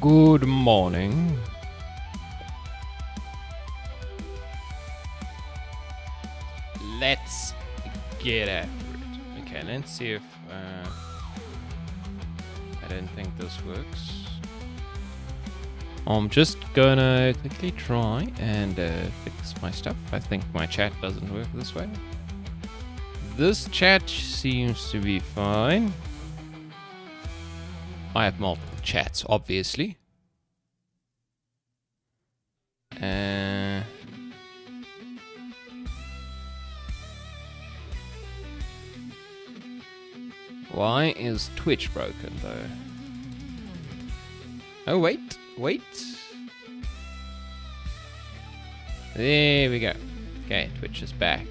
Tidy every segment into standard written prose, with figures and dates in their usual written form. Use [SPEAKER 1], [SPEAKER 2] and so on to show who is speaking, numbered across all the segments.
[SPEAKER 1] Good morning. Let's get after it. Okay, let's see if... I don't think this works. I'm just gonna quickly try and fix my stuff. I think my chat doesn't work this way. This chat seems to be fine. I have multiple chats, obviously. Why is Twitch broken, though? Oh, wait. There we go. Okay, Twitch is back.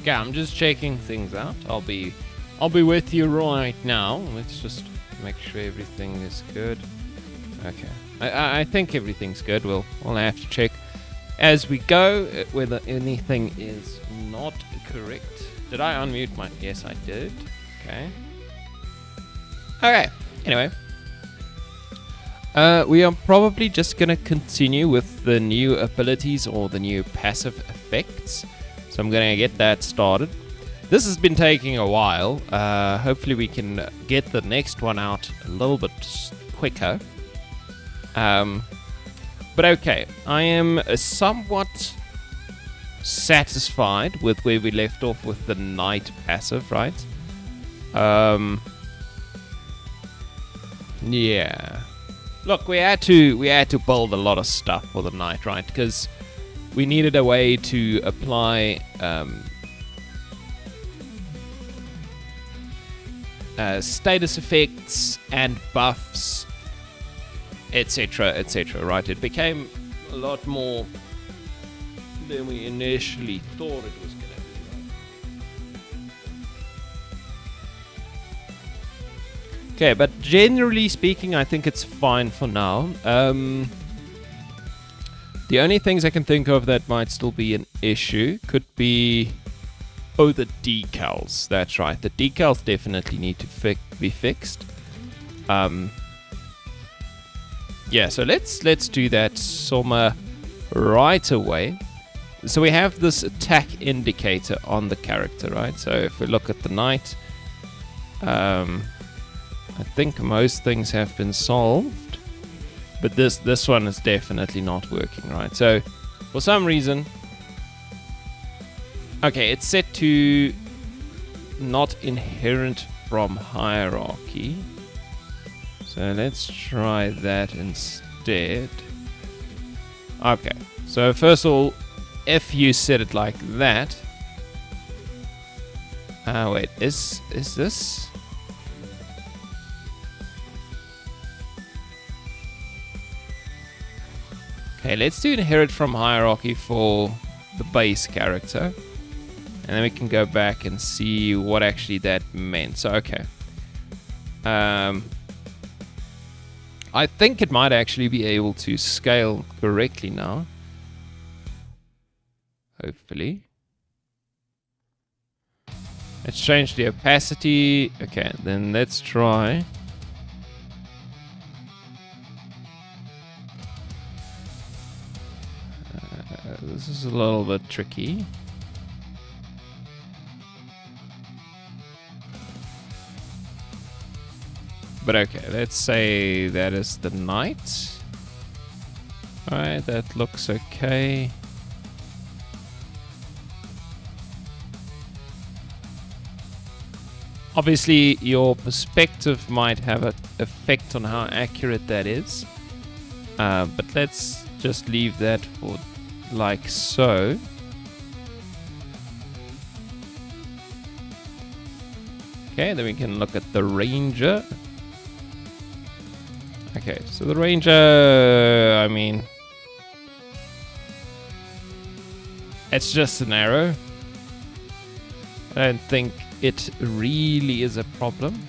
[SPEAKER 1] Okay, I'm just checking things out. I'll be with you right now. Let's just make sure everything is good. Okay, I think everything's good. We'll have to check as we go whether anything is not correct. Did I unmute my? Yes, I did. Okay. Okay. Anyway, we are probably just gonna continue with the new abilities or the new passive effects. So I'm going to get that started. This has been taking a while. Hopefully we can get the next one out a little bit quicker. But okay, I am somewhat satisfied with where we left off with the night passive, right? Yeah. Look, we had to build a lot of stuff for the night, right? Because we needed a way to apply status effects and buffs, etc., right? It became a lot more than we initially thought it was going to be, right? Okay, but generally speaking, I think it's fine for now. The only things I can think of that might still be an issue could be... Oh, the decals. That's right. The decals definitely need to be fixed. Yeah, so let's do that Soma right away. So we have this attack indicator on the character, right? So if we look at the knight, I think most things have been solved. But this one is definitely not working, right? So, for some reason... Okay, it's set to not inherent from hierarchy. So, let's try that instead. Okay, so first of all, if you set it like that... wait, is this... Okay, let's do inherit from hierarchy for the base character. And then we can go back and see what actually that meant. So, okay. I think it might actually be able to scale correctly now. Hopefully. Let's change the opacity. Okay, then let's try... This is a little bit tricky. But okay, let's say that is the knight. Alright, that looks okay. Obviously, your perspective might have an effect on how accurate that is. But let's just leave that for like so. Okay, then we can look at the ranger. Okay, so the ranger, I mean, It's just an arrow. I don't think it really is a problem.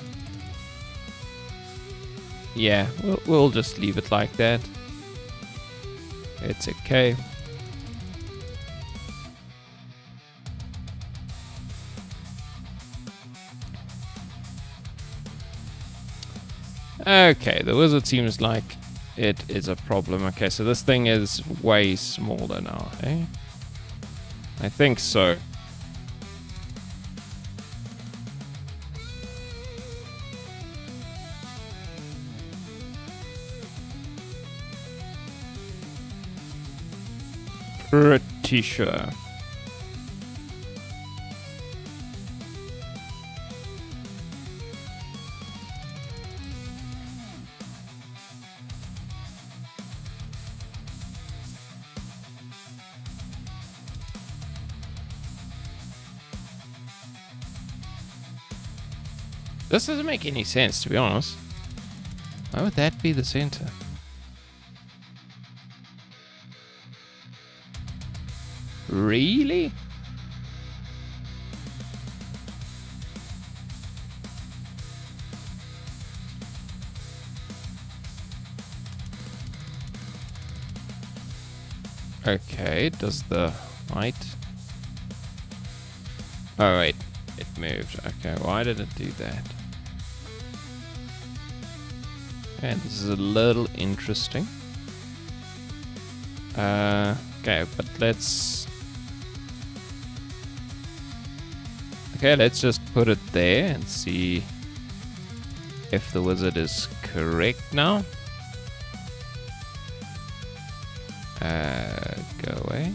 [SPEAKER 1] Yeah, we'll just leave it like that. It's okay. Okay, the wizard seems like it is a problem. Okay, so this thing is way smaller now, eh? I think so. Pretty sure. This doesn't make any sense, to be honest. Why would that be the center? Really? Okay, does the light... Oh wait, it moved. Okay, why did it do that? Okay, this is a little interesting. Okay, but let's... Okay, let's just put it there and see if the wizard is correct now. Go away.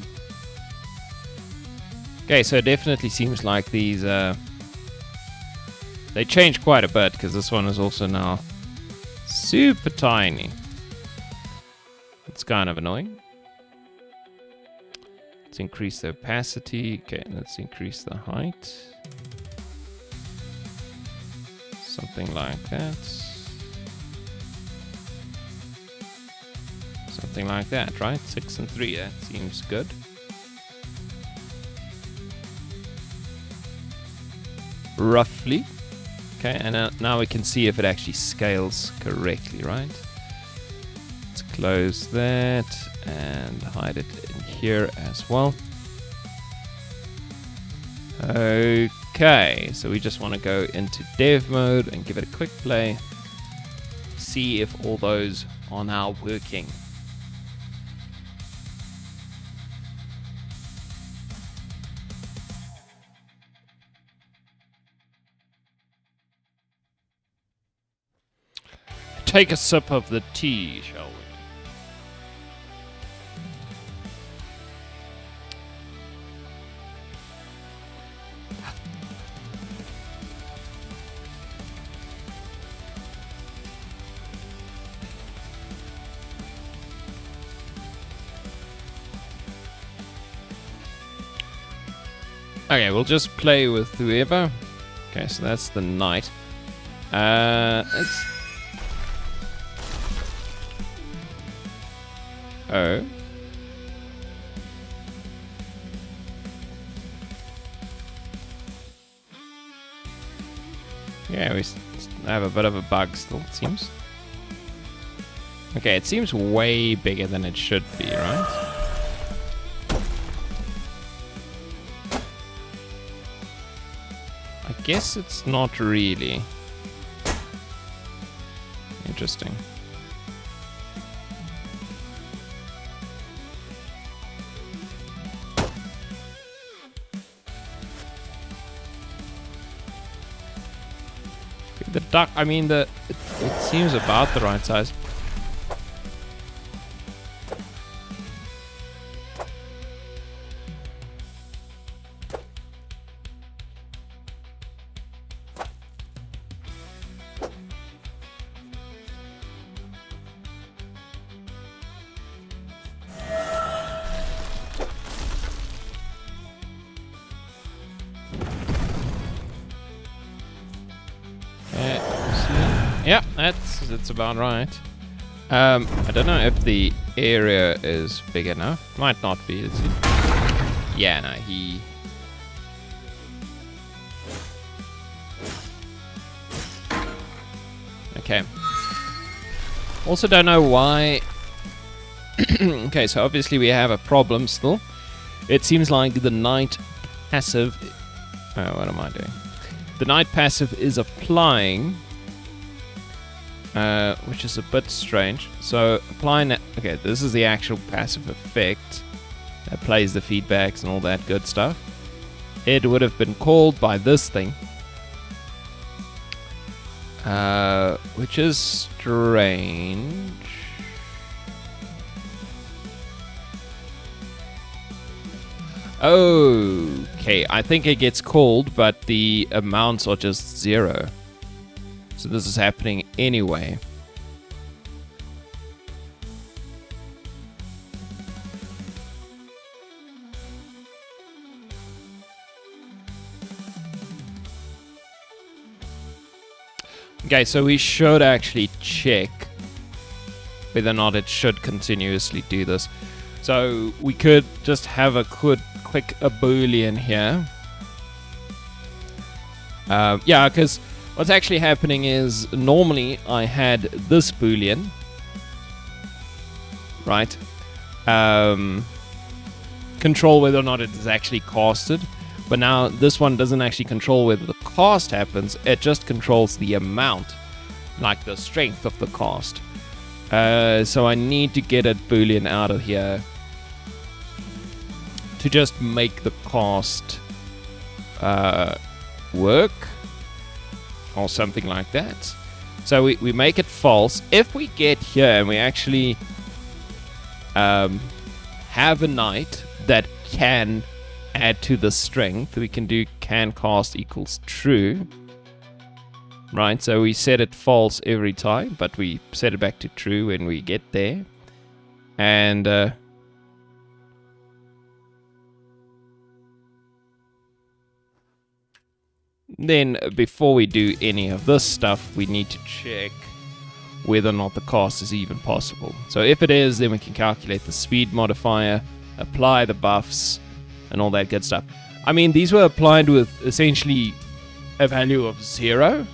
[SPEAKER 1] Okay, so it definitely seems like these, they changed quite a bit, because this one is also now super tiny. It's kind of annoying. Let's increase the opacity. Okay, let's increase the height. Something like that. Something like that, right? 6 and 3, that seems good. Roughly. Okay, and now we can see if it actually scales correctly, right? Let's close that and hide it in here as well. Okay, so we just want to go into dev mode and give it a quick play. See if all those are now working. Take a sip of the tea, shall we? Okay, we'll just play with whoever. Okay, so that's the knight. Let's... Oh. Yeah, we have a bit of a bug still, it seems. Okay, it seems way bigger than it should be, right? I guess it's not really. Interesting. The duck, I mean, it seems about the right size. Yeah, that's about right. I don't know if the area is big enough. Might not be. Let's see. Yeah, no, he... Okay. Also don't know why... Okay, so obviously we have a problem still. It seems like the knight passive... Oh, what am I doing? The knight passive is applying... which is a bit strange. So, applying that... Okay, this is the actual passive effect. That plays the feedbacks and all that good stuff. It would have been called by this thing. Which is strange. Okay, I think it gets called, but the amounts are just 0. So this is happening anyway. Okay, so we should actually check whether or not it should continuously do this. So we could just have a quick Boolean here. Yeah, because what's actually happening is normally I had this Boolean, right? Control whether or not it is actually casted. But now this one doesn't actually control whether the cast happens. It just controls the amount, like the strength of the cast. So I need to get a Boolean out of here to just make the cast work or something like that. So we make it false. If we get here and we actually have a knight that can add to the strength, we can do can cast equals true, right? So we set it false every time, but we set it back to true when we get there. And then before we do any of this stuff, we need to check whether or not the cast is even possible. So if it is, then we can calculate the speed modifier, apply the buffs, and all that good stuff. I mean, these were applied with essentially a value of 0.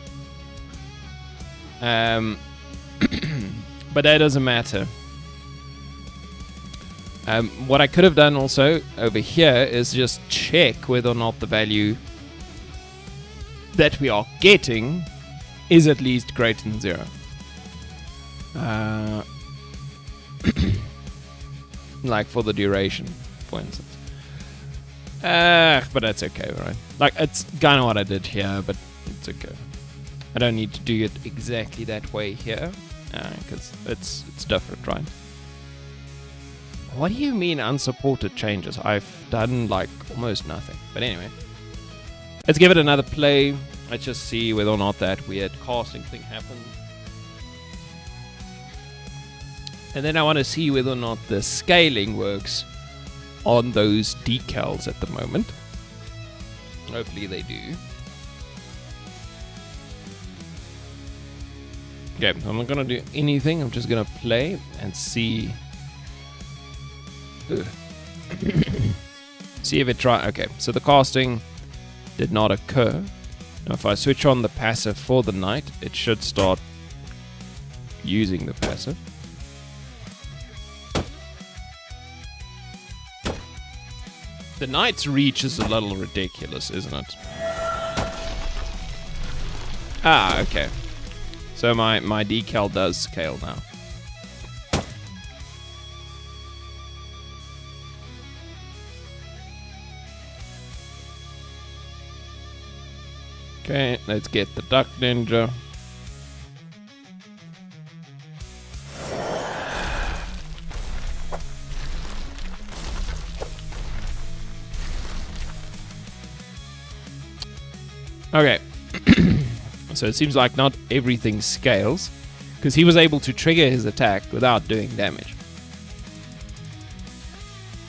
[SPEAKER 1] But that doesn't matter. What I could have done also over here is just check whether or not the value that we are getting is at least greater than 0. Like for the duration, for instance. But that's okay, right? Like, it's kind of what I did here, but it's okay. I don't need to do it exactly that way here, because it's different, right? What do you mean unsupported changes? I've done, like, almost nothing. But anyway. Let's give it another play. Let's just see whether or not that weird casting thing happens. And then I want to see whether or not the scaling works on those decals at the moment. Hopefully they do. Okay, I'm not gonna do anything. I'm just gonna play and see. See if it try. Okay, so the casting did not occur. Now if I switch on the passive for the knight, it should start using the passive. The knight's reach is a little ridiculous, isn't it? Ah, okay. So my decal does scale now. Okay, let's get the Duck Ninja. Okay, so it seems like not everything scales, because he was able to trigger his attack without doing damage.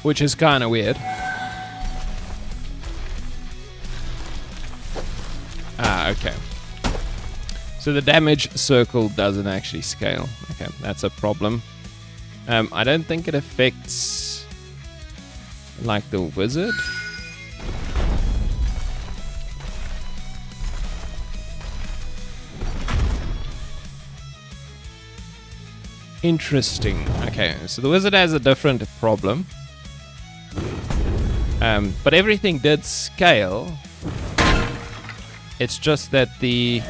[SPEAKER 1] Which is kind of weird. Ah, okay. So the damage circle doesn't actually scale. Okay, that's a problem. I don't think it affects like the wizard. Interesting. Okay, so the wizard has a different problem. But everything did scale. It's just that the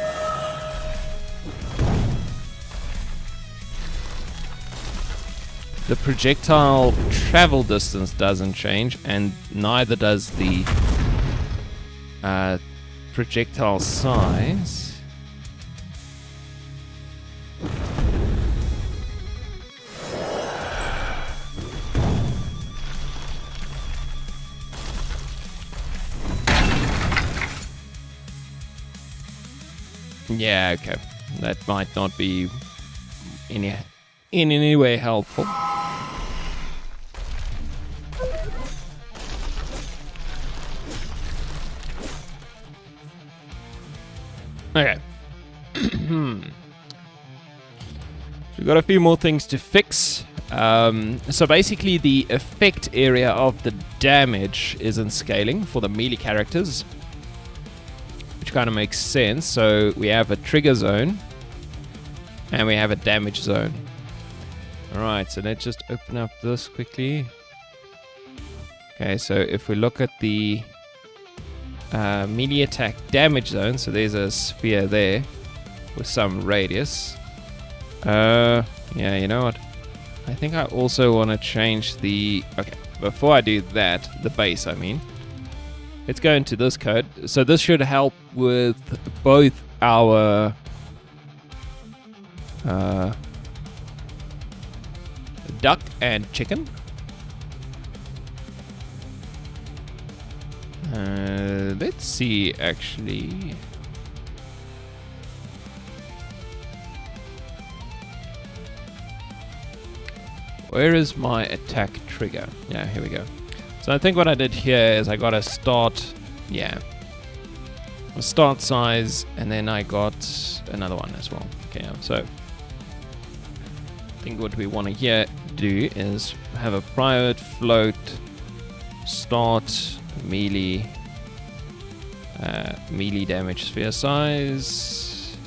[SPEAKER 1] projectile travel distance doesn't change, and neither does the projectile size. Yeah, okay. That might not be in any way helpful. Okay. So we've got a few more things to fix. So basically the effect area of the damage isn't scaling for the melee characters, which kind of makes sense. So we have a trigger zone and we have a damage zone. Alright, so let's just open up this quickly. Okay, so if we look at the melee attack damage zone, so there's a sphere there with some radius. Yeah, you know what? I think I also want to change the... Okay, before I do that, the base, I mean. Let's go into this code. So this should help with both our duck and chicken. Let's see, actually. Where is my attack trigger? Yeah, here we go. So I think what I did here is I got a start, a start size, and then I got another one as well. Okay, so I think what we want to here do is have a private float start melee damage sphere size.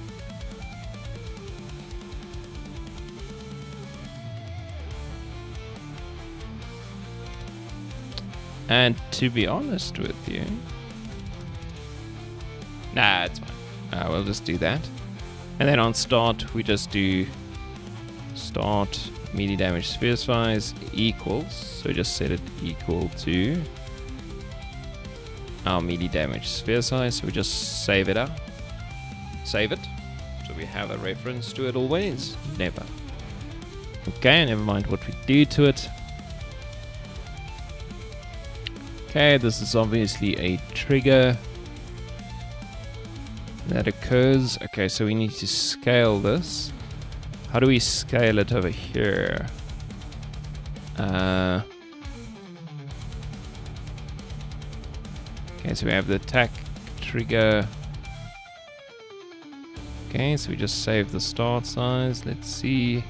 [SPEAKER 1] And to be honest with you, nah, it's fine. We'll just do that. And then on start, we just do start melee damage sphere size equals. So just set it equal to our melee damage sphere size. So we just save it up. Save it. So we have a reference to it always. Never. Okay, never mind what we do to it. Okay, this is obviously a trigger that occurs. Okay, so we need to scale this. How do we scale it over here? Okay, so we have the attack trigger. Okay, so we just save the start size. Let's see.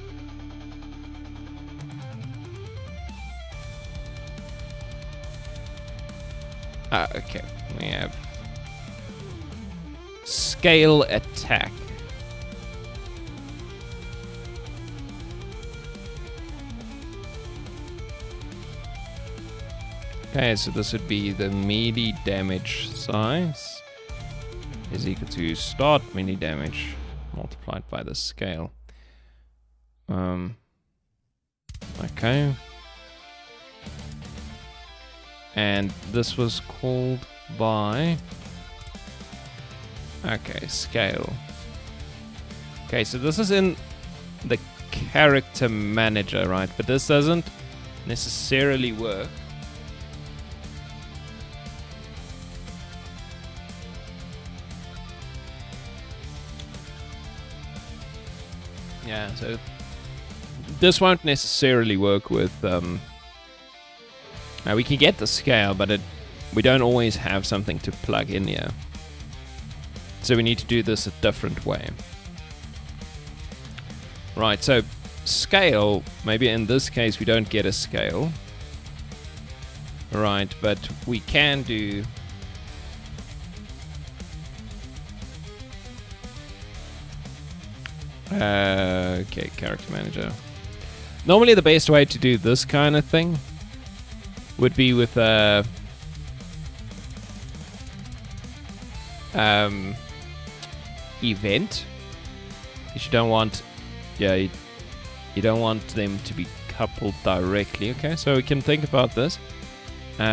[SPEAKER 1] Okay, we have scale attack. Okay, so this would be the melee damage size is equal to start melee damage multiplied by the scale. Okay. And this was called by... Okay, scale. Okay, so this is in the character manager, right? But this doesn't necessarily work. Yeah, so this won't necessarily work with... we can get the scale, but we don't always have something to plug in here. So we need to do this a different way. Right, so scale, maybe in this case we don't get a scale. Right, but we can do... okay, character manager. Normally the best way to do this kind of thing would be with a... event. Because you don't want... yeah, you don't want them to be coupled directly. Okay, so we can think about this.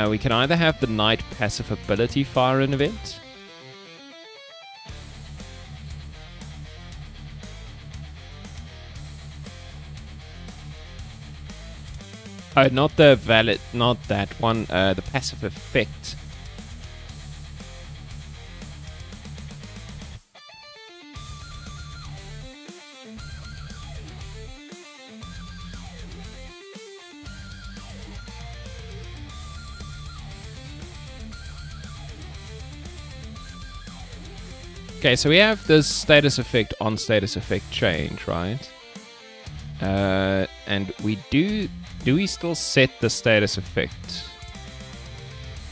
[SPEAKER 1] We can either have the night passive ability fire an event. Oh, not the valid, not that one, the passive effect. Okay, so we have this status effect on status effect change, right? And we do we still set the status effect?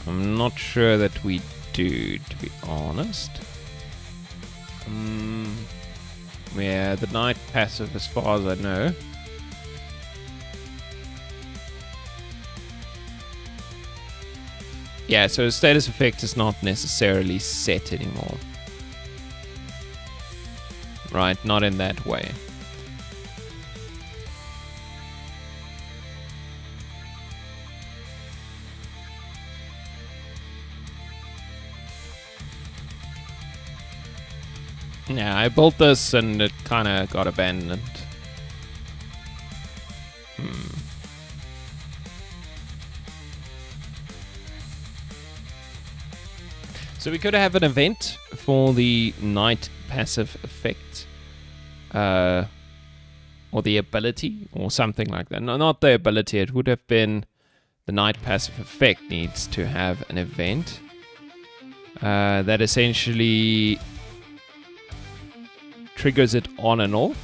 [SPEAKER 1] I'm not sure that we do, to be honest. Yeah, the night passive as far as I know. Yeah, so the status effect is not necessarily set anymore. Right, not in that way. Yeah, I built this and it kind of got abandoned. So we could have an event for the night passive effect. Or the ability, or something like that. No, not the ability, it would have been the night passive effect needs to have an event. That essentially triggers it on and off.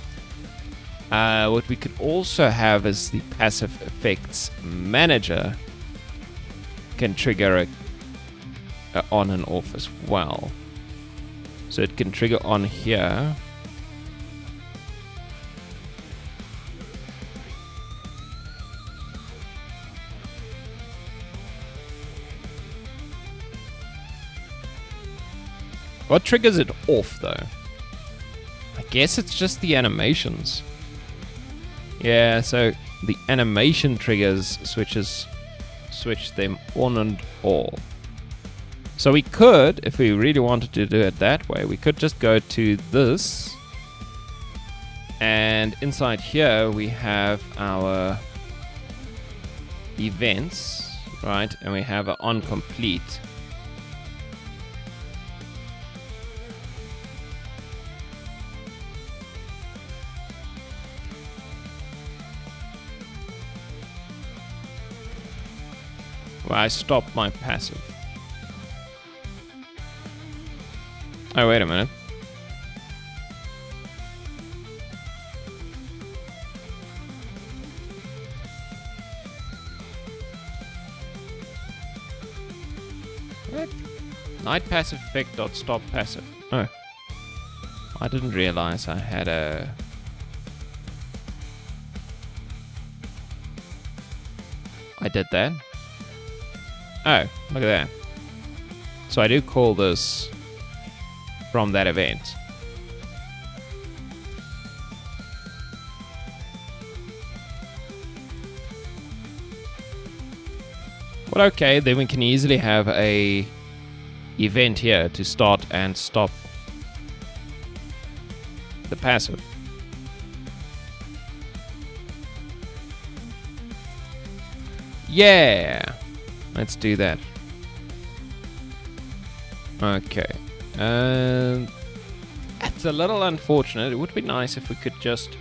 [SPEAKER 1] What we could also have is the passive effects manager can trigger a on and off as well. So it can trigger on here. What triggers it off though? I guess it's just the animations. Yeah, so the animation triggers switch them on and off. So we could, if we really wanted to do it that way, we could just go to this, and inside here we have our events, right? And we have an on complete. Where I stop my passive. Oh, wait a minute. What? Night passive effect dot stop passive. Oh. I didn't realize I had a... I did that. Oh, look at that. So I do call this from that event. Well, okay, then we can easily have a event here to start and stop the passive. Yeah! Let's do that. Okay. It's a little unfortunate. It would be nice if we could just...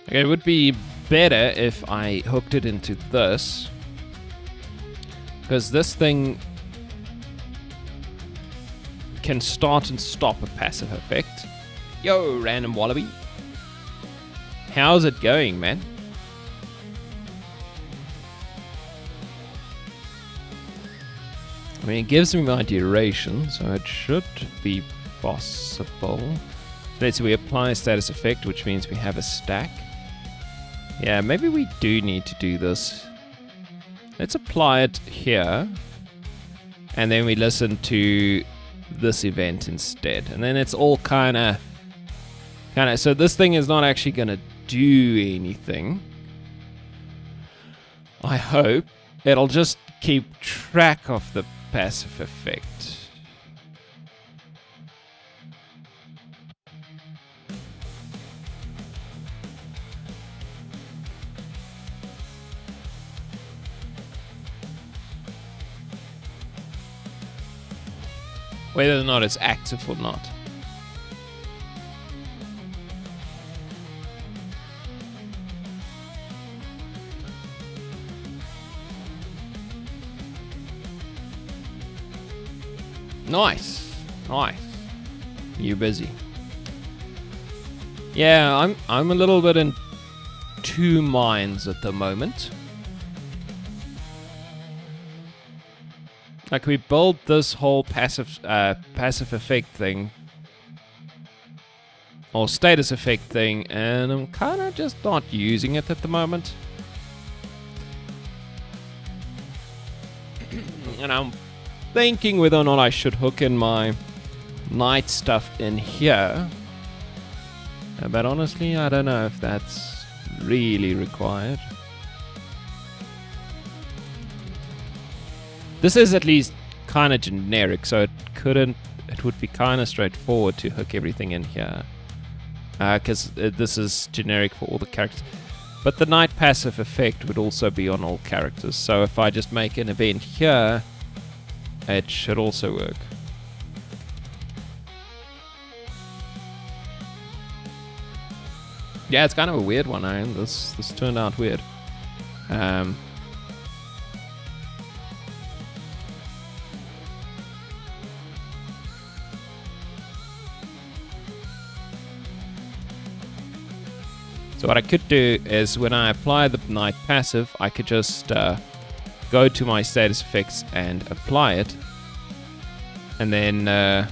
[SPEAKER 1] Okay, it would be better if I hooked it into this. Because this thing can start and stop a passive effect. Yo, random wallaby. How's it going, man? I mean, it gives me my duration, so it should be possible. Let's see, we apply a status effect, which means we have a stack. Yeah, maybe we do need to do this. Let's apply it here. And then we listen to this event instead. And then it's all kind of... So this thing is not actually going to do anything. I hope. It'll just keep track of the passive effect. Whether or not it's active or not. Nice. Nice. You're busy. Yeah, I'm a little bit in two minds at the moment. Like, we built this whole passive effect thing, or status effect thing, and I'm kind of just not using it at the moment. And I'm thinking whether or not I should hook in my night stuff in here. But honestly, I don't know if that's really required. This is at least kind of generic, so it would be kind of straightforward to hook everything in here. Because this is generic for all the characters. But the night passive effect would also be on all characters. So if I just make an event here, it should also work. Yeah, it's kind of a weird one, eh? This turned out weird. So what I could do is when I apply the night passive, I could just go to my status effects and apply it. And then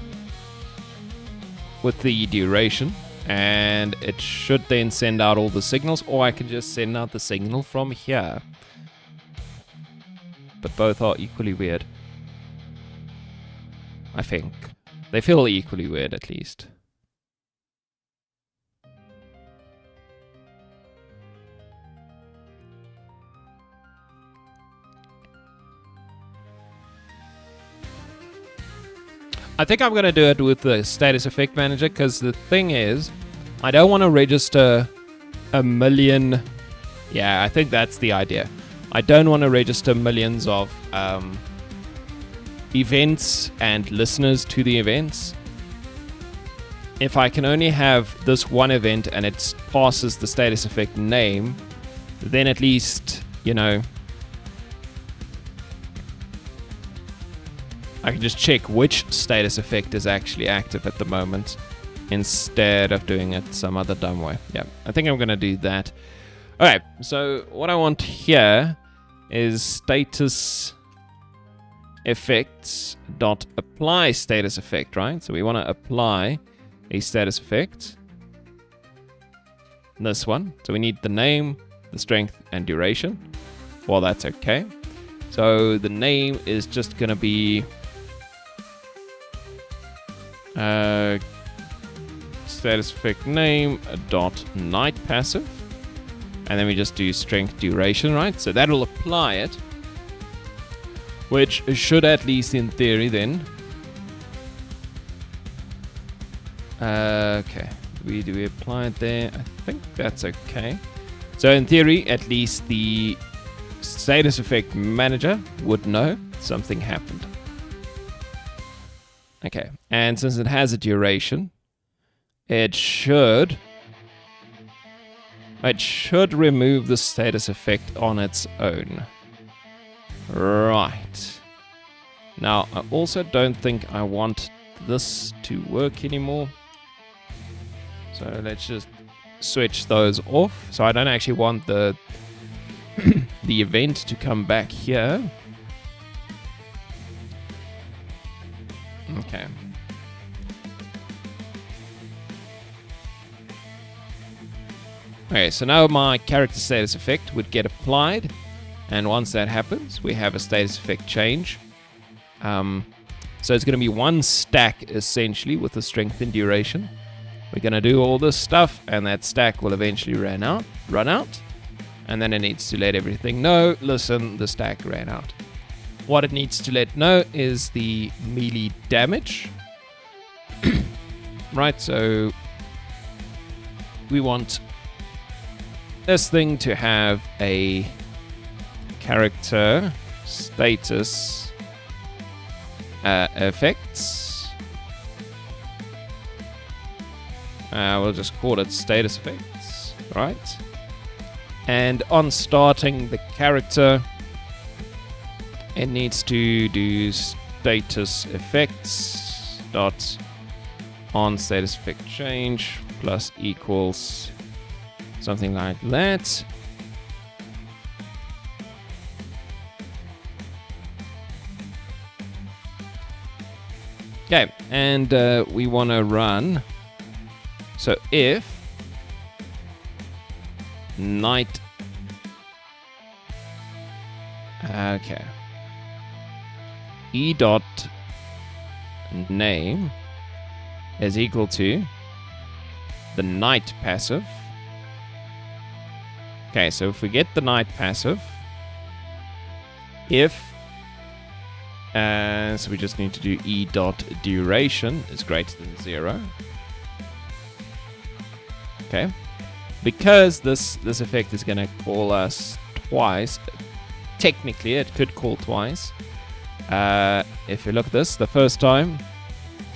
[SPEAKER 1] with the duration, and it should then send out all the signals, or I can just send out the signal from here. But both are equally weird. I think. They feel equally weird, at least. I think I'm going to do it with the status effect manager, because the thing is, I don't want to register a million. Yeah, I think that's the idea. I don't want to register millions of events and listeners to the events. If I can only have this one event and it passes the status effect name, then at least, you know, I can just check which status effect is actually active at the moment instead of doing it some other dumb way. Yeah, I think I'm going to do that. Alright, so what I want here is status effects dot apply status effect, right? So we want to apply a status effect. This one. So we need the name, the strength, and duration. Well, that's okay. So the name is just going to be status effect name dot night passive, and then we just do strength duration, right? So that'll apply it, which should, at least in theory, then okay, do we apply it there? I think that's okay. So in theory, at least the status effect manager would know something happened. Okay, and since it has a duration, it should remove the status effect on its own. Right. Now, I also don't think I want this to work anymore. So let's just switch those off. So I don't actually want the the event to come back here. Okay. Okay, so now my character status effect would get applied, and once that happens, we have a status effect change. So it's going to be one stack essentially with the strength and duration. We're going to do all this stuff, and that stack will eventually run out, and then it needs to let everything know, listen, the stack ran out. What it needs to let know is the melee damage. Right, so we want this thing to have a character status effects. We'll just call it status effects, right? And on starting the character, it needs to do status effects dot on status effect change plus equals something like that. Okay, and we want to run. So if night, okay, e dot name is equal to the night passive. Okay, so if we get the night passive, if so we just need to do e dot duration is greater than 0. Okay, because this effect is going to call us twice. Technically, it could call twice. If you look at this, the first time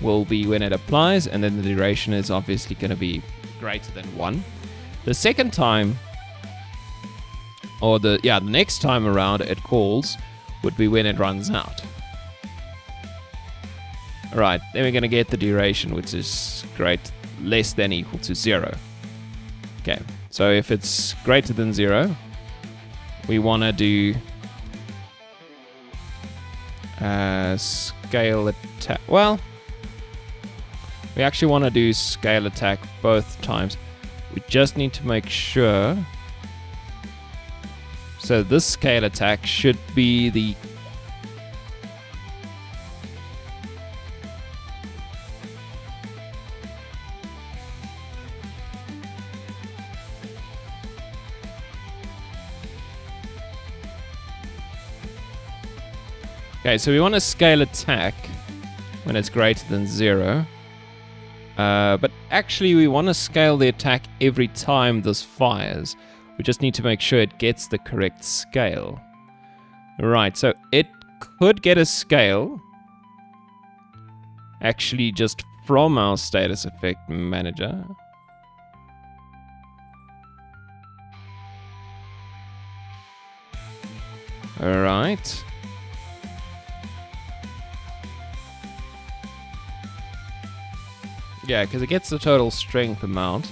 [SPEAKER 1] will be when it applies, and then the duration is obviously going to be greater than 1. The second time, or the next time around it calls, would be when it runs out. Alright, then we're going to get the duration, which is less than equal to 0. Okay, so if it's greater than 0, we want to do scale attack. Well, we actually want to do scale attack both times. We just need to make sure. So this scale attack should be the Okay, so we want to scale attack when it's greater than 0. But actually we want to scale the attack every time this fires. We just need to make sure it gets the correct scale. Right, so it could get a scale actually just from our status effect manager. Alright. Yeah, because it gets the total strength amount.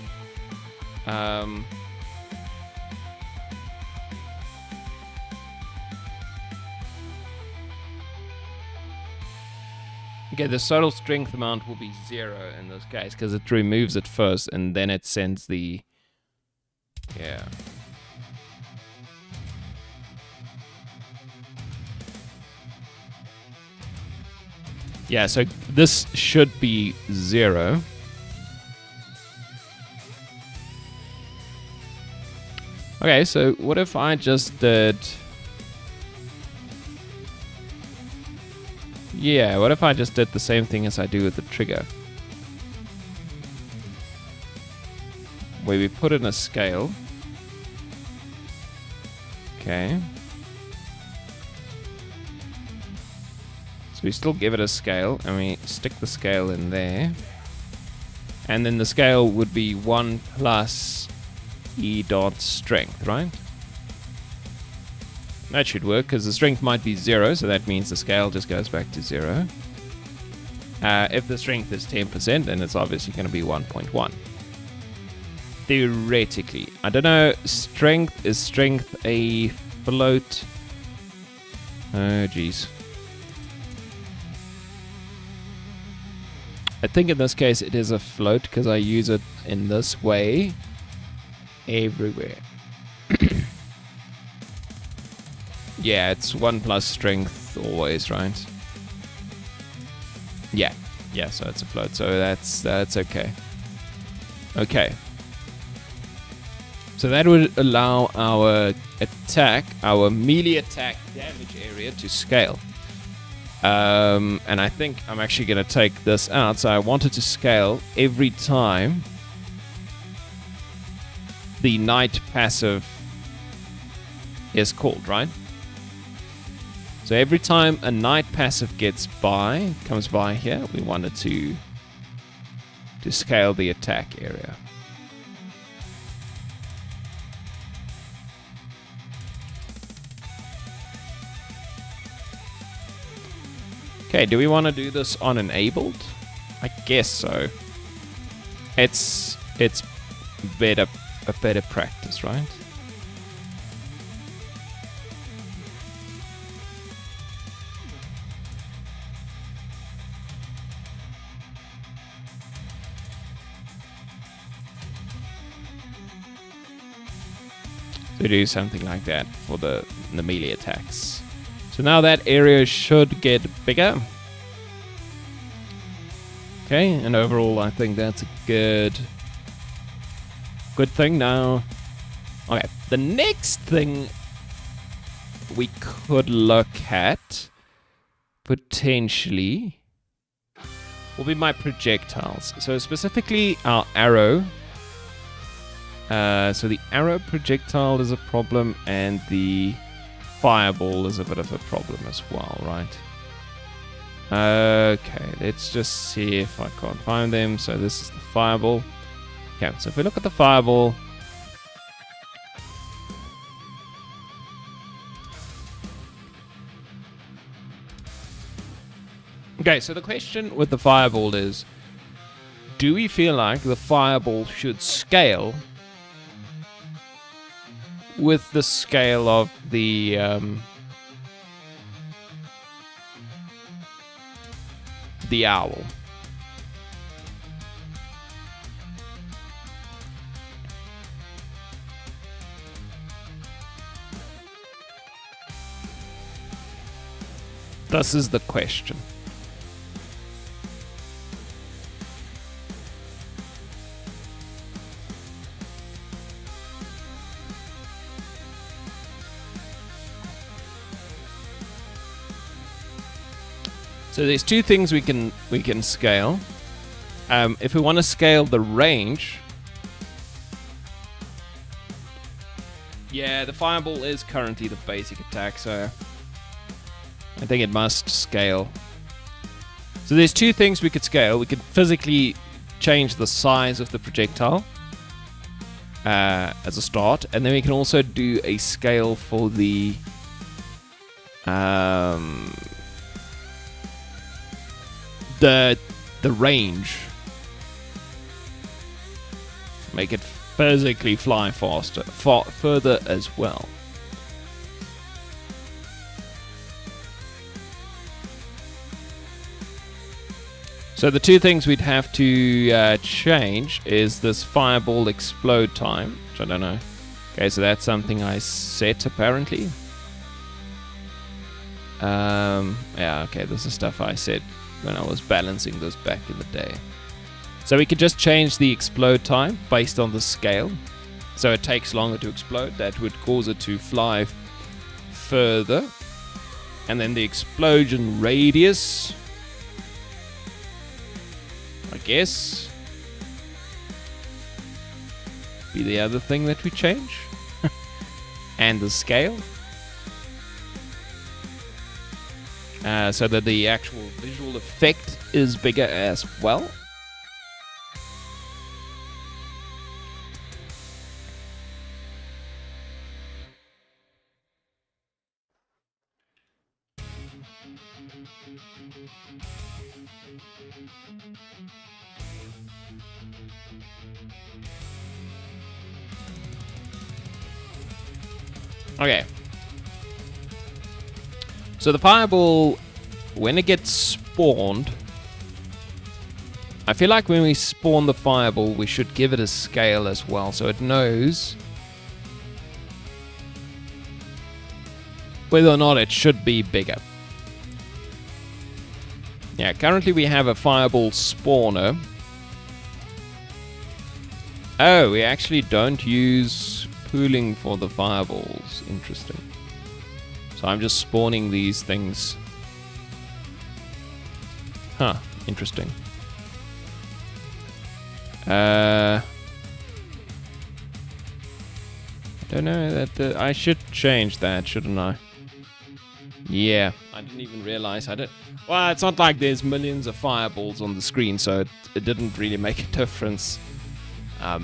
[SPEAKER 1] Okay, the total strength amount will be 0 in this case, because it removes it first, and then it sends the... Yeah. Yeah, so this should be 0. Okay, so what if I just did... Yeah, what if I just did the same thing as I do with the trigger? Where we put in a scale. Okay. So we still give it a scale, and we stick the scale in there. And then the scale would be 1 plus E dot strength, right? That should work, because the strength might be 0, so that means the scale just goes back to 0. If the strength is 10%, then it's obviously going to be 1.1. Theoretically. I don't know. Is strength a float? Oh, jeez. I think in this case it is a float because I use it in this way everywhere. Yeah, it's 1 plus strength always, right? Yeah, so it's a float, so that's okay. Okay. So that would allow our attack, our melee attack damage area to scale. And I think I'm actually going to take this out. So I wanted to scale every time the night passive is called, right? So every time a night passive comes by here, we wanted to scale the attack area. Okay, do we want to do this on enabled? I guess so. It's a better practice, right? So do something like that for the melee attacks. So now that area should get bigger. Okay, and overall I think that's a good thing now. Okay, the next thing we could look at potentially will be my projectiles. So specifically our arrow. So the arrow projectile is a problem, and the fireball is a bit of a problem as well, right? Okay, let's just see if I can't find them. So this is the fireball. Okay, so if we look at the fireball, okay, so the question with the fireball is, do we feel like the fireball should scale with the scale of the owl? This is the question. So there's two things we can scale. If we want to scale the range, yeah, the fireball is currently the basic attack, so I think it must scale. So there's two things we could scale. We could physically change the size of the projectile as a start, and then we can also do a scale for the range. Make it physically fly faster, further as well. So the two things we'd have to change is this fireball explode time, which I don't know. Okay, so that's something I set apparently. Yeah, okay, this is stuff I set when I was balancing this back in the day. So we could just change the explode time based on the scale. So it takes longer to explode. That would cause it to fly further. And then the explosion radius, I guess, be the other thing that we change. And the scale. So that the actual visual effect is bigger as well. Okay. So the fireball, when it gets spawned, I feel like when we spawn the fireball, we should give it a scale as well, so it knows whether or not it should be bigger. Yeah, currently we have a fireball spawner. Oh, we actually don't use pooling for the fireballs. Interesting. So I'm just spawning these things. Huh, interesting. I don't know that I should change that, shouldn't I? Yeah, I didn't even realize I did. Well, it's not like there's millions of fireballs on the screen, so it didn't really make a difference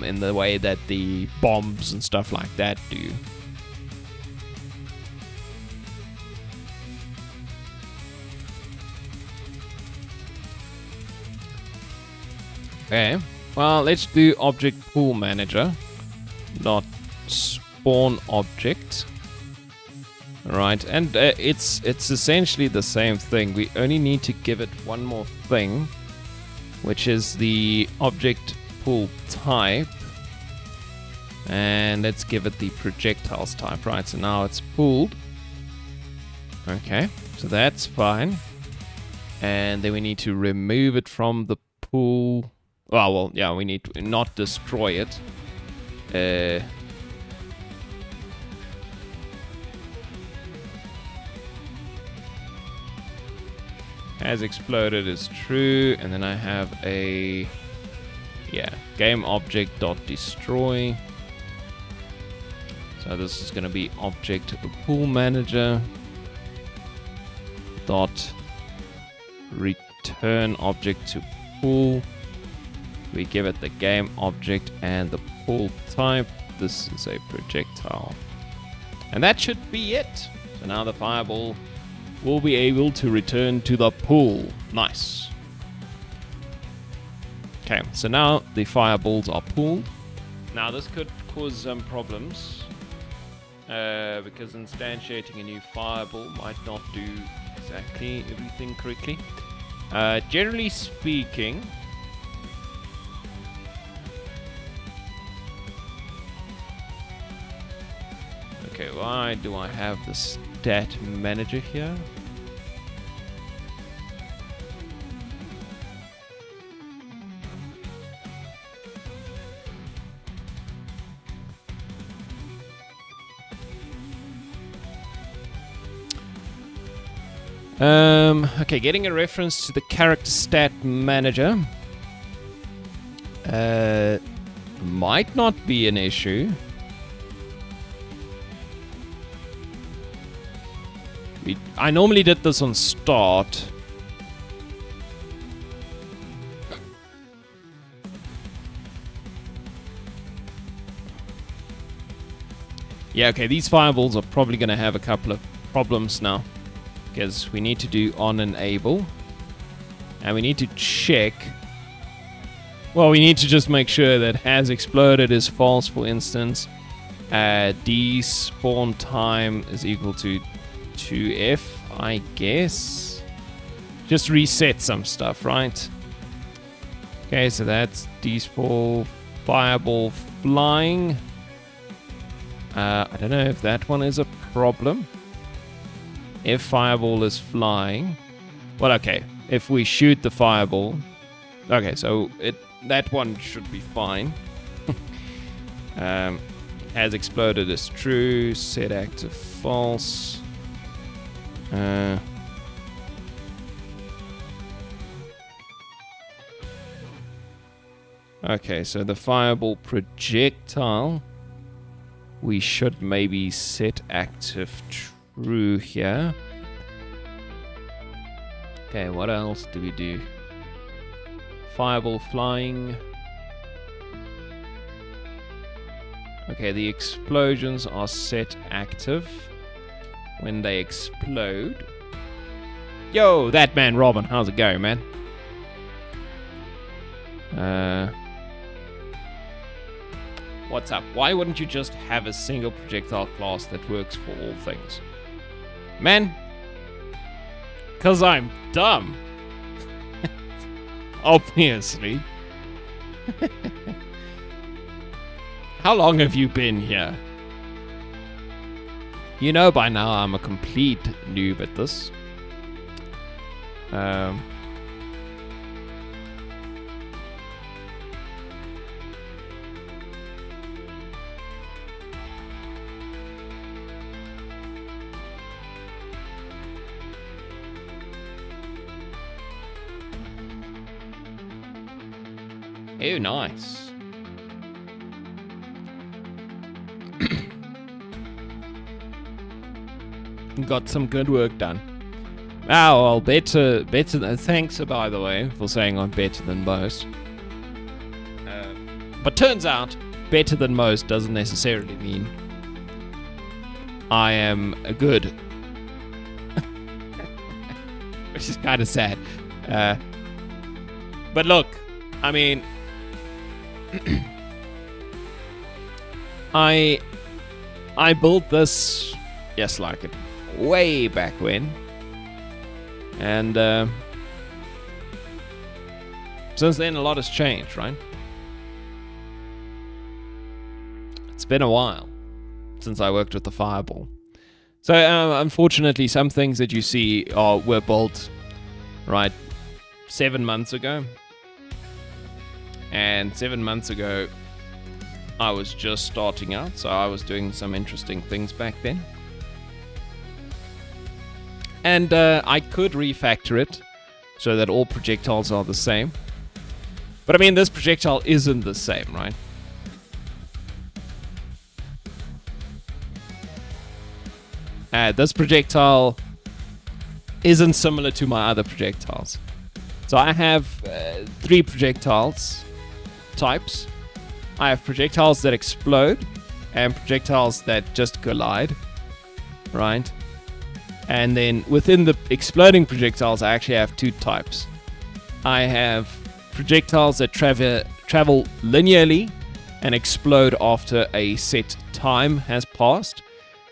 [SPEAKER 1] in the way that the bombs and stuff like that do. Okay, well, let's do object pool manager, not spawn object. Right, and it's essentially the same thing. We only need to give it one more thing, which is the object pool type. And let's give it the projectiles type. Right, so now it's pooled. Okay, so that's fine. And then we need to remove it from the pool. Well, yeah, we need to not destroy it. Has exploded is true, and then I have a game object dot destroy. So this is going to be object pool manager dot return object to pool. We give it the game object and the pool type. This is a projectile, and that should be it. So now the fireball will be able to return to the pool. Nice. Okay, so now the fireballs are pooled. Now this could cause some problems because instantiating a new fireball might not do exactly everything correctly. Generally speaking, okay, why do I have the stat manager here? Okay, getting a reference to the character stat manager might not be an issue. I normally did this on start. Yeah, okay, these fireballs are probably going to have a couple of problems now, because we need to do on enable, and we need to check. Well, we need to just make sure that has exploded is false, for instance. Despawn time is equal to 2F, I guess. Just reset some stuff, right? Okay, so that's despawn fireball flying. I don't know if that one is a problem. If fireball is flying, well, okay. If we shoot the fireball, okay, so that one should be fine. Has exploded is true. Set active false. Okay, so the fireball projectile, we should maybe set active true here. Okay, what else do we do? Fireball flying. Okay, the explosions are set active when they explode. Yo, that man Robin, how's it going, man? What's up? Why wouldn't you just have a single projectile class that works for all things? Man, 'cause I'm dumb. Obviously. How long have you been here? You know by now I'm a complete noob at this. Oh, nice. Got some good work done. Oh, well, better than... Thanks, by the way, for saying I'm better than most. But turns out, better than most doesn't necessarily mean I am good. Which is kind of sad. But look, I mean... I built this, yes, like it, way back when. And since then, a lot has changed, right? It's been a while since I worked with the Fireball. So, unfortunately, some things that you see were built, right, 7 months ago. And 7 months ago, I was just starting out, so I was doing some interesting things back then. And I could refactor it so that all projectiles are the same. But I mean, this projectile isn't the same, right? This projectile isn't similar to my other projectiles. So I have 3 projectiles types. I have projectiles that explode and projectiles that just collide, right? And then within the exploding projectiles, I actually have 2 types. I have projectiles that travel linearly and explode after a set time has passed.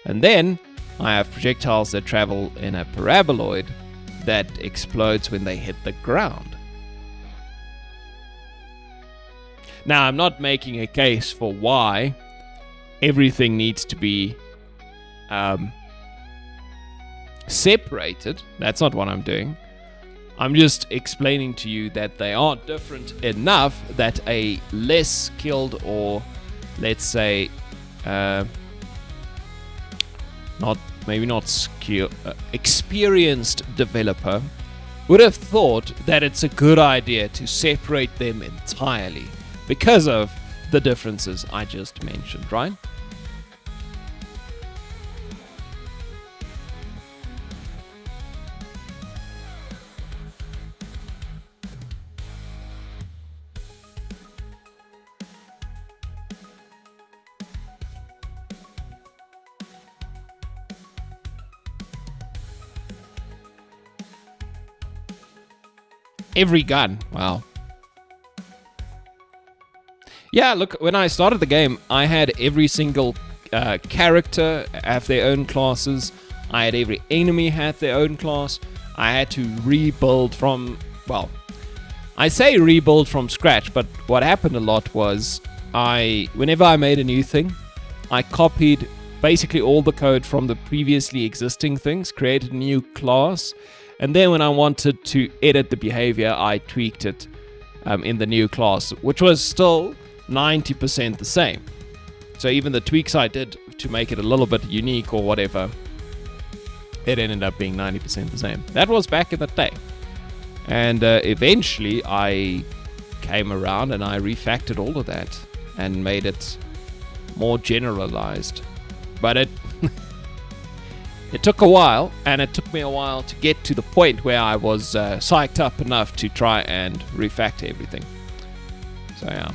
[SPEAKER 1] And then I have projectiles that travel in a paraboloid that explodes when they hit the ground. Now, I'm not making a case for why everything needs to be separated. That's not what I'm doing. I'm just explaining to you that they are different enough that a less skilled or, let's say, experienced developer would have thought that it's a good idea to separate them entirely because of the differences I just mentioned, right? Every gun, wow. Yeah, look, when I started the game, I had every single character have their own classes. I had every enemy had their own class. I had to rebuild from, well, I say rebuild from scratch, but what happened a lot was whenever I made a new thing, I copied basically all the code from the previously existing things, created a new class, and then when I wanted to edit the behavior, I tweaked it in the new class, which was still 90% the same. So even the tweaks I did to make it a little bit unique or whatever, it ended up being 90% the same. That was back in the day. And eventually I came around and I refactored all of that and made it more generalized. But it took a while, and it took me a while to get to the point where I was psyched up enough to try and refactor everything. So yeah.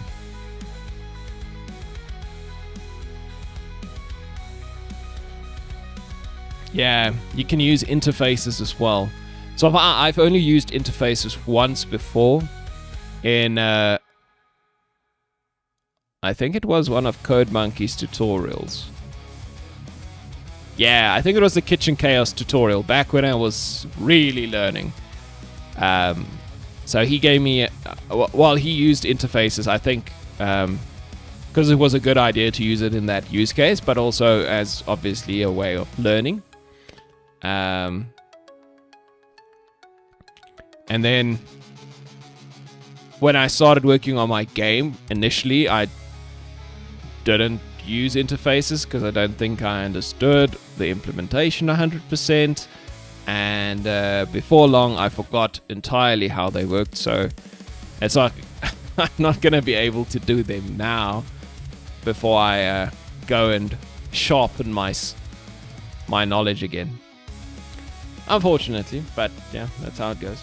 [SPEAKER 1] Yeah, you can use interfaces as well. So I've only used interfaces once before in, I think it was one of CodeMonkey's tutorials. Yeah, I think it was the Kitchen Chaos tutorial back when I was really learning. So he gave me, well, he used interfaces, I think, because it was a good idea to use it in that use case, but also as obviously a way of learning. And then when I started working on my game, initially I didn't use interfaces because I don't think I understood the implementation 100%. And before long, I forgot entirely how they worked. So it's like I'm not going to be able to do them now before I go and sharpen my knowledge again. Unfortunately, but yeah, that's how it goes.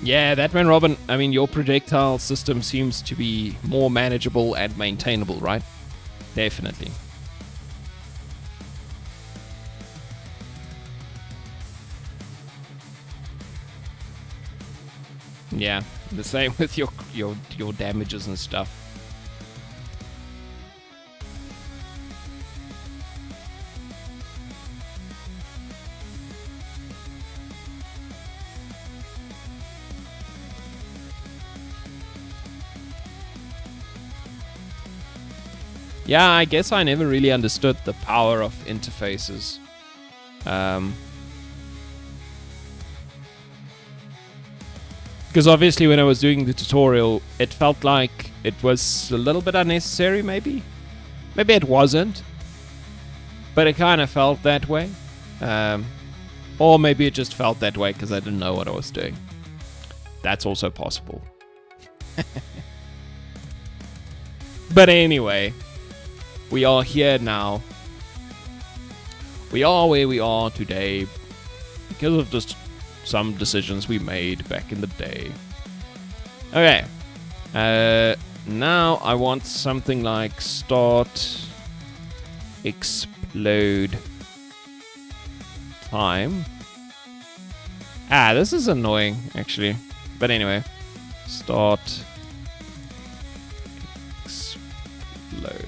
[SPEAKER 1] Yeah, that man, Robin. I mean, your projectile system seems to be more manageable and maintainable, right? Definitely. Yeah, the same with your damages and stuff. Yeah, I guess I never really understood the power of interfaces. Because obviously when I was doing the tutorial, it felt like it was a little bit unnecessary, maybe? Maybe it wasn't. But it kind of felt that way. Or maybe it just felt that way because I didn't know what I was doing. That's also possible. But anyway, we are here now. We are where we are today because of just some decisions we made back in the day. Okay. Now I want something like start explode time. This is annoying actually. But anyway, start explode.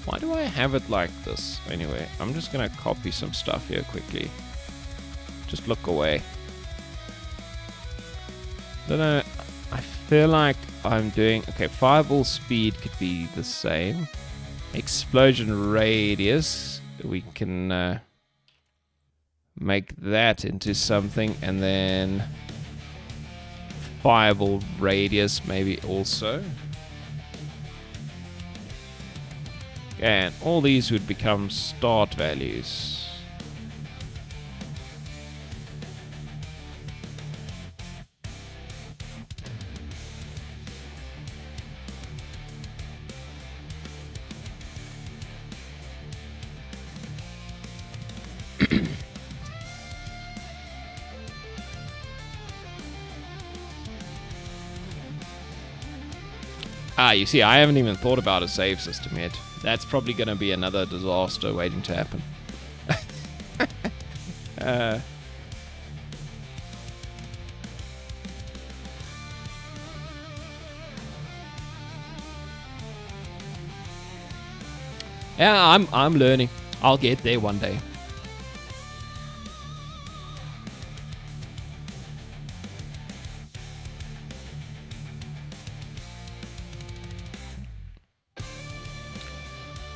[SPEAKER 1] Why do I have it like this? Anyway, I'm just gonna copy some stuff here quickly. Just look away. Don't know. I feel like I'm doing... Okay, fireball speed could be the same. Explosion radius. We can make that into something. And then fireball radius maybe also. And all these would become start values. You see, I haven't even thought about a save system yet. That's probably going to be another disaster waiting to happen. Yeah, I'm learning. I'll get there one day.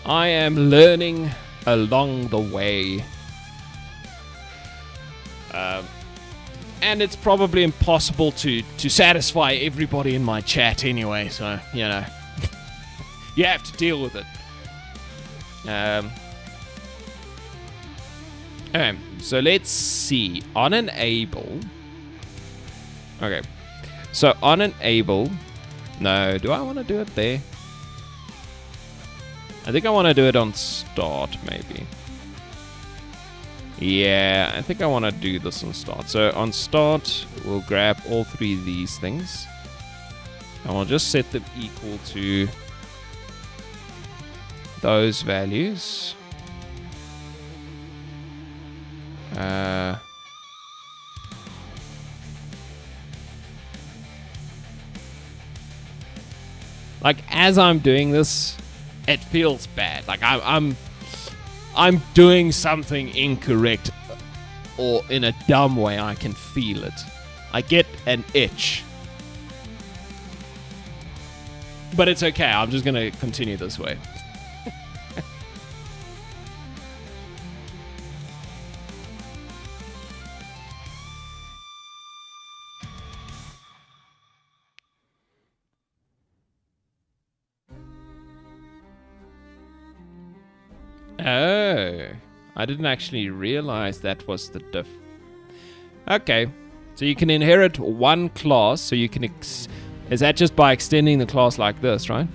[SPEAKER 1] I am learning along the way. And it's probably impossible to satisfy everybody in my chat anyway, so, you know. You have to deal with it. Okay, so let's see. On enable. Okay. So on enable. No, do I want to do it there? I think I want to do it on start, maybe. Yeah, I think I want to do this on start. So on start, we'll grab all 3 of these things. And we'll just set them equal to those values. Like, as I'm doing this, it feels bad. Like I'm doing something incorrect, or in a dumb way. I can feel it. I get an itch. But it's okay. I'm just gonna continue this way. Oh, I didn't actually realize that was the diff. Okay, so you can inherit one class, so you can is that just by extending the class like this, right?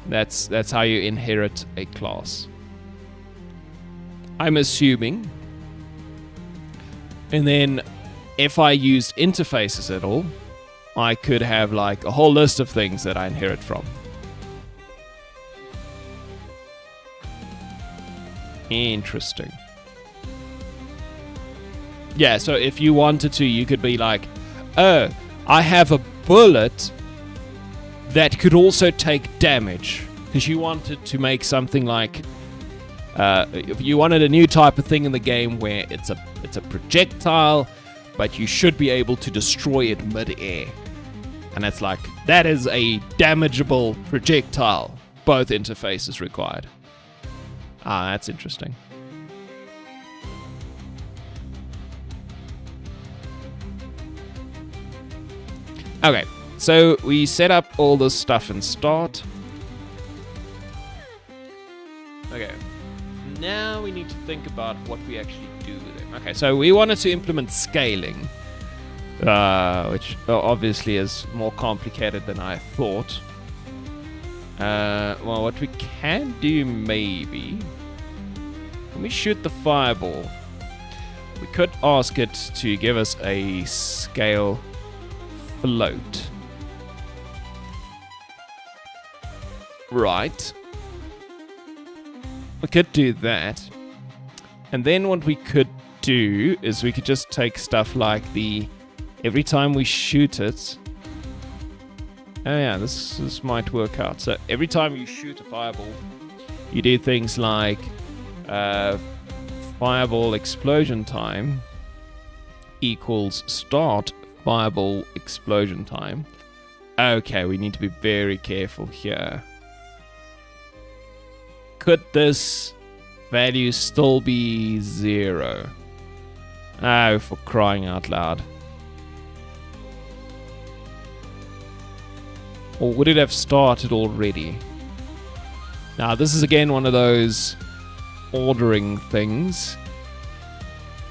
[SPEAKER 1] That's how you inherit a class, I'm assuming. And then if I used interfaces at all, I could have like a whole list of things that I inherit from. Interesting. Yeah, so if you wanted to, you could be like, oh, I have a bullet that could also take damage. Because you wanted to make something like, if you wanted a new type of thing in the game where it's a projectile, but you should be able to destroy it mid-air. And it's like, that is a damageable projectile. Both interfaces required. Ah, that's interesting. Okay, so we set up all this stuff in start. Okay, now we need to think about what we actually do with it. Okay, so we wanted to implement scaling, which obviously is more complicated than I thought. Well, what we can do maybe, when we shoot the fireball, we could ask it to give us a scale float. Right. We could do that. And then what we could do is we could just take stuff like every time we shoot it. Oh yeah, this might work out. So every time you shoot a fireball, you do things like fireball explosion time equals start fireball explosion time. Okay, we need to be very careful here. Could this value still be 0? Oh, for crying out loud. Or would it have started already? Now, this is again one of those ordering things.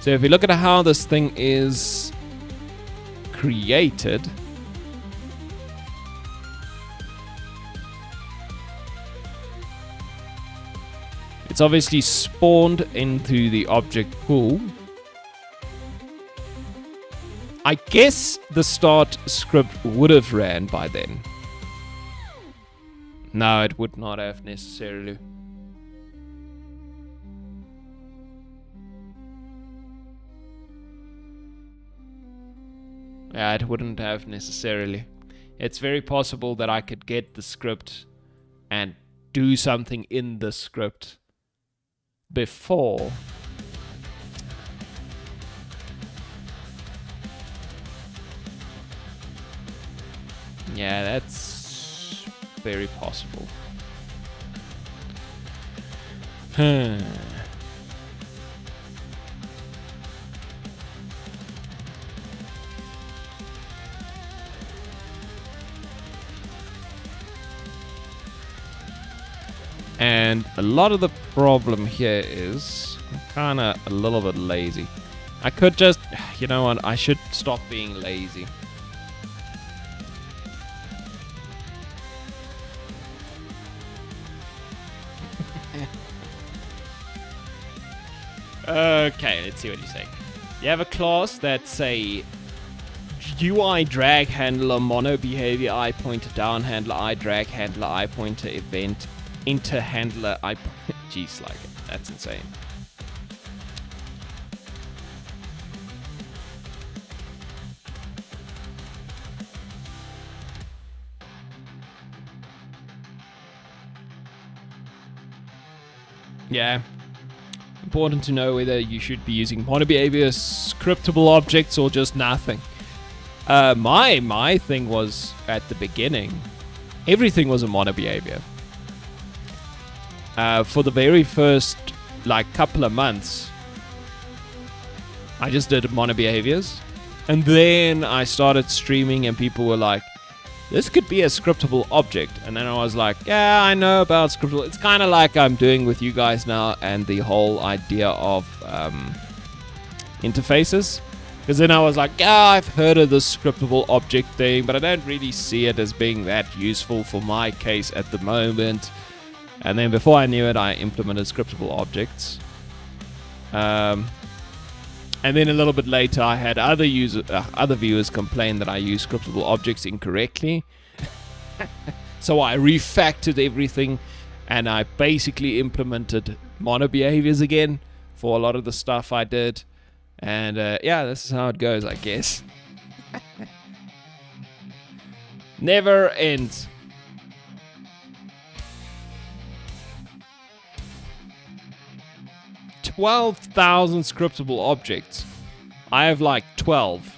[SPEAKER 1] So if we look at how this thing is created, it's obviously spawned into the object pool. I guess the start script would have ran by then. No, it would not have necessarily. Yeah, it wouldn't have necessarily. It's very possible that I could get the script and do something in the script before. Yeah, that's very possible. And a lot of the problem here is I'm kind of a little bit lazy. I could just, you know what, I should stop being lazy. Okay, let's see what you say. You have a class that's a UI drag handler, mono behavior, I pointer, down handler, I drag handler, I pointer, event, inter handler, I. Jeez, like it. That's insane. Yeah. Important to know whether you should be using mono behavior, scriptable objects, or just nothing. My thing was at the beginning, everything was a mono behavior. For the very first couple of months, I just did mono behaviors, and then I started streaming, and people were like, "This could be a scriptable object," and then I was like, "Yeah, I know about scriptable." It's kind of like I'm doing with you guys now, and the whole idea of interfaces. Because then I was like, yeah, I've heard of this scriptable object thing, but I don't really see it as being that useful for my case at the moment. And then before I knew it, I implemented scriptable objects. And then a little bit later, I had other viewers complain that I use scriptable objects incorrectly. So I refactored everything, and I basically implemented mono behaviors again for a lot of the stuff I did. And yeah, this is how it goes, I guess. Never ends. $12,000 scriptable objects. I have 12.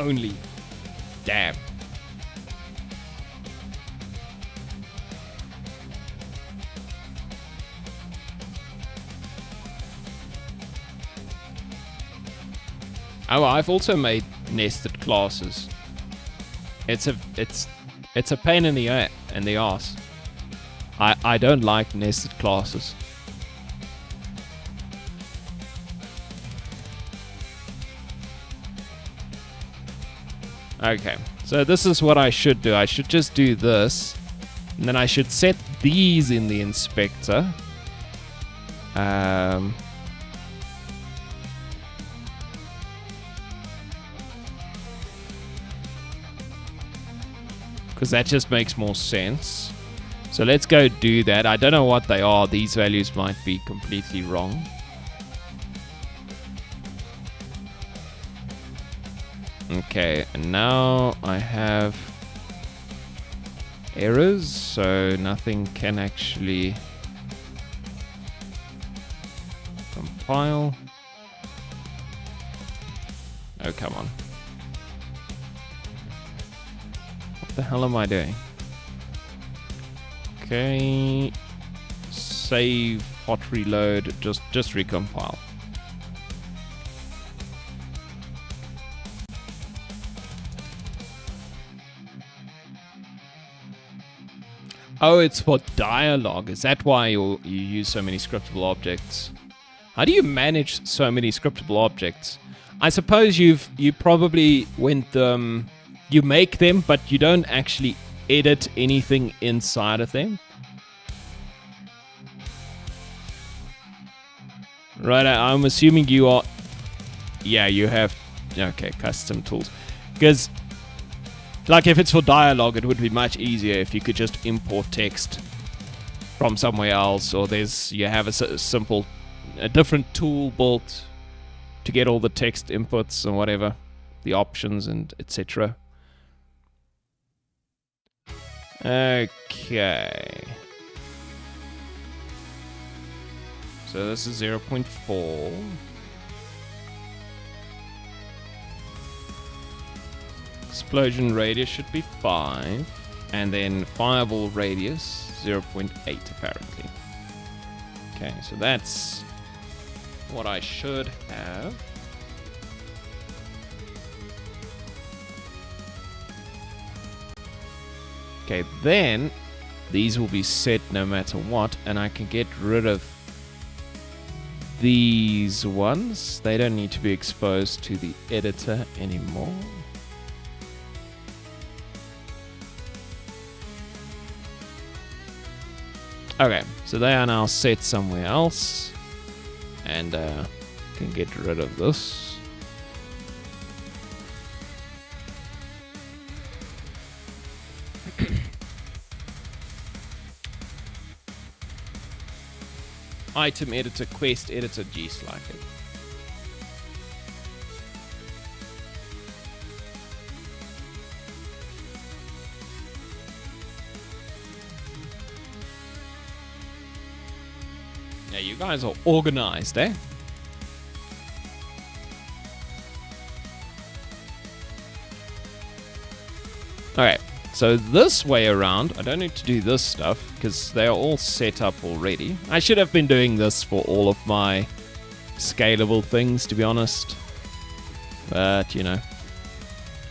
[SPEAKER 1] Only. Damn. Oh, I've also made nested classes. It's a pain in the ass. I don't like nested classes. Okay, so this is what I should do. I should just do this, and then I should set these in the inspector. Because that just makes more sense. So let's go do that. I don't know what they are. These values might be completely wrong. Okay, and now I have errors, so nothing can actually compile. Oh, come on. What the hell am I doing? Okay, save, hot reload, just recompile. Oh, it's for dialogue. Is that why you use so many scriptable objects? How do you manage so many scriptable objects? I suppose you probably went you make them, but you don't actually edit anything inside of them. Right, I'm assuming you are. Yeah, you have. Okay, custom tools. Because, if it's for dialogue, it would be much easier if you could just import text from somewhere else, or you have a different tool built to get all the text inputs and whatever, the options and etc. Okay. So this is 0.4. Explosion radius should be 5. And then fireball radius 0.8 apparently. Okay, so that's what I should have. Okay, then these will be set no matter what, and I can get rid of these ones. They don't need to be exposed to the editor anymore. Okay, so they are now set somewhere else. And can get rid of this. Item editor, quest editor, geez, like it. Yeah, you guys are organized, eh? Alright, so this way around, I don't need to do this stuff because they're all set up already. I should have been doing this for all of my scalable things, to be honest. But, you know.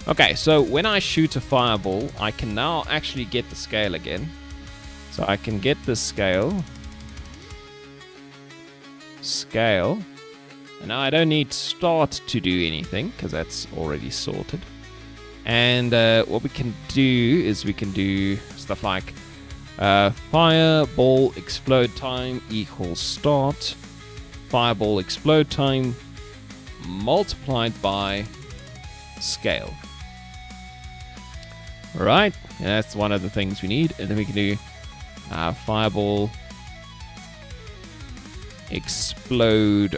[SPEAKER 1] Okay, so when I shoot a fireball, I can now actually get the scale again. So I can get the scale. And now I don't need start to do anything because that's already sorted. And what we can do is we can do stuff like fireball explode time equals start. Fireball explode time multiplied by scale. Alright, that's one of the things we need. And then we can do fireball explosion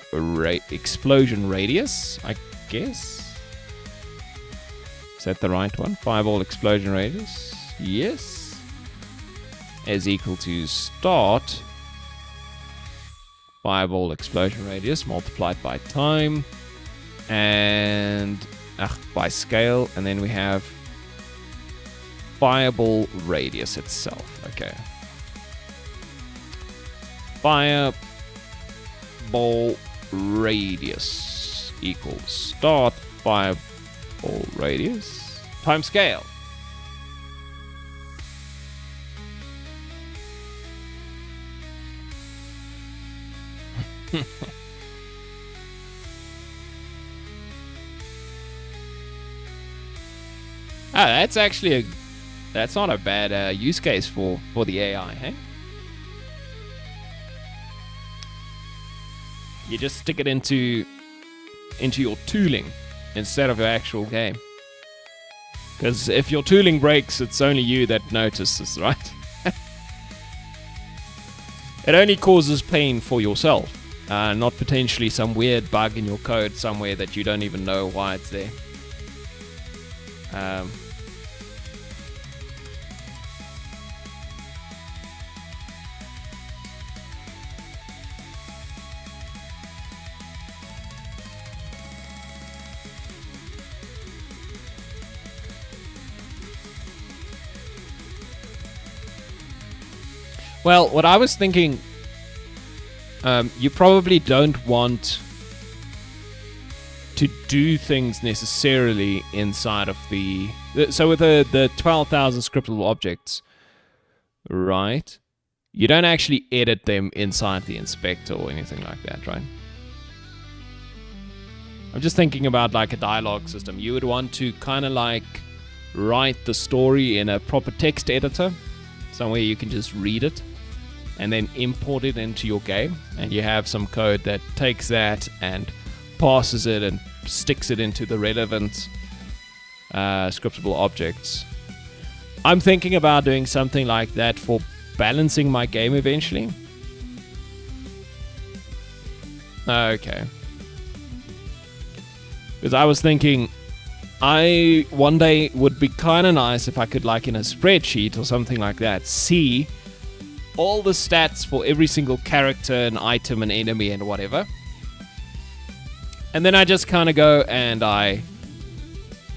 [SPEAKER 1] radius, I guess. Is that the right one? Fireball explosion radius. Yes. Is equal to start. Fireball explosion radius multiplied by time. And by scale. And then we have fireball radius itself. Okay. Fireball radius equals start fireball radius times scale. That's actually that's not a bad use case for the AI, hey? You just stick it into your tooling instead of your actual game. Because if your tooling breaks, it's only you that notices, right? It only causes pain for yourself, not potentially some weird bug in your code somewhere that you don't even know why it's there. Well, what I was thinking, you probably don't want to do things necessarily inside of the... So with the 12,000 scriptable objects, right? You don't actually edit them inside the inspector or anything like that, right? I'm just thinking about like a dialogue system. You would want to kind of like write the story in a proper text editor, somewhere you can just read it and then import it into your game, and you have some code that takes that and passes it and sticks it into the relevant scriptable objects. I'm thinking about doing something like that for balancing my game eventually. Okay. Because I was thinking, one day would be kind of nice if I could, like in a spreadsheet or something like that, see all the stats for every single character and item and enemy and whatever. And then I just kind of go and I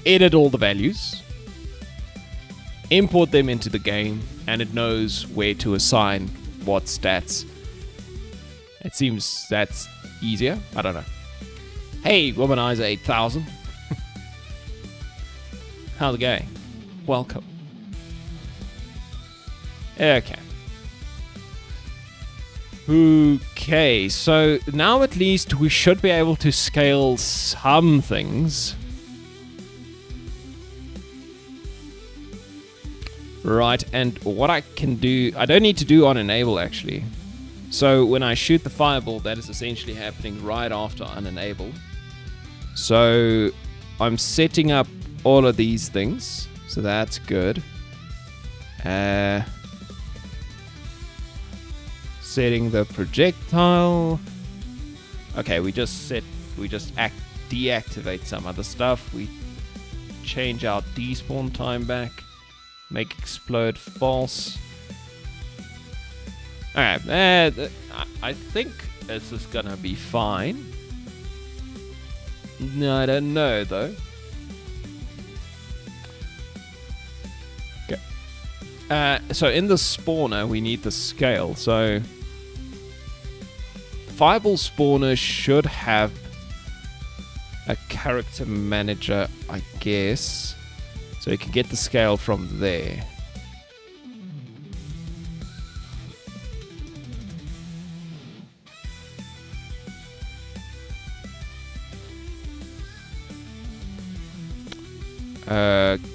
[SPEAKER 1] edit all the values, import them into the game, and it knows where to assign what stats. It seems that's easier. I don't know. Hey, Womanizer 8000. How's it going? Welcome. Okay. Okay, so now at least we should be able to scale some things. Right, and what I can do... I don't need to do on enable, actually. So when I shoot the fireball, that is essentially happening right after unenable. So I'm setting up all of these things, so that's good. Setting the projectile. Okay, we just deactivate some other stuff. We change our despawn time back. Make explode false. Alright, I think this is gonna be fine. No, I don't know though. Okay. So in the spawner, we need the scale. So Fireball spawner should have a character manager, I guess. So you can get the scale from there.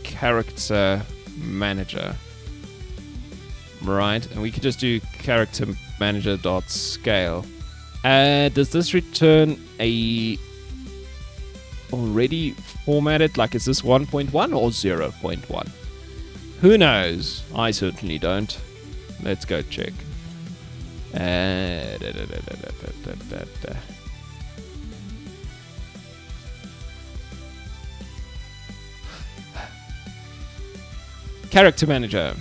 [SPEAKER 1] Character manager. Right, and we can just do character manager dot scale. Does this return a already formatted, like is this 1.1 or 0.1? Who knows? I certainly don't. Let's go check. Character manager.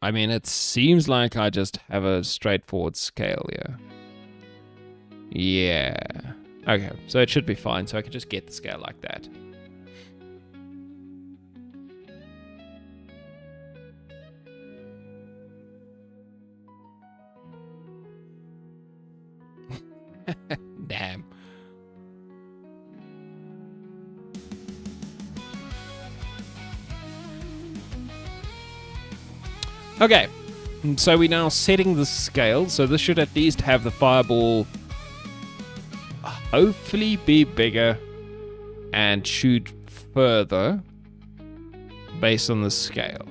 [SPEAKER 1] I mean, it seems like I just have a straightforward scale here. Yeah. Okay, so it should be fine. So I can just get the scale like that. Damn. Okay, so we're now setting the scale, so this should at least have the fireball hopefully be bigger and shoot further based on the scale.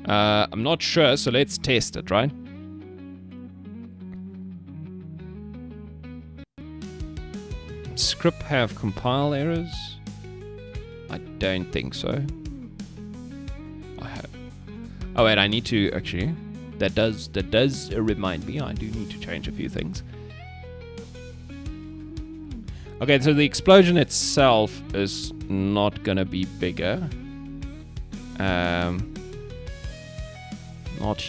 [SPEAKER 1] I'm not sure, so let's test it, right? Script have compile errors? I don't think so. Oh wait, I need to actually. That does remind me. I do need to change a few things. Okay, so the explosion itself is not gonna be bigger. Not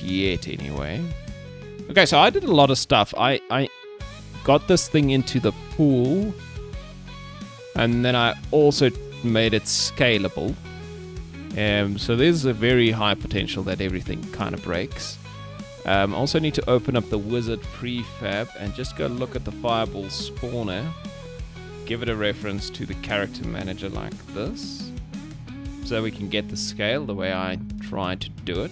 [SPEAKER 1] yet, anyway. Okay, so I did a lot of stuff. I got this thing into the pool, and then I also made it scalable. So there's a very high potential that everything kind of breaks. Also need to open up the wizard prefab and just go look at the fireball spawner. Give it a reference to the character manager like this, so we can get the scale the way I tried to do it.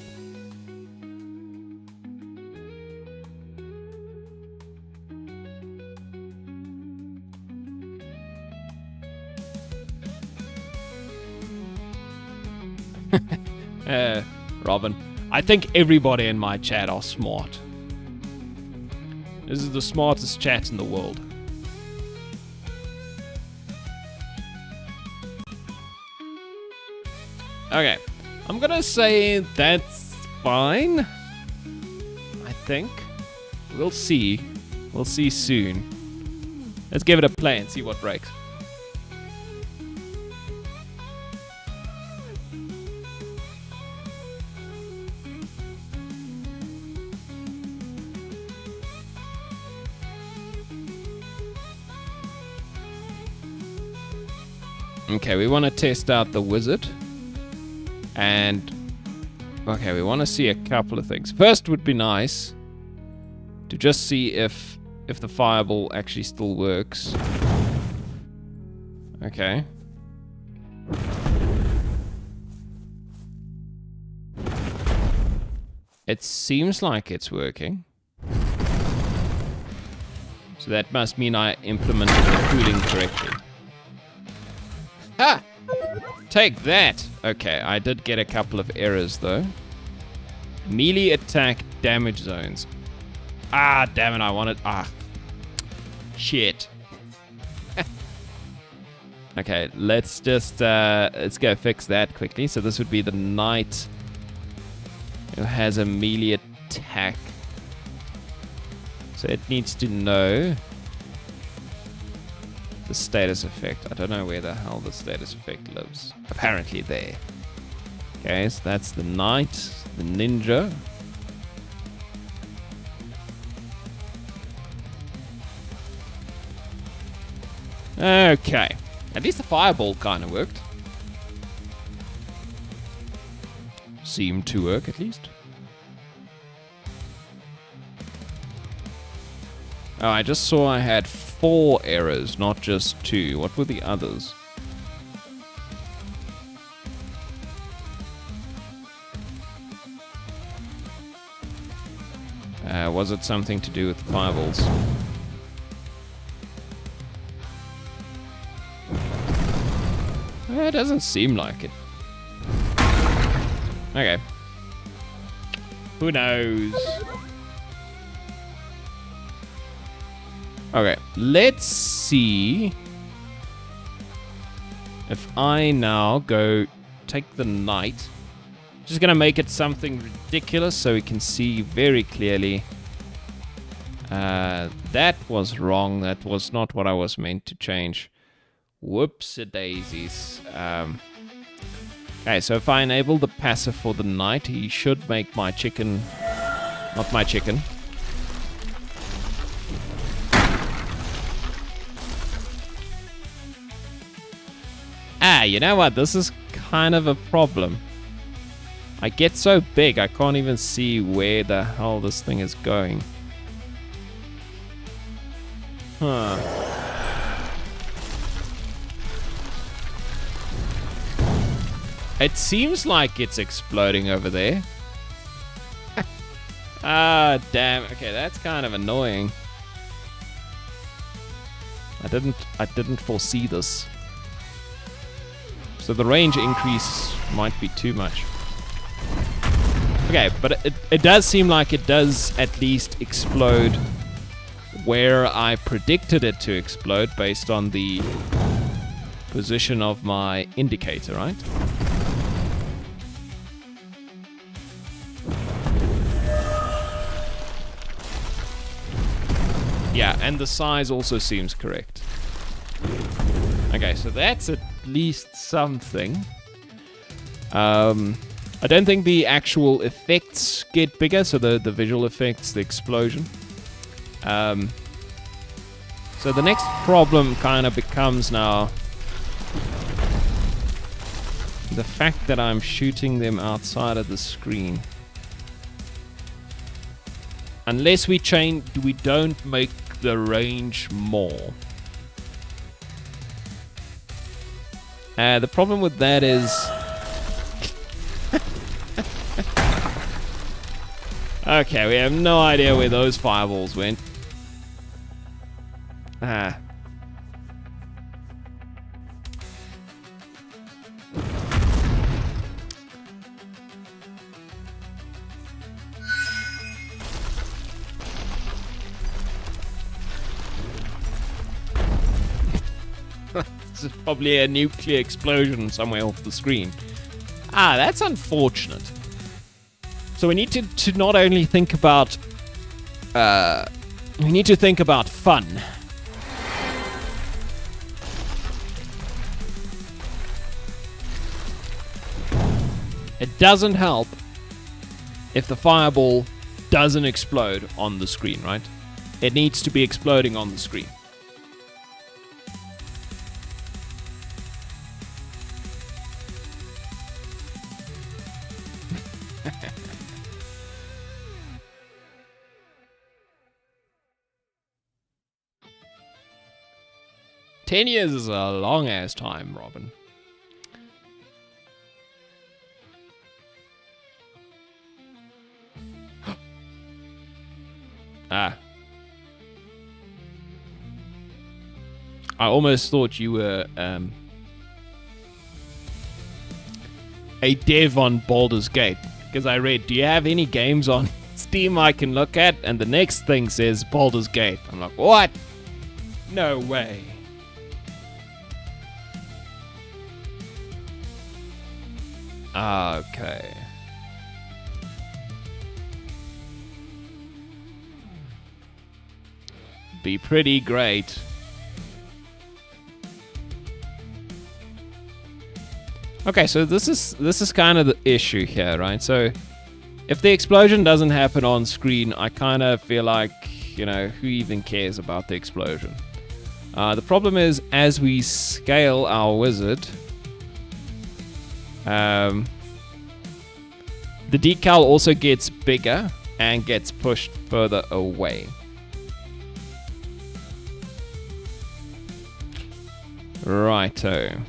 [SPEAKER 1] Robin, I think everybody in my chat are smart. This is the smartest chat in the world. Okay, I'm gonna say that's fine. I think. We'll see. We'll see soon. Let's give it a play and see what breaks. Okay, we want to test out the wizard. And okay, we want to see a couple of things. First would be nice to just see if the fireball actually still works. Okay. It seems like it's working. So that must mean I implemented the cooling correctly. Ah! Take that! Okay, I did get a couple of errors though. Melee attack damage zones. Ah, damn it, I wanted... Ah. Shit. Okay, let's just... let's go fix that quickly. So this would be the knight who has a melee attack. So it needs to know the status effect. I don't know where the hell the status effect lives. Apparently there. Okay, so that's the knight, the ninja. Okay. At least the fireball kind of worked. Seemed to work, at least. Oh, I just saw I had 4 errors, not just 2. What were the others? Was it something to do with the fireballs? It doesn't seem like it. Okay. Who knows? Okay, let's see if I now go take the knight. Just gonna make it something ridiculous so we can see very clearly. That was wrong. That was not what I was meant to change. Whoops-a-daisies. Okay, so if I enable the passive for the knight, he should make my chicken... Not my chicken. Ah, you know what? This is kind of a problem. I get so big, I can't even see where the hell this thing is going. Huh. It seems like it's exploding over there. Ah, damn. Okay, that's kind of annoying. I didn't foresee this. So the range increase might be too much. Okay, but it does seem like it does at least explode where I predicted it to explode based on the position of my indicator, right? Yeah, and the size also seems correct. Okay, so that's at least something. I don't think the actual effects get bigger, so the visual effects, the explosion. So the next problem kind of becomes now the fact that I'm shooting them outside of the screen. Unless we don't make the range more. The problem with that is... Okay, we have no idea where those fireballs went. Ah. This is probably a nuclear explosion somewhere off the screen. Ah, that's unfortunate. So we need to not only think about... we need to think about fun. It doesn't help if the fireball doesn't explode on the screen, right? It needs to be exploding on the screen. Ten years is a long-ass time, Robin. Ah. I almost thought you were a dev on Baldur's Gate. Because I read, do you have any games on Steam I can look at? And the next thing says Baldur's Gate. I'm like, what? No way. Okay. Be pretty great. Okay, so this is kind of the issue here, right? So if the explosion doesn't happen on screen, I kind of feel like, you know, who even cares about the explosion? The problem is, as we scale our wizard, the decal also gets bigger and gets pushed further away. Righto.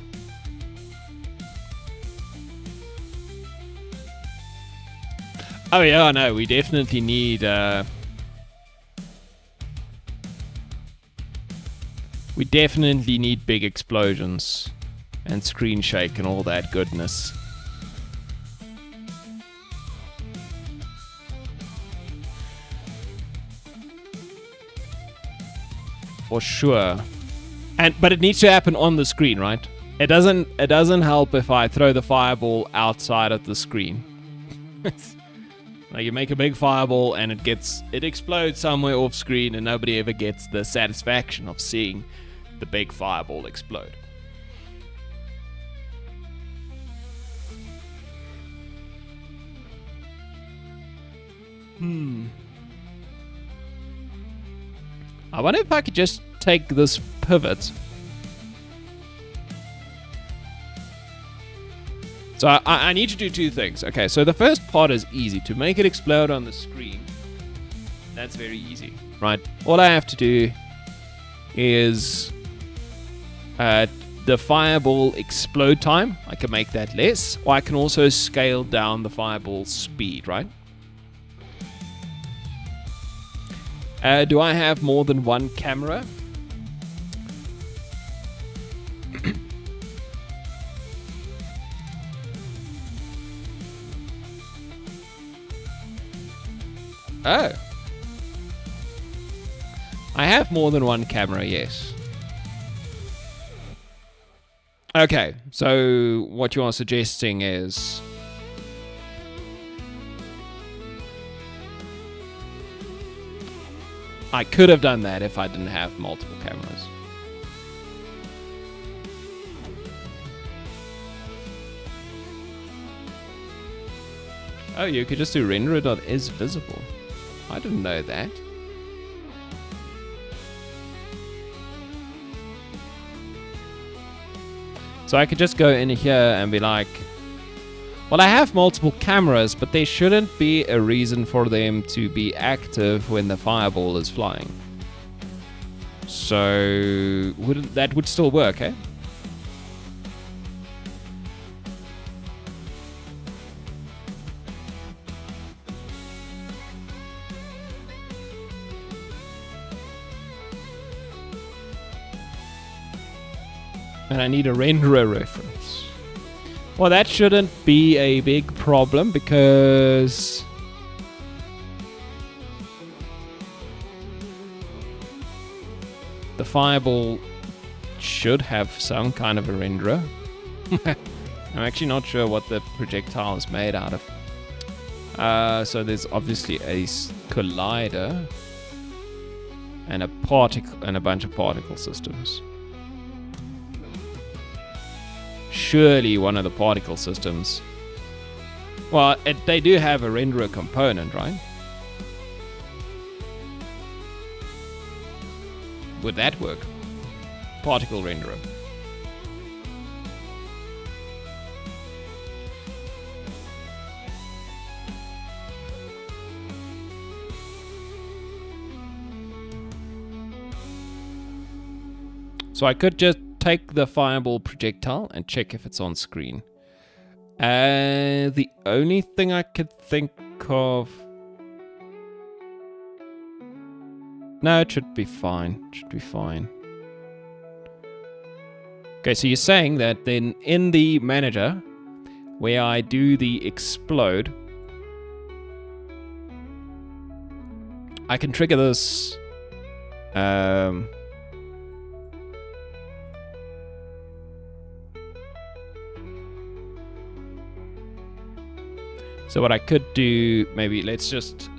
[SPEAKER 1] Oh yeah, no, we definitely need big explosions and screen shake and all that goodness. For sure. But it needs to happen on the screen, right? It doesn't help if I throw the fireball outside of the screen. Like, you make a big fireball and it explodes somewhere off screen, and nobody ever gets the satisfaction of seeing the big fireball explode. I wonder if I could just take this pivot. So I need to do two things. Okay, so the first part is easy. To make it explode on the screen, that's very easy, right? All I have to do is the fireball explode time. I can make that less, or I can also scale down the fireball speed, right? Do I have more than one camera? Oh. I have more than one camera, yes. Okay, so what you are suggesting is... I could have done that if I didn't have multiple cameras. Oh, you could just do renderer.isVisible. I didn't know that. So I could just go in here and be like, well, I have multiple cameras, but there shouldn't be a reason for them to be active when the fireball is flying. So that would still work, eh? And I need a renderer reference. Well, that shouldn't be a big problem because the fireball should have some kind of a renderer. I'm actually not sure what the projectile is made out of. So there's obviously a collider and a particle and a bunch of particle systems. Surely one of the particle systems. Well, they do have a renderer component, right? Would that work? Particle renderer. So I could just take the fireball projectile and check if it's on screen. The only thing I could think of... No, it should be fine. It should be fine. Okay, so you're saying that then in the manager, where I do the explode, I can trigger this. So what I could do, maybe let's just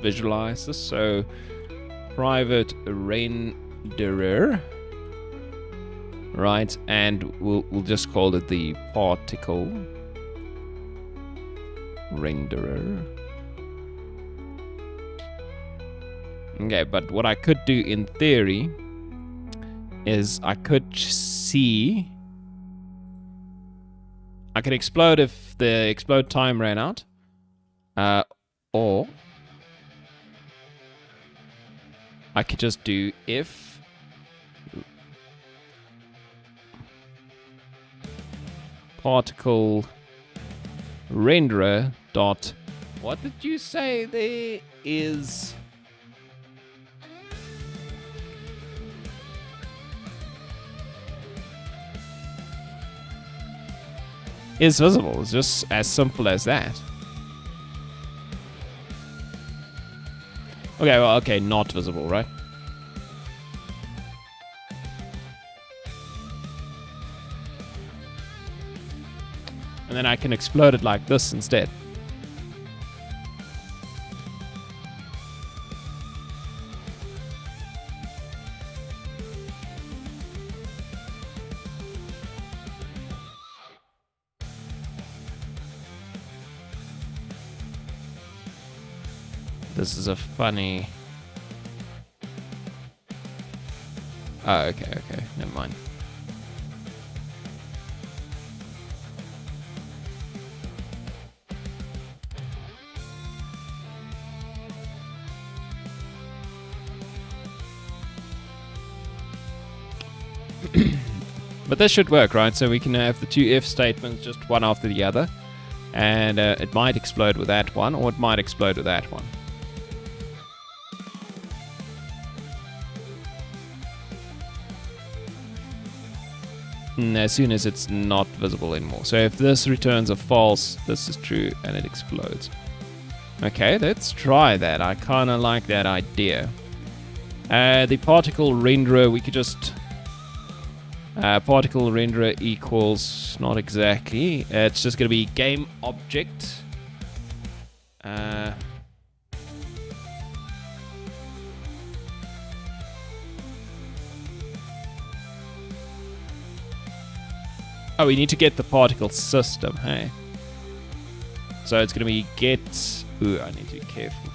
[SPEAKER 1] visualize this. So private renderer, right? And we'll just call it the particle renderer. Okay, but what I could do in theory is I could see, I could explode if the explode time ran out, or I could just do if particle renderer dot, what did you say there is? Is visible. It's just as simple as that. Okay, well, okay, not visible, right? And then I can explode it like this instead. This is a funny... Oh, okay, never mind. But this should work, right? So we can have the two if statements, just one after the other. And it might explode with that one, or it might explode with that one. As soon as it's not visible anymore. So if this returns a false, this is true, and it explodes. Okay, let's try that. I kind of like that idea. The particle renderer, we could just... particle renderer equals... Not exactly. It's just going to be game object. Oh, we need to get the particle system, hey? So it's going to be get... Ooh, I need to be careful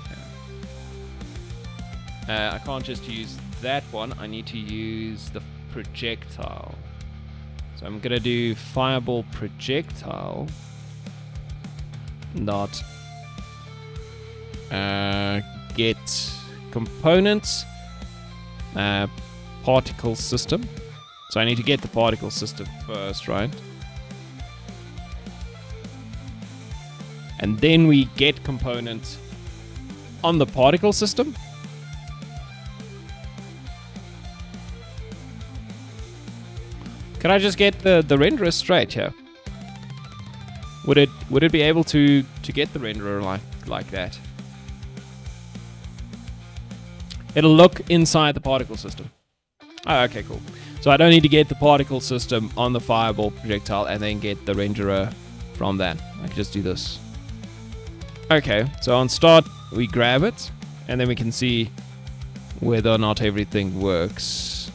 [SPEAKER 1] here. I can't just use that one. I need to use the projectile. So I'm going to do fireball projectile dot get components particle system. So I need to get the particle system first, right? And then we get components on the particle system. Can I just get the renderer straight here? Would it be able to get the renderer like that? It'll look inside the particle system. Oh, okay, cool. So I don't need to get the particle system on the fireball projectile and then get the renderer from that. I can just do this. Okay, so on start, we grab it, and then we can see whether or not everything works.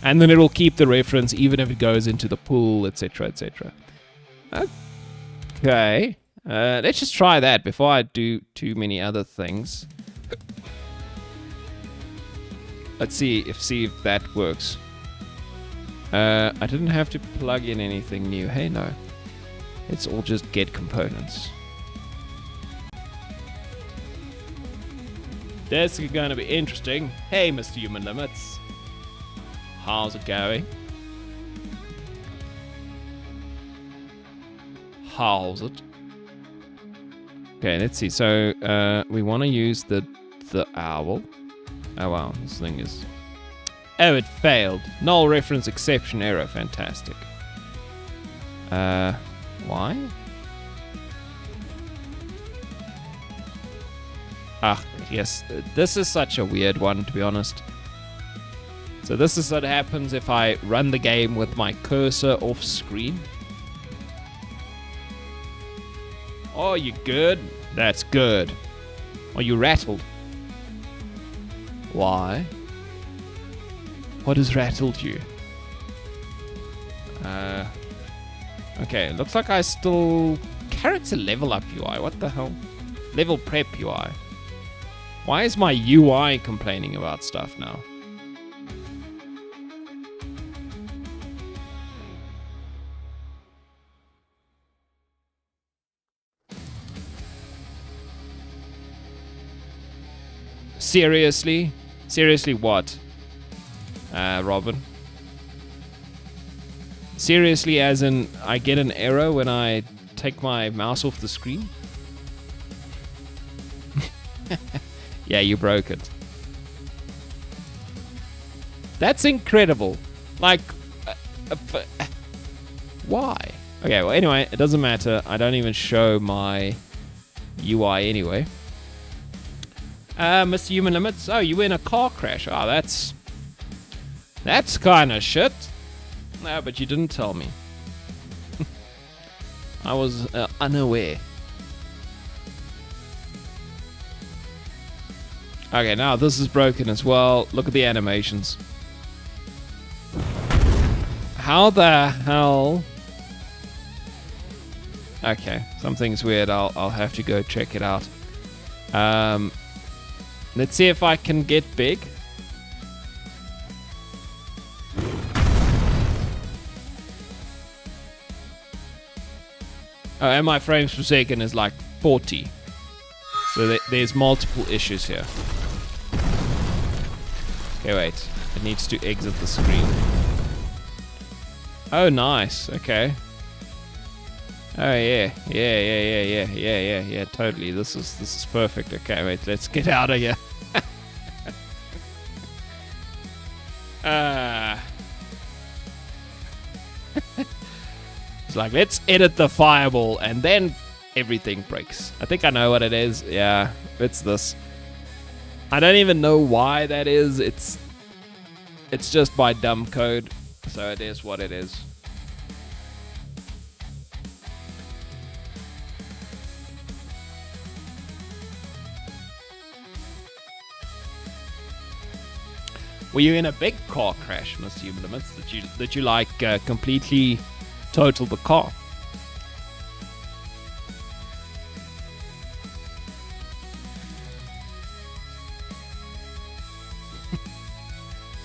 [SPEAKER 1] And then it will keep the reference even if it goes into the pool, etc., etc. Okay, let's just try that before I do too many other things. Let's see if that works. I didn't have to plug in anything new. Hey, no. It's all just get components. This is going to be interesting. Hey, Mr. Human Limits. How's it going? How's it? Okay, let's see. So, we want to use the owl. Oh wow, this thing is... Oh, it failed. Null reference exception error. Fantastic. Why? Ah, yes. This is such a weird one, to be honest. So this is what happens if I run the game with my cursor off screen. Oh, you good? That's good. Are you rattled? Why? What has rattled you? Okay, looks like I still... Character level up UI, what the hell? Level prep UI. Why is my UI complaining about stuff now? Seriously? Seriously what? Robin? Seriously as in I get an error when I take my mouse off the screen? Yeah, you broke it. That's incredible. Like, why? Okay, well anyway, it doesn't matter. I don't even show my UI anyway. Mr. Human Limits. Oh, you were in a car crash. Oh, that's kind of shit. No, but you didn't tell me. I was unaware. Okay, now this is broken as well. Look at the animations. How the hell? Okay, something's weird. I'll have to go check it out. Let's see if I can get big. Oh, and my frames per second is like 40. So there's multiple issues here. Okay, wait. It needs to exit the screen. Oh, nice. Okay. Oh, yeah. Yeah, totally. This is perfect. Okay, wait. Let's get out of here. It's like, let's edit the fireball, and then everything breaks. I think I know what it is. Yeah, it's this. I don't even know why that is. It's just by dumb code, so it is what it is. Were you in a big car crash, Mr. Human Limits? That you like completely total the car?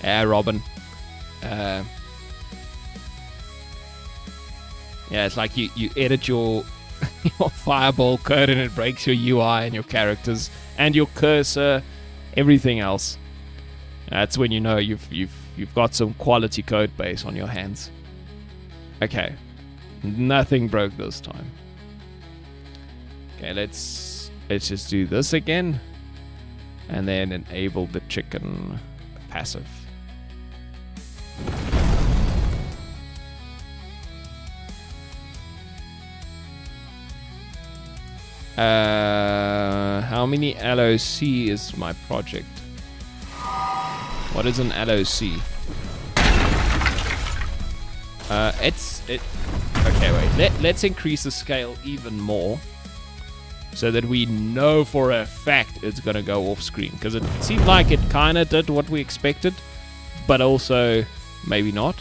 [SPEAKER 1] Yeah, Robin. Yeah, it's like you edit your fireball code and it breaks your UI and your characters and your cursor, everything else. That's when you know you've got some quality code base on your hands. Okay, nothing broke this time. Okay, let's just do this again, and then enable the chicken passive. How many LOC is my project? What is an LOC? Okay, wait. Let's increase the scale even more, so that we know for a fact it's gonna go off screen. Because it seemed like it kind of did what we expected, but also maybe not.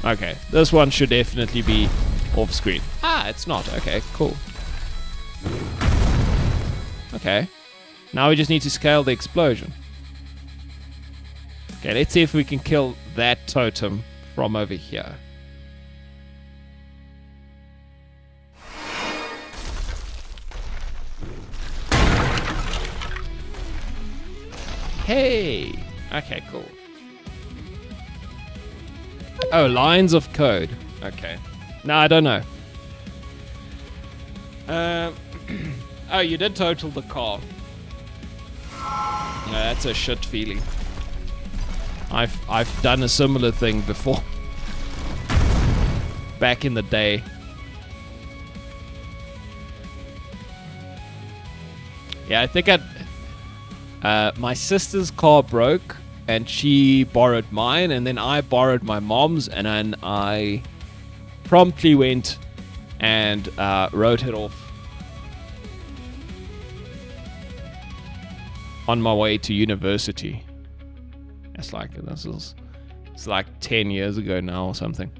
[SPEAKER 1] Okay, this one should definitely be off screen. Ah, it's not. Okay, cool. Okay. Now we just need to scale the explosion. Okay, let's see if we can kill that totem from over here. Hey! Okay, cool. Oh, lines of code. Okay. No, I don't know. Oh, you did total the car. No, that's a shit feeling. I've done a similar thing before. back in the day. Yeah, I think my sister's car broke, and she borrowed mine, and then I borrowed my mom's, and then I promptly went and wrote it off on my way to university. It's like 10 years ago now or something.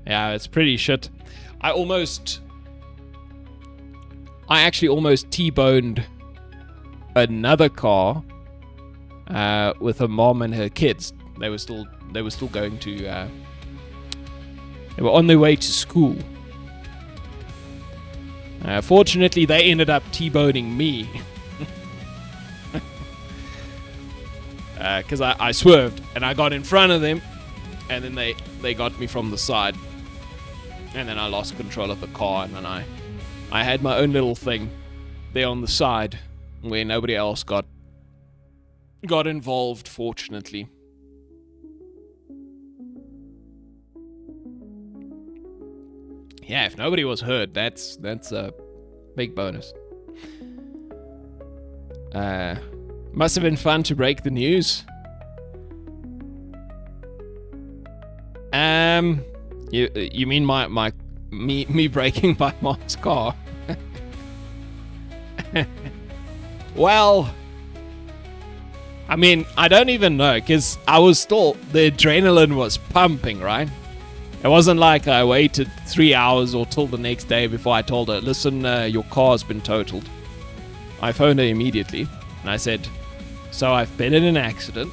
[SPEAKER 1] Yeah, it's pretty shit. I actually almost T-boned another car with her mom and her kids. They were still going to they were on their way to school. Fortunately, they ended up T-boning me. Because I swerved and I got in front of them, and then they got me from the side, and then I lost control of the car, and then I had my own little thing there on the side where nobody else got involved, fortunately. Yeah, if nobody was hurt, that's a big bonus. Must have been fun to break the news. You mean me breaking my mom's car? Well, I mean, I don't even know, because the adrenaline was pumping, right? It wasn't like I waited 3 hours or till the next day before I told her, listen, your car's been totaled. I phoned her immediately, and I said, so I've been in an accident,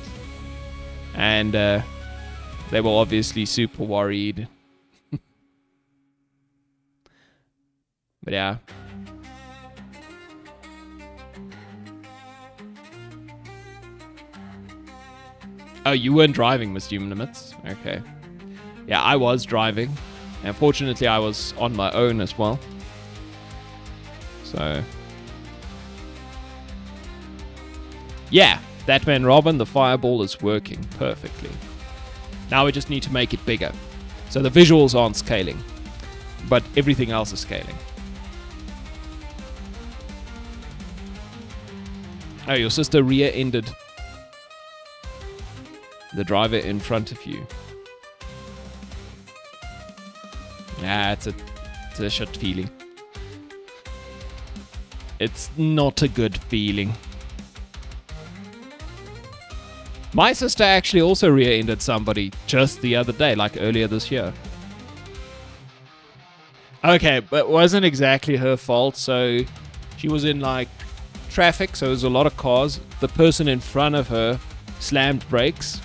[SPEAKER 1] and they were obviously super worried. But yeah. Oh, you weren't driving, Mr. Limits? Okay. Yeah, I was driving. And fortunately, I was on my own as well. So... yeah, Batman Robin, the fireball is working perfectly. Now we just need to make it bigger. So the visuals aren't scaling, but everything else is scaling. Oh, your sister rear-ended the driver in front of you. Yeah, it's a shit feeling. It's not a good feeling. My sister actually also rear-ended somebody just the other day, like earlier this year. Okay, but it wasn't exactly her fault. So she was in like traffic, so there was a lot of cars. The person in front of her slammed brakes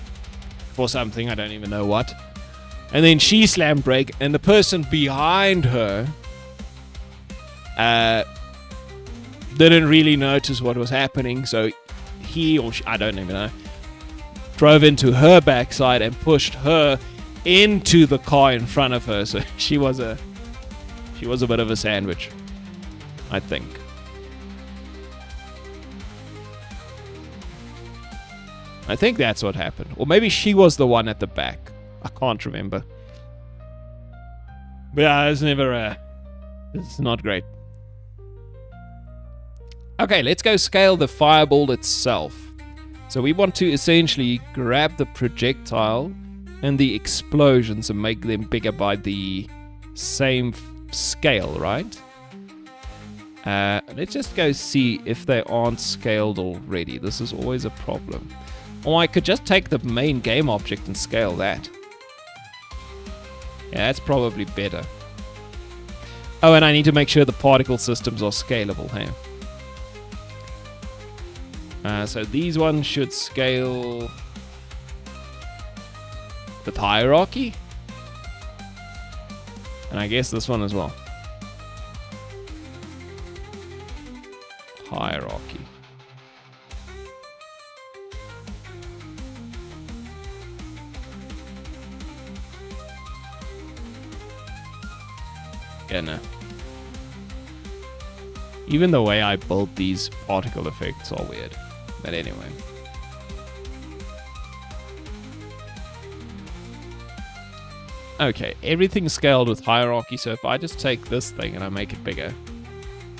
[SPEAKER 1] for something, I don't even know what. And then she slammed brake, and the person behind her didn't really notice what was happening, so he or she, I don't even know, drove into her backside and pushed her into the car in front of her. So she was a bit of a sandwich, I think. I think that's what happened. Or maybe she was the one at the back. I can't remember. But yeah, it's not great. Okay, let's go scale the fireball itself. So we want to essentially grab the projectile and the explosions and make them bigger by the same scale, right? Let's just go see if they aren't scaled already. This is always a problem. Or I could just take the main game object and scale that. Yeah, that's probably better. Oh, and I need to make sure the particle systems are scalable, hey? So these ones should scale with hierarchy. And I guess this one as well. Hierarchy. Yeah, no. Even the way I built these particle effects are weird. But anyway. Okay, everything's scaled with hierarchy, so if I just take this thing and I make it bigger,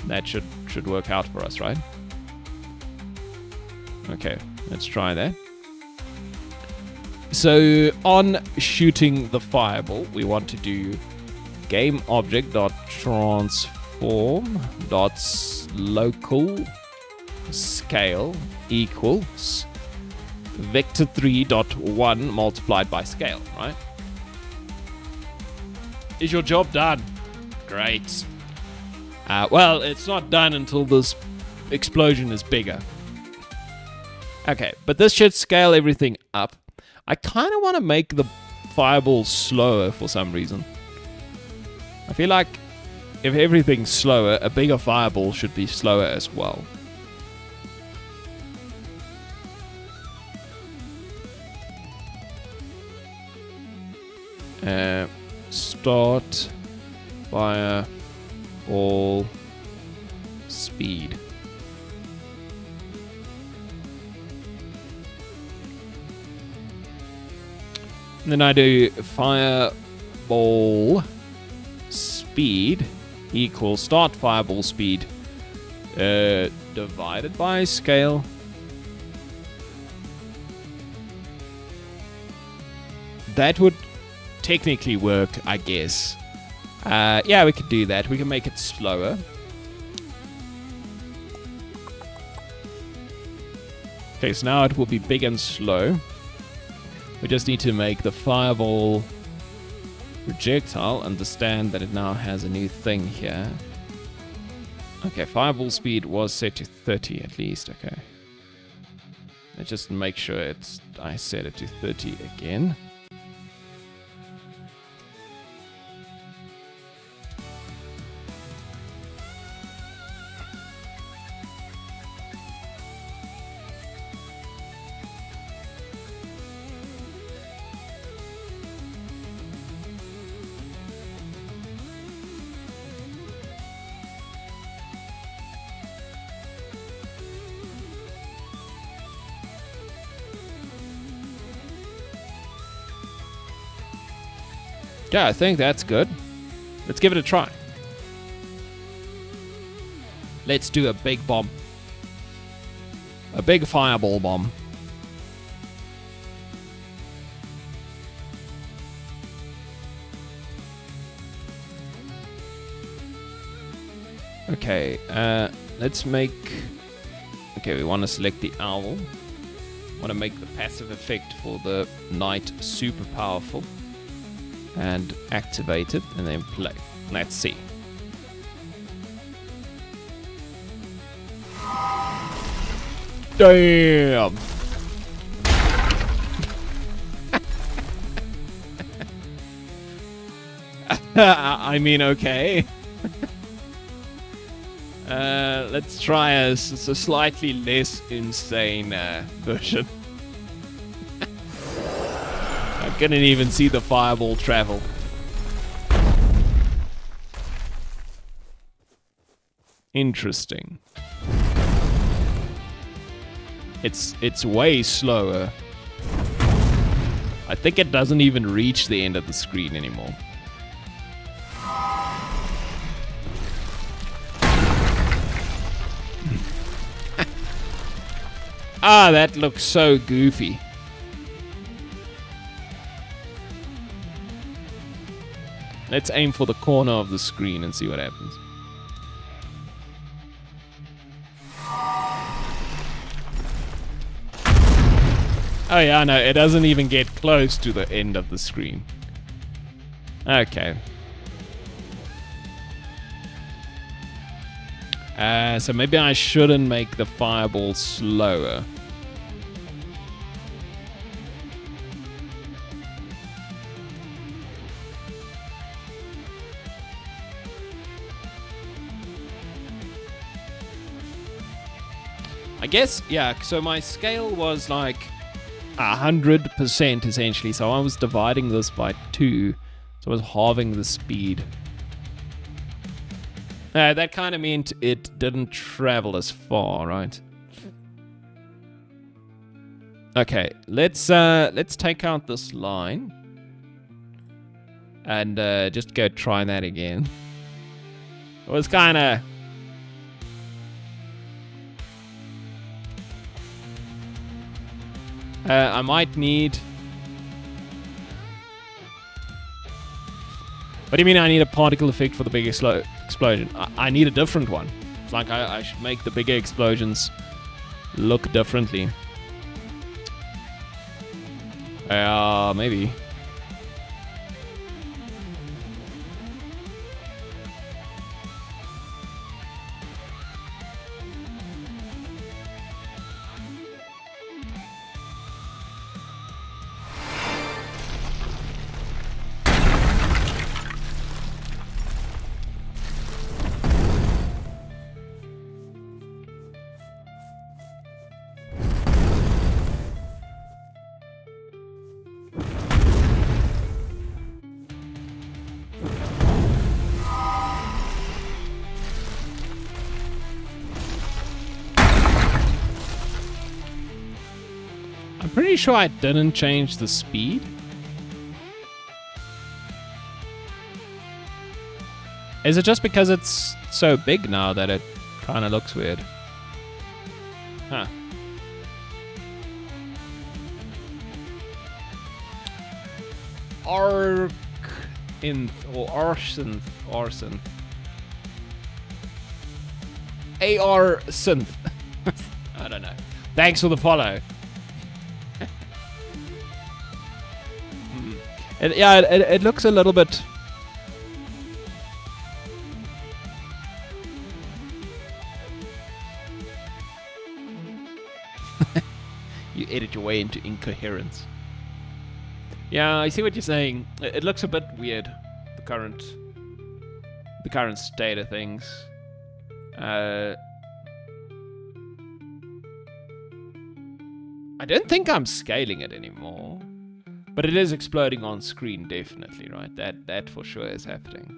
[SPEAKER 1] that should work out for us, right? Okay, let's try that. So on shooting the fireball, we want to do GameObject.transform.local scale equals vector3.1 multiplied by scale, right? Is your job done? Great. Well, it's not done until this explosion is bigger. Okay, but this should scale everything up. I kind of want to make the fireball slower for some reason. I feel like if everything's slower, a bigger fireball should be slower as well. Start fireball speed. And then I do fireball speed equals start fireball speed divided by scale. That would technically work, I guess. Yeah, we could do that. We can make it slower. Okay, so now it will be big and slow. We just need to make the fireball projectile understand that it now has a new thing here. Okay, fireball speed was set to 30 at least. Okay. Let's just make sure I set it to 30 again. Yeah, I think that's good. Let's give it a try. Let's do a big bomb. A big fireball bomb. Okay, let's make... Okay, we want to select the owl. Want to make the passive effect for the knight super powerful. And activate it, and then play. Let's see. Damn! I mean, okay. Let's try a slightly less insane version. I couldn't even see the fireball travel. Interesting. It's way slower. I think it doesn't even reach the end of the screen anymore. Ah, that looks so goofy. Let's aim for the corner of the screen and see what happens. Oh yeah, no, it doesn't even get close to the end of the screen. Okay. So maybe I shouldn't make the fireball slower. I guess, yeah, so my scale was like 100% essentially, so I was dividing this by 2, so I was halving the speed. That kind of meant it didn't travel as far, right? Okay, let's take out this line. and just go try that again. It was kind of... I might need... What do you mean I need a particle effect for the big explosion? I need a different one. It's like I should make the bigger explosions look differently. Maybe. I'm pretty sure I didn't change the speed. Is it just because it's so big now that it kind of looks weird? Huh. Arc-inth or Arsynth. AR-synth. I don't know. Thanks for the follow. It looks a little bit... You edit your way into incoherence. Yeah, I see what you're saying. It looks a bit weird, the current state of things. I don't think I'm scaling it anymore. But it is exploding on screen, definitely, right? That for sure is happening.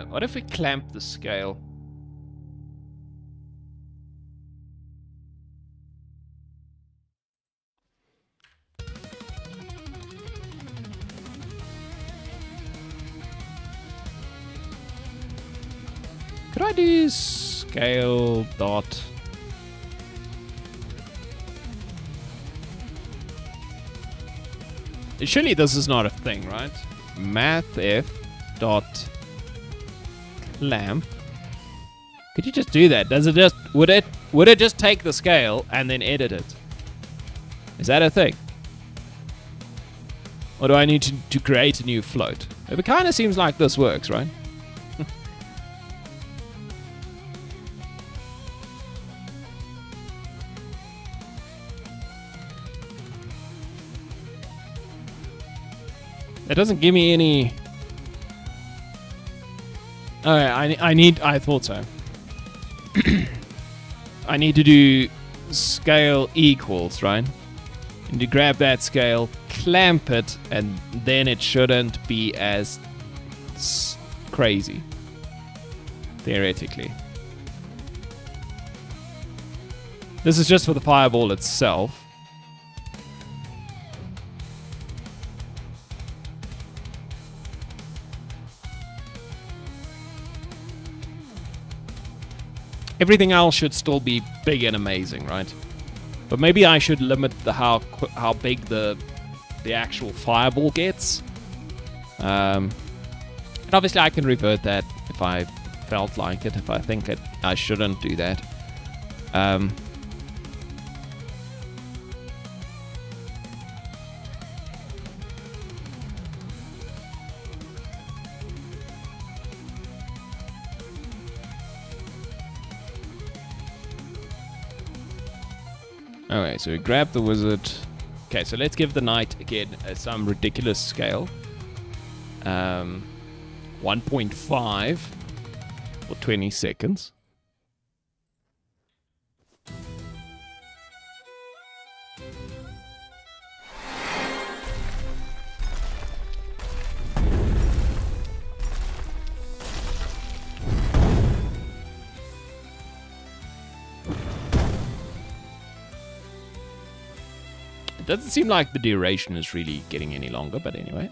[SPEAKER 1] What if we clamp the scale? Could I do scale dot? Surely this is not a thing, right? Mathf dot clamp. Could you just do that? Does it just would it just take the scale and then edit it? Is that a thing? Or do I need to create a new float? It kind of seems like this works, right? It doesn't give me any... Okay, I thought so. I need to do scale equals, right? And to grab that scale, clamp it, and then it shouldn't be as crazy. Theoretically. This is just for the fireball itself. Everything else should still be big and amazing, right? But maybe I should limit the how big the actual fireball gets. And obviously I can revert that if I felt like it, if I think I shouldn't do that. Okay, so we grab the wizard. Okay, so let's give the knight again some ridiculous scale. 1.5 for 20 seconds. It doesn't seem like the duration is really getting any longer, but anyway.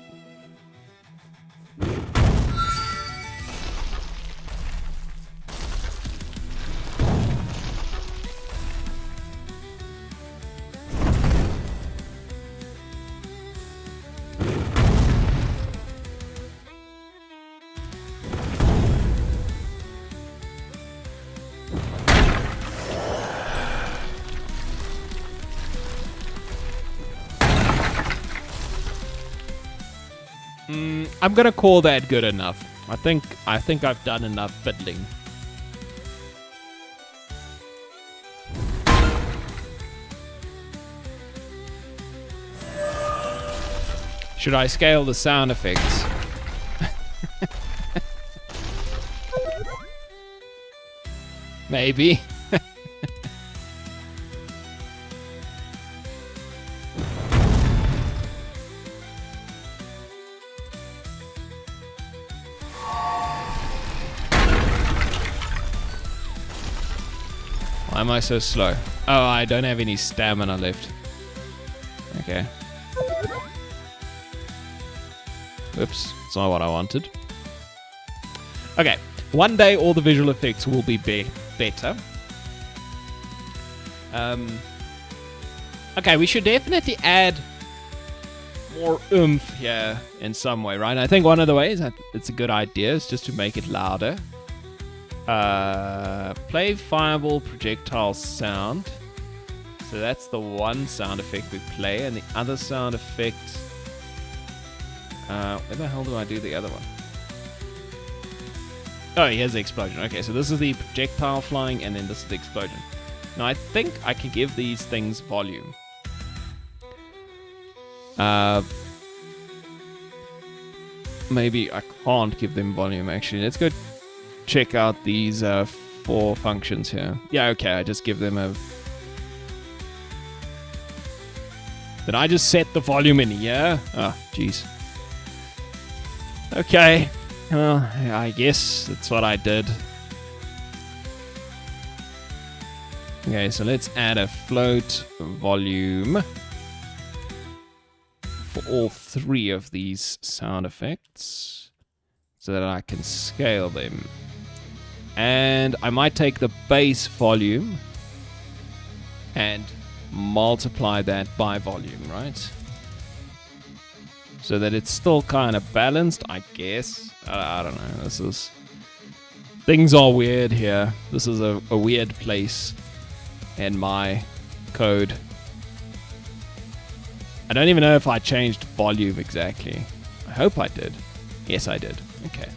[SPEAKER 1] I'm gonna call that good enough. I think I've done enough fiddling. Should I scale the sound effects? Maybe. Why am I so slow? Oh, I don't have any stamina left. Okay. Oops, it's not what I wanted. Okay, one day all the visual effects will be better. Okay, we should definitely add more oomph here in some way, right? I think one of the ways that it's a good idea is just to make it louder. Play fireball projectile sound. So that's the one sound effect we play, and the other sound effect. Where the hell do I do the other one? Oh, here's the explosion. Okay, so this is the projectile flying, and then this is the explosion. Now I think I can give these things volume. Maybe I can't give them volume actually. Let's go check out these 4 functions here. Yeah, okay, I just give them a... Did I just set the volume in here? Oh, jeez. Okay, well, I guess that's what I did. Okay, so let's add a float volume for all 3 of these sound effects so that I can scale them. And I might take the base volume and multiply that by volume, right? So that it's still kind of balanced, I guess. I don't know. This is... Things are weird here. This is a weird place in my code. I don't even know if I changed volume exactly. I hope I did. Yes, I did. Okay.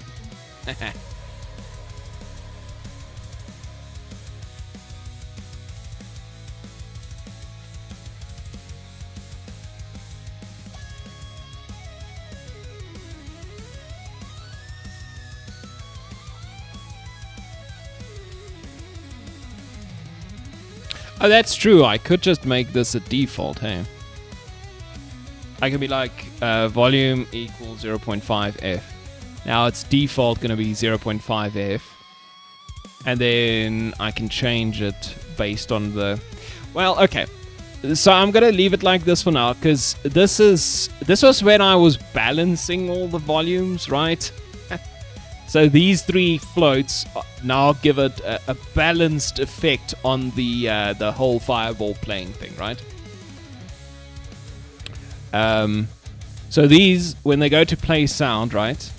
[SPEAKER 1] Oh, that's true. I could just make this a default, hey? I could be like volume equals 0.5 F. Now it's default going to be 0.5 F. And then I can change it based on the... Well, okay. So I'm going to leave it like this for now, because this was when I was balancing all the volumes, right? So these 3 floats now give it a balanced effect on the whole fireball playing thing, right? So these, when they go to play sound, right?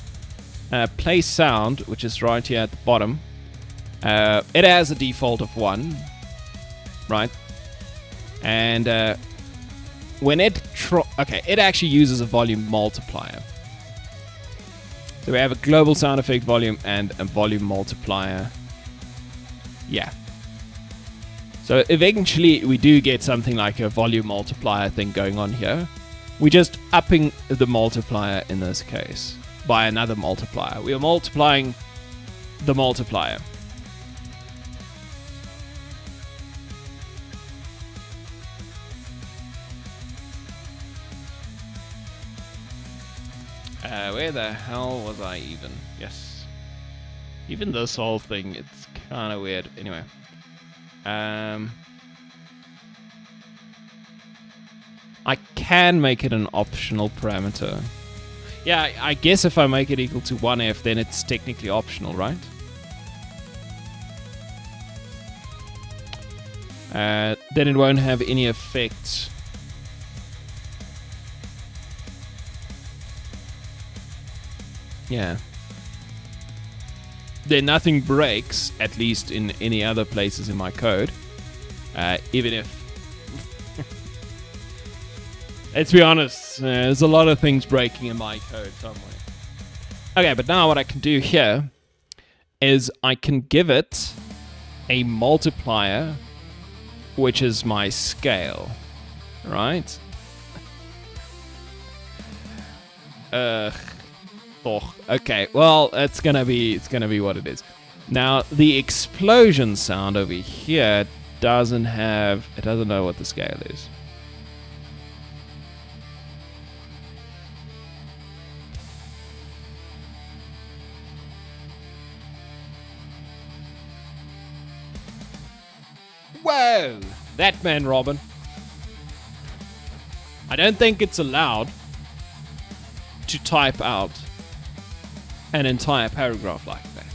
[SPEAKER 1] Play sound, which is right here at the bottom, it has a default of 1, right? And when it it actually uses a volume multiplier. So we have a global sound effect volume and a volume multiplier. Yeah. So eventually we do get something like a volume multiplier thing going on here. We're just upping the multiplier in this case by another multiplier. We are multiplying the multiplier. Where the hell was I even? Yes. Even this whole thing, it's kind of weird. Anyway. I can make it an optional parameter. Yeah, I guess if I make it equal to 1f, then it's technically optional, right? Then it won't have any effect. Yeah. Then nothing breaks, at least in any other places in my code. Even if... Let's be honest, there's a lot of things breaking in my code somewhere. Okay, but now what I can do here is I can give it a multiplier, which is my scale, right? Okay, well, it's gonna be what it is. Now, the explosion sound over here doesn't know what the scale is. Whoa! That man, Robin. I don't think it's allowed to type out an entire paragraph like that.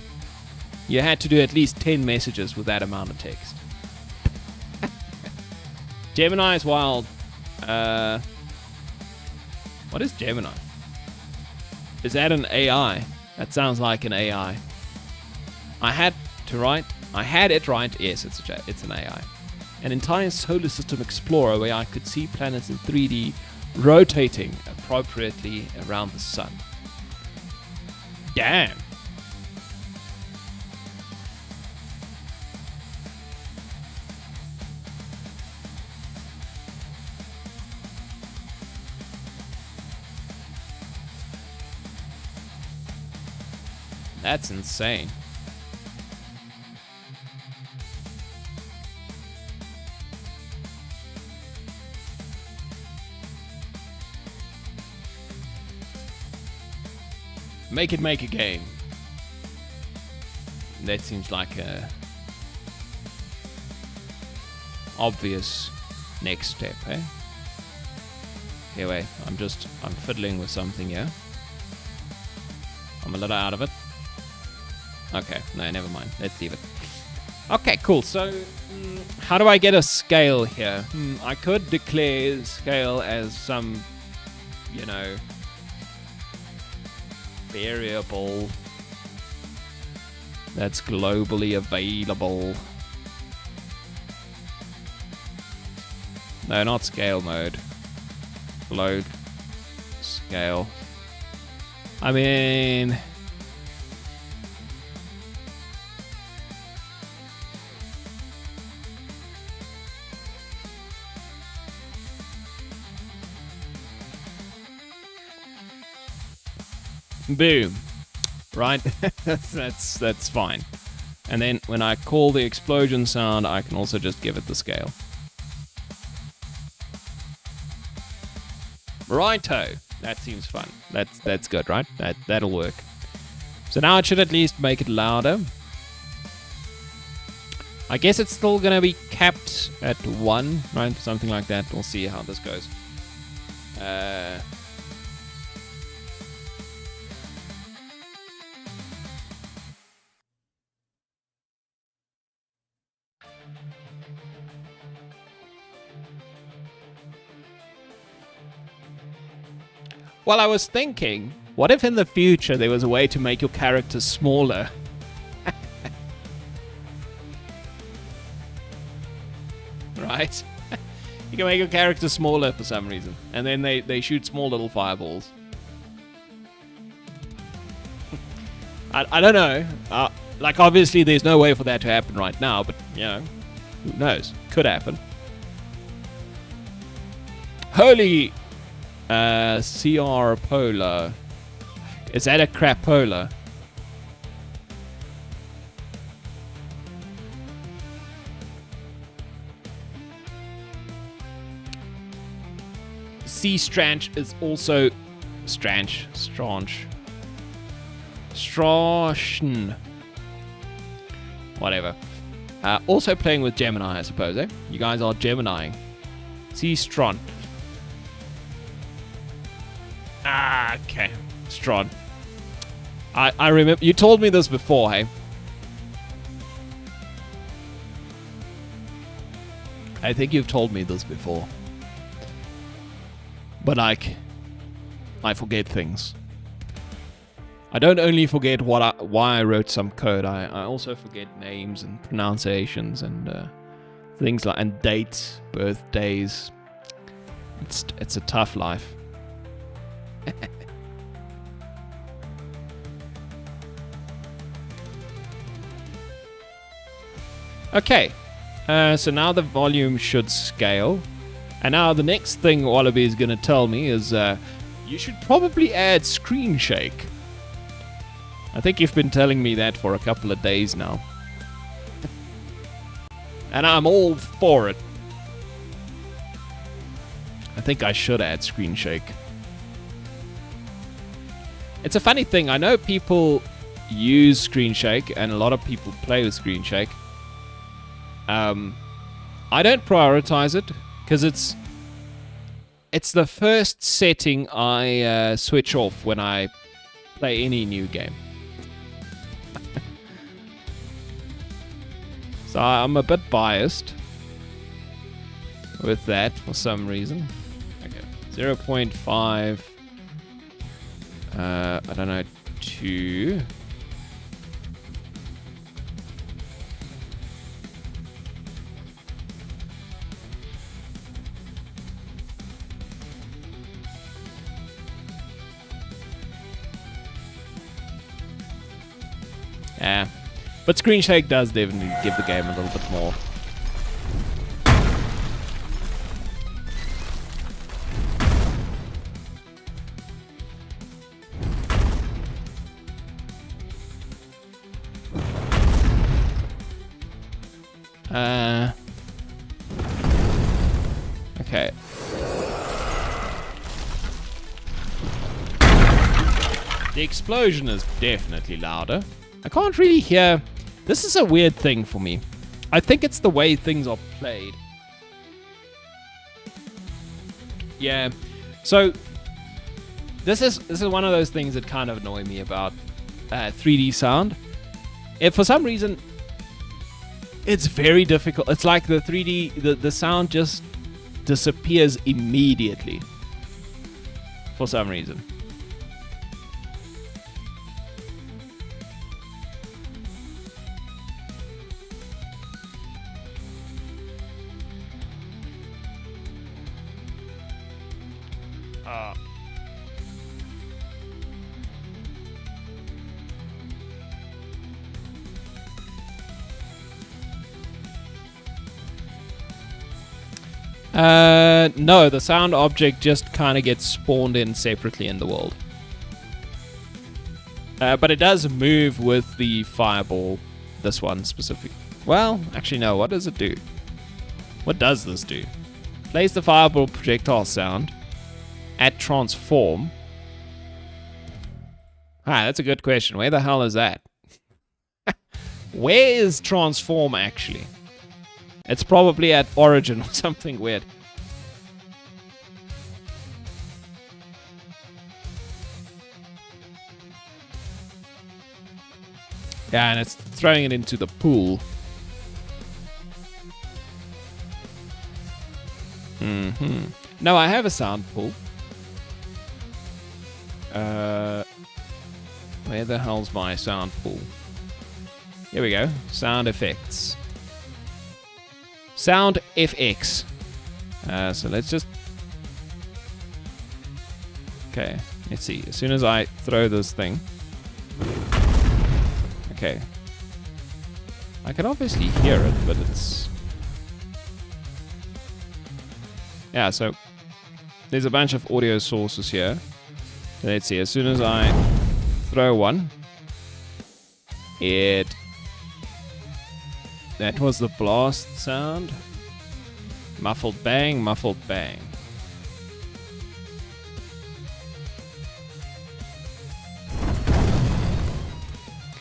[SPEAKER 1] You had to do at least 10 messages with that amount of text. Gemini is wild. What is Gemini? Is that an AI? That sounds like an AI. I had it right. Yes, it's an AI. An entire solar system explorer where I could see planets in 3D rotating appropriately around the sun. Damn. That's insane. Make it make a game. That seems like a obvious next step, eh? Here, wait. I'm fiddling with something here. I'm a little out of it. Okay, no, never mind. Let's leave it. Okay, cool. So, how do I get a scale here? I could declare scale as some, variable that's globally available. No, not scale mode. Load scale. I mean... Boom. Right? that's fine. And then when I call the explosion sound, I can also just give it the scale. Righto. That seems fun. That's good, right? That'll work. So now it should at least make it louder. I guess it's still gonna be capped at 1, right? Something like that. We'll see how this goes. Well, I was thinking, what if in the future there was a way to make your character smaller? Right? You can make your character smaller for some reason. And then they shoot small little fireballs. I don't know. Like, obviously there's no way for that to happen right now, but, who knows? Could happen. Holy... CR Polar. Is that a crapola? C Strange is also Strange. Whatever. Also playing with Gemini, I suppose, eh? You guys are Gemini. C Stron. Ah, okay. Strahd. I remember you told me this before, hey? I think you've told me this before. But like, I forget things. I don't only forget why I wrote some code. I also forget names and pronunciations and things like, and dates, birthdays. It's a tough life. Okay, so now the volume should scale. And now the next thing Wallaby is going to tell me is you should probably add screen shake. I think you've been telling me that for a couple of days now. And I'm all for it. I think I should add screen shake. It's a funny thing. I know people use screen shake and a lot of people play with screen shake. I don't prioritize it because it's the first setting I switch off when I play any new game. So I'm a bit biased with that for some reason. Okay, 0.5. I don't know, 2. Yeah, but screen shake does definitely give the game a little bit more. Okay. The explosion is definitely louder. I can't really hear. This is a weird thing for me. I think it's the way things are played. Yeah. So this is one of those things that kind of annoy me about 3D sound. If for some reason it's very difficult. It's like the 3D the sound just disappears immediately. For some reason. No, the sound object just kind of gets spawned in separately in the world. But it does move with the fireball, this one specific. Well, actually no, what does it do? What does this do? Plays the fireball projectile sound at transform. Ah, that's a good question. Where the hell is that? Where is transform actually? It's probably at origin or something weird. Yeah, and it's throwing it into the pool. No, I have a sound pool. Where the hell's my sound pool? Here we go. Sound effects. Sound FX. So let's just... Okay, let's see. As soon as I throw this thing... Okay. I can obviously hear it, but it's... Yeah, so... There's a bunch of audio sources here. Let's see, as soon as I throw one... That was the blast sound. Muffled bang, muffled bang.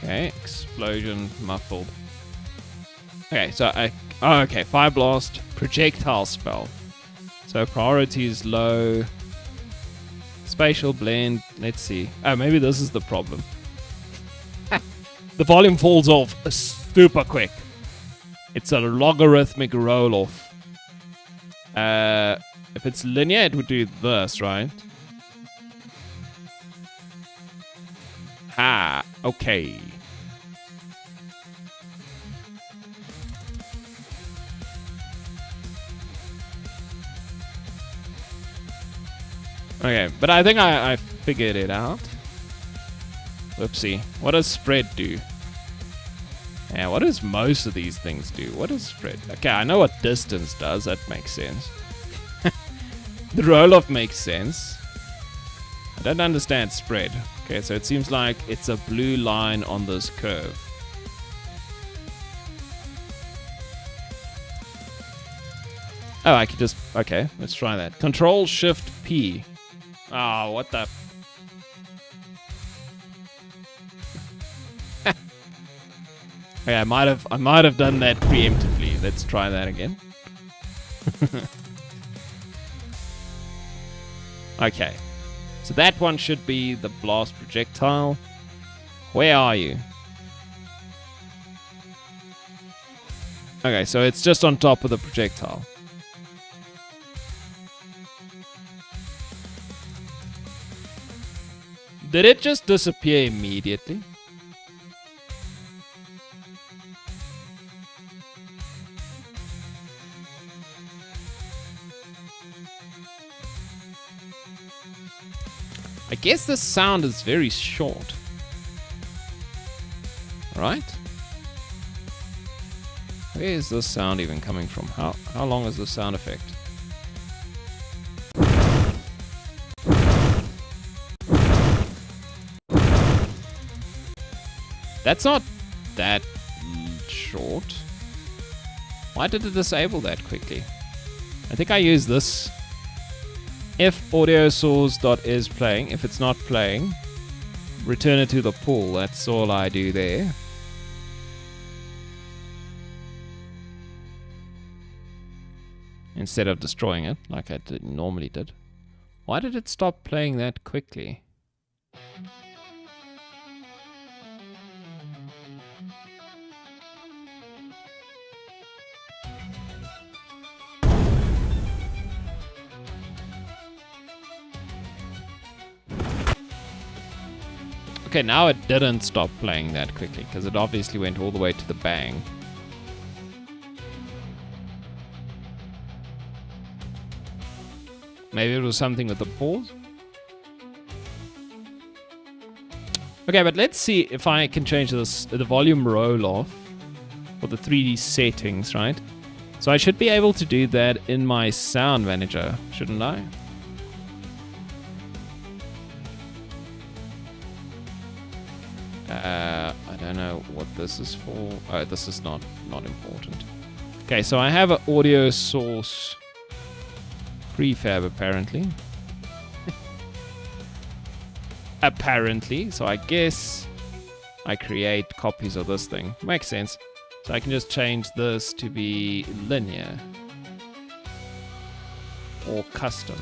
[SPEAKER 1] Okay, explosion, muffled. Okay, so okay, fire blast, projectile spell. So priority is low. spatial blend. Let's see. Oh, maybe this is the problem. The volume falls off super quick. It's a logarithmic roll-off. If it's linear, it would do this, right? Ah, okay. Okay, but I think I figured it out. Whoopsie. What does spread do? Yeah, what does most of these things do? What does spread? Okay, I know what distance does. That makes sense. The roll-off makes sense. I don't understand spread. Okay, so it seems like it's a blue line on this curve. Oh, I could just... Okay, let's try that. Control-Shift-P. Oh, what the... Okay, I might have done that preemptively. Let's try that again. Okay. So that one should be the blast projectile. Where are you? Okay, so it's just on top of the projectile. Did it just disappear immediately? I guess the sound is very short. Right? Where is this sound even coming from? How long is the sound effect? That's not that short. Why did it disable that quickly? I think I use this. If audio source.is playing, if it's not playing, return it to the pool. That's all I do there. Instead of destroying it, like I normally did. Why did it stop playing that quickly? Okay, now it didn't stop playing that quickly, because it obviously went all the way to the bang. Maybe it was something with the pause? Okay, but let's see if I can change this, the volume roll-off for the 3D settings, right? So I should be able to do that in my sound manager, shouldn't I? I don't know what this is for. Oh, this is not important. Okay, so I have an audio source prefab apparently. Apparently, so I guess I create copies of this thing. Makes sense. So I can just change this to be linear or custom.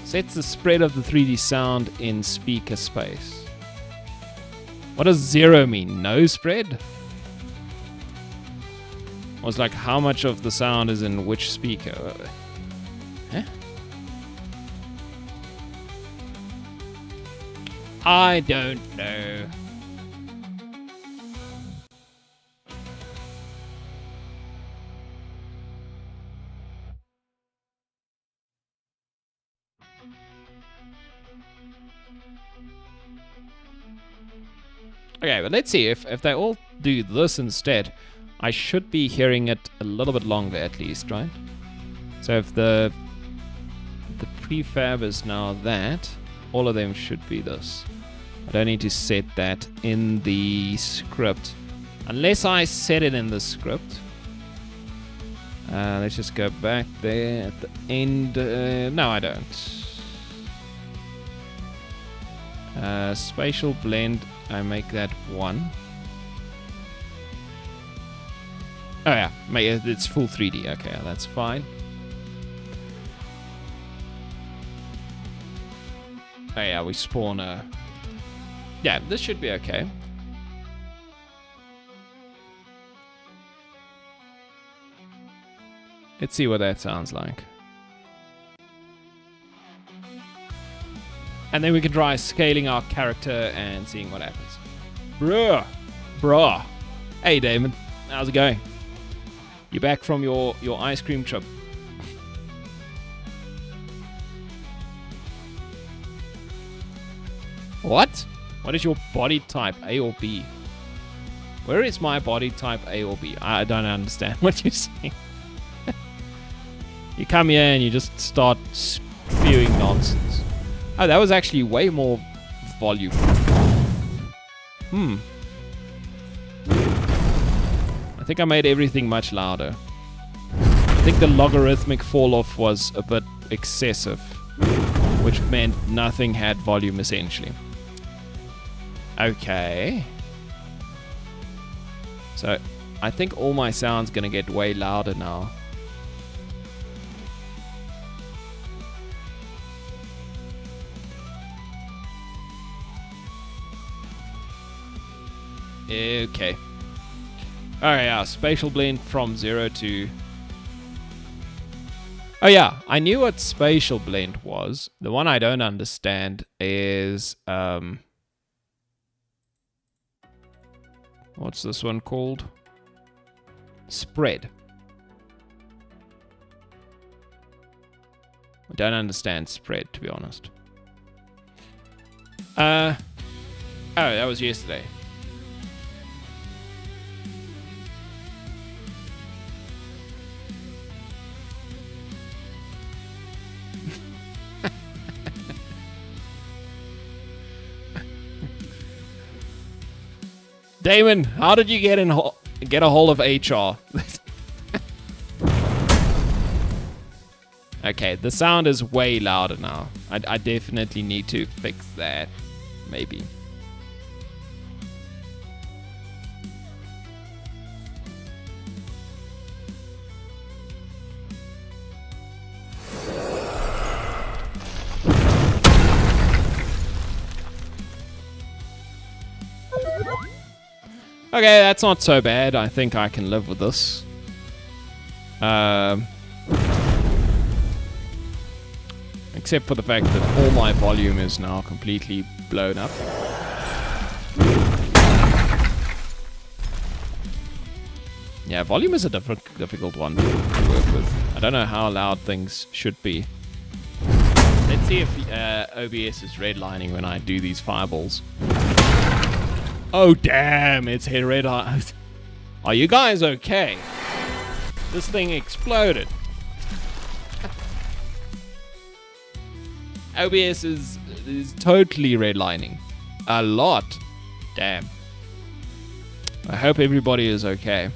[SPEAKER 1] Sets the spread of the 3D sound in speaker space. What does 0 mean? No spread? Or it's like how much of the sound is in which speaker? Huh? I don't know. Okay, but let's see if they all do this instead. I should be hearing it a little bit longer at least, right? So if the prefab is now that, all of them should be this. I don't need to set that in the script. Unless I set it in the script. Let's just go back there at the end. No, I don't. Spatial blend, I make that 1. Oh yeah, It's full 3D. Okay, that's fine. Oh yeah, we spawn a... Yeah, this should be okay. Let's see what that sounds like. And then we can try scaling our character and seeing what happens. Bruh. Hey, Damon. How's it going? You back from your ice cream trip? What? What is your body type, A or B? Where is my body type, A or B? I don't understand what you're saying. You come here and you just start spewing nonsense. Oh, that was actually way more volume. I think I made everything much louder. I think the logarithmic fall-off was a bit excessive, which meant nothing had volume essentially. Okay. So, I think all my sound's gonna get way louder now. Okay. Alright, yeah, spatial blend from 0 to... Oh yeah, I knew what spatial blend was. The one I don't understand is... What's this one called? Spread. I don't understand spread, to be honest. Oh, that was yesterday. Damon, how did you get a hold of HR? Okay, the sound is way louder now. I definitely need to fix that. Maybe. Okay, that's not so bad. I think I can live with this. Except for the fact that all my volume is now completely blown up. Yeah, volume is a difficult one to work with. I don't know how loud things should be. Let's see if OBS is redlining when I do these fireballs. Oh damn, it's hit red hot. Are you guys okay? This thing exploded. OBS is totally redlining. A lot. Damn. I hope everybody is okay.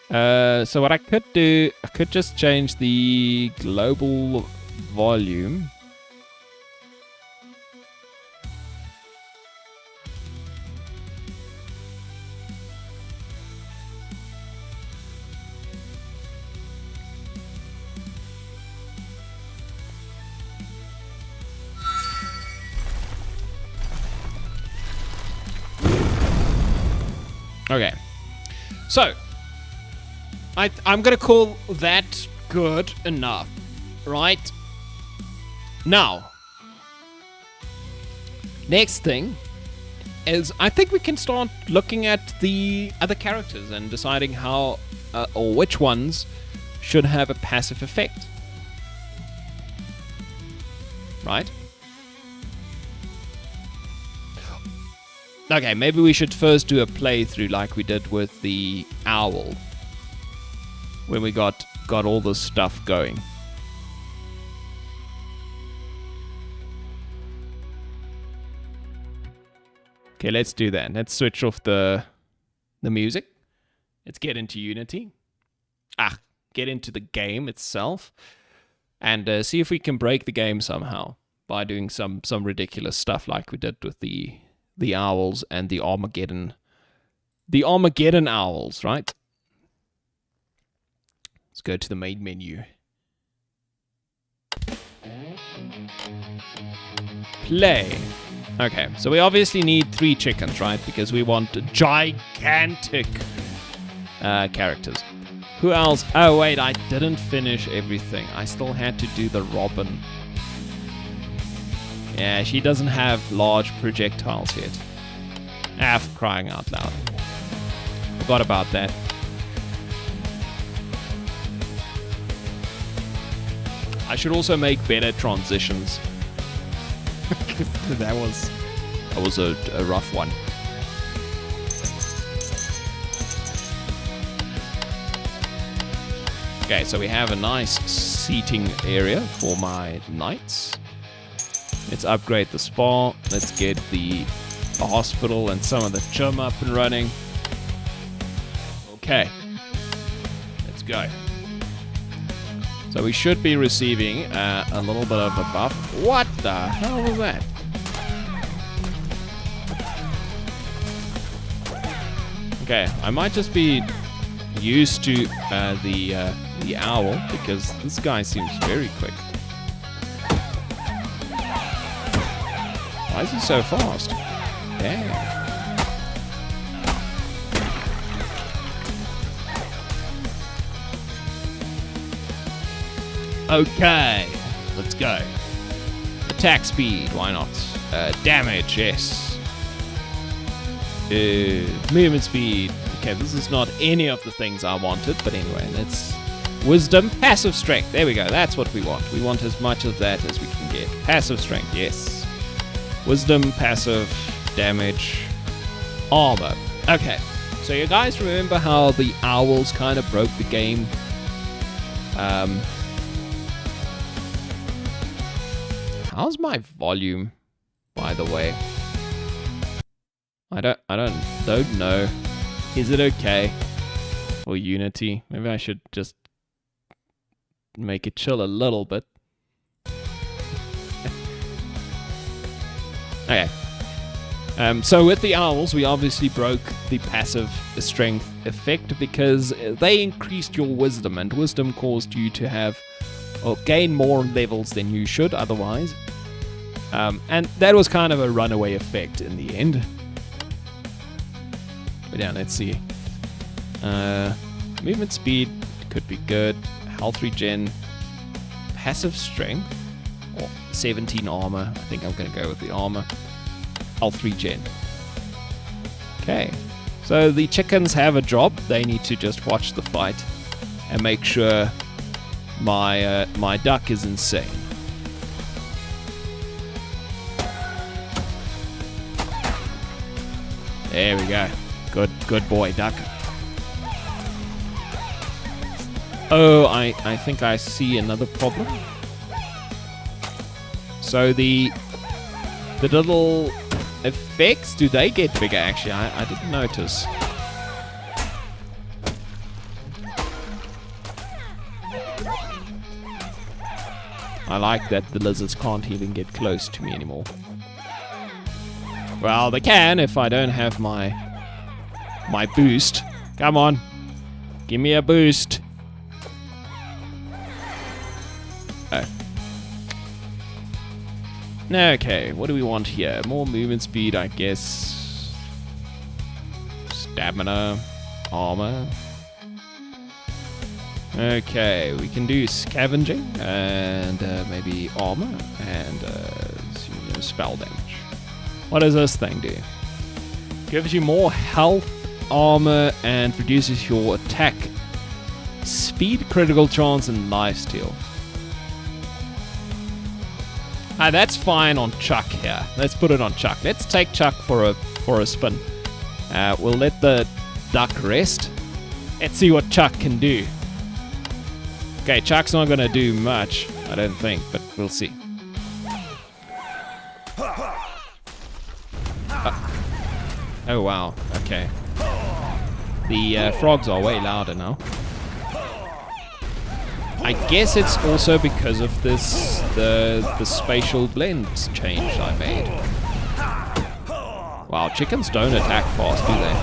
[SPEAKER 1] So what I could do, I could just change the global volume. Okay. So, I'm gonna call that good enough, right? Now, next thing is I think we can start looking at the other characters and deciding how or which ones should have a passive effect. Right? Okay, maybe we should first do a playthrough like we did with the owl. When we got all this stuff going. Okay, let's do that. Let's switch off the music. Let's get into Unity. Get into the game itself. And see if we can break the game somehow. by doing some ridiculous stuff like we did with the owls and the Armageddon owls, right? Let's go to the main menu. Play. Okay, so we obviously need 3 chickens, right? Because we want gigantic characters. Who else? Oh, wait, I didn't finish everything. I still had to do the Robin. Yeah, she doesn't have large projectiles yet. Ah, for crying out loud. Forgot about that. I should also make better transitions. that was a rough one. Okay, so we have a nice seating area for my knights. Let's upgrade the spa. Let's get the hospital and some of the gym up and running. Okay, let's go. So we should be receiving a little bit of a buff. What the hell was that? Okay, I might just be used to the owl because this guy seems very quick. Why is he so fast? Damn. Okay, let's go. Attack speed, why not? Damage, yes. Movement speed. Okay, this is not any of the things I wanted, but anyway, let's... Wisdom, passive strength. There we go, that's what we want. We want as much of that as we can get. Passive strength, yes. Wisdom, passive, damage, armor. Okay, so you guys remember how the owls kind of broke the game? How's my volume, by the way? I don't know. Is it okay? Or Unity? Maybe I should just make it chill a little bit. Okay. So with the owls, we obviously broke the passive strength effect because they increased your wisdom, and wisdom caused you to have or gain more levels than you should otherwise. And that was kind of a runaway effect in the end. But yeah, let's see. Movement speed could be good. Health regen. Passive strength. Or 17 armor. I think I'm going to go with the armor. Health regen. Okay. So the chickens have a job. They need to just watch the fight and make sure my duck is insane. There we go. Good boy, duck. Oh, I think I see another problem. So the little effects, do they get bigger? Actually, I didn't notice. I like that the lizards can't even get close to me anymore. Well, they can if I don't have my boost. Come on. Give me a boost. Oh. Okay, what do we want here? More movement speed, I guess. Stamina. Armor. Okay, we can do scavenging and maybe armor and spell damage. What does this thing do? Gives you more health, armor, and reduces your attack speed, critical chance, and lifesteal. That's fine on Chuck here. Let's put it on Chuck. Let's take Chuck for a spin. We'll let the duck rest. Let's see what Chuck can do. Okay, Chuck's not going to do much, I don't think, but we'll see. Oh wow, okay. The frogs are way louder now. I guess it's also because of this the spatial blend change I made. Wow, chickens don't attack fast, do they?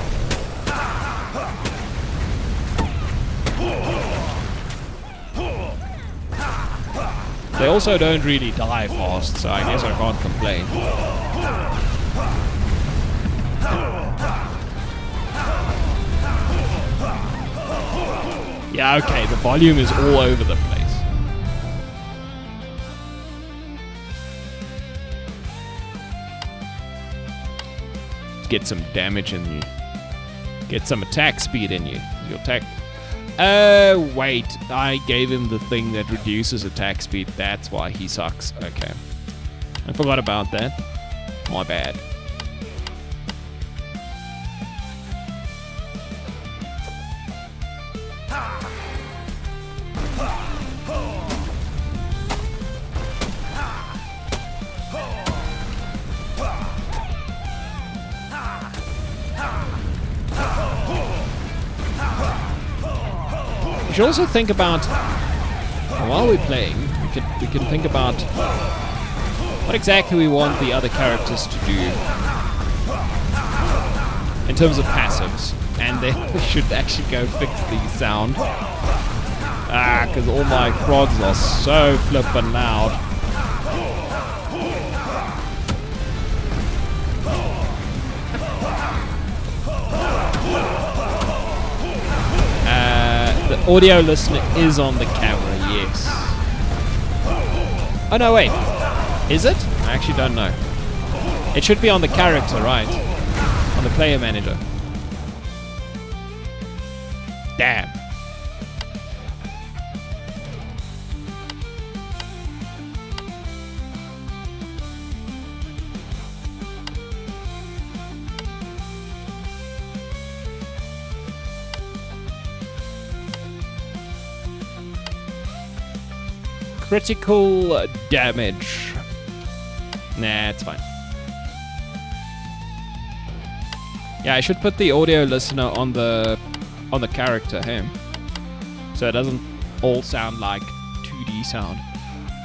[SPEAKER 1] They also don't really die fast, so I guess I can't complain. Yeah, okay, the volume is all over the place. Get some damage in you. Get some attack speed in you. Your attack... wait. I gave him the thing that reduces attack speed. That's why he sucks. Okay. I forgot about that. My bad. We should also think about, while we're playing, we can think about what exactly we want the other characters to do in terms of passives, and then we should actually go fix the sound. Because all my frogs are so flippin' loud. The audio listener is on the camera, yes. Oh no, wait. Is it? I actually don't know. It should be on the character, right? On the player manager. Damn. Critical damage. Nah, it's fine. Yeah, I should put the audio listener on the character, hey? So it doesn't all sound like 2D sound.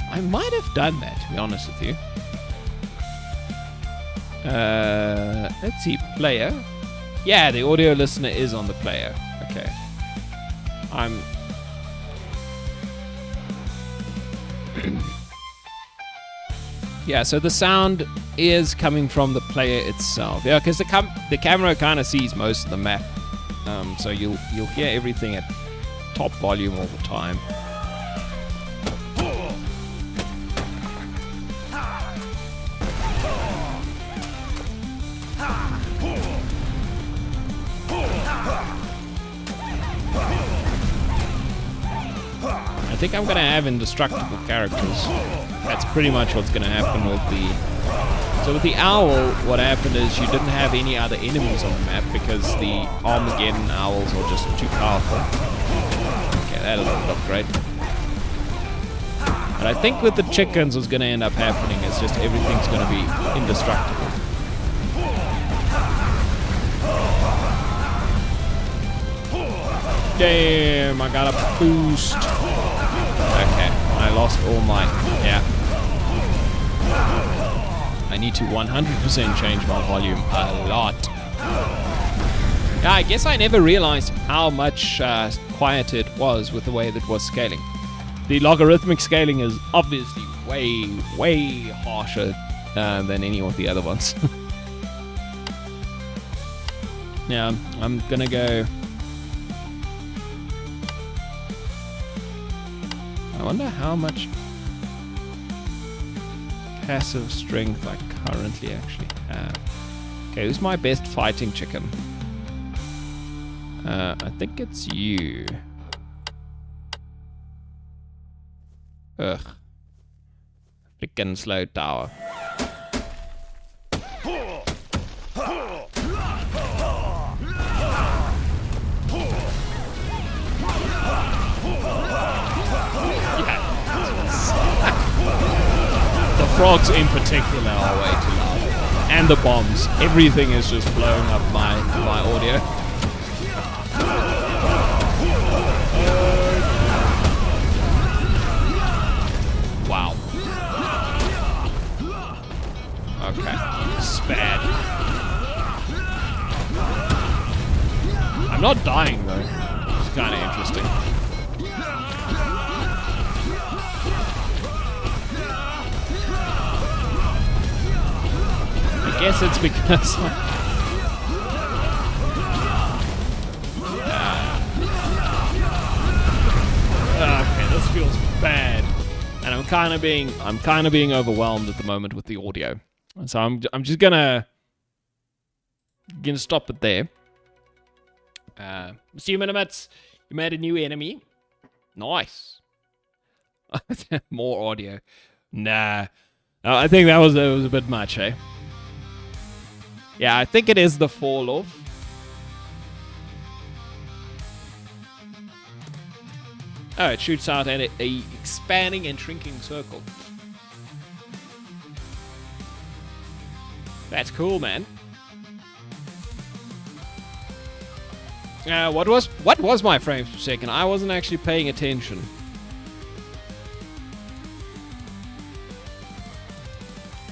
[SPEAKER 1] I might have done that, to be honest with you. Let's see, player. Yeah, the audio listener is on the player. Okay. Yeah, so the sound is coming from the player itself. Yeah, because the camera kind of sees most of the map, so you'll hear everything at top volume all the time. I think I'm gonna have indestructible characters. That's pretty much what's gonna happen with the... So with the owl, what happened is you didn't have any other enemies on the map because the Armageddon owls are just too powerful. Okay, that doesn't look great. But I think with the chickens what's gonna end up happening is just everything's gonna be indestructible. Damn, I got a boost. Okay, I lost all my... Yeah. I need to 100% change my volume a lot. Yeah, I guess I never realized how much quieter it was with the way that it was scaling. The logarithmic scaling is obviously way, way harsher than any of the other ones. Yeah, I'm gonna go... I wonder how much passive strength I currently actually have. Okay, who's my best fighting chicken? I think it's you. Ugh. Freaking slow tower. The frogs in particular are way too loud. And the bombs. Everything is just blowing up my audio. Okay. This is bad. I'm not dying though. It's kind of interesting. I guess it's because okay, this feels bad, and I'm kind of being overwhelmed at the moment with the audio, so I'm just gonna stop it there. Mr. Minimates, you made a new enemy. Nice. More audio. Nah, I think that was a bit much, eh? Yeah, I think it is the fall off. Oh, it shoots out at a expanding and shrinking circle. That's cool, man. What was my frames per second? I wasn't actually paying attention.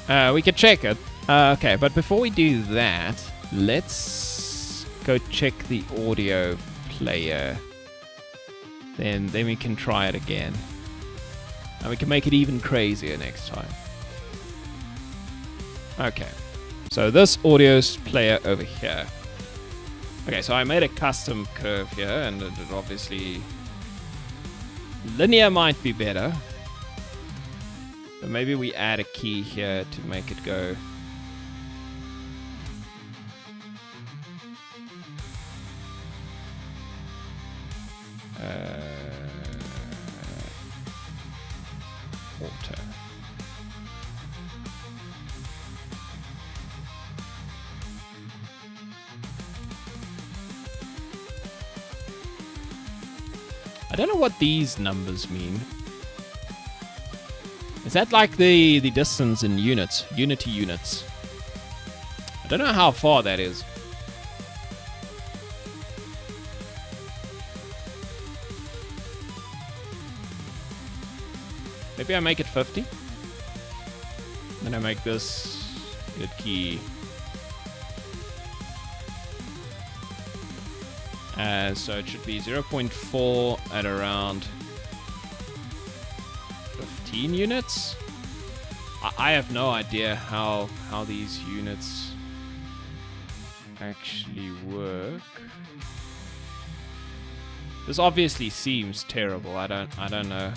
[SPEAKER 1] We could check it. Okay, but before we do that, let's go check the audio player. Then we can try it again. And we can make it even crazier next time. Okay. So this audio player over here. Okay, so I made a custom curve here, and it obviously... linear might be better. But maybe we add a key here to make it go... auto. I don't know what these numbers mean. Is that like the distance in units, unity units? I don't know how far that is. Maybe I make it 50. Then I make this good key. So it should be 0.4 at around 15 units. I have no idea how these units actually work. This obviously seems terrible. I don't know.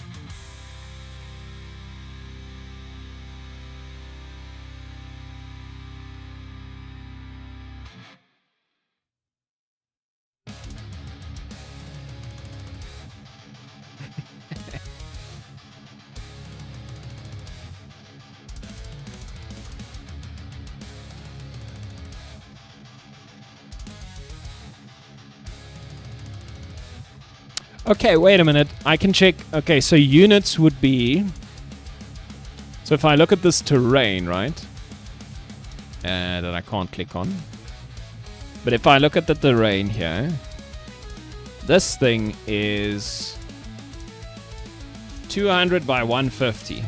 [SPEAKER 1] Okay, wait a minute. I can check. Okay, so units would be... So if I look at this terrain, right? That I can't click on. But if I look at the terrain here, this thing is 200 by 150.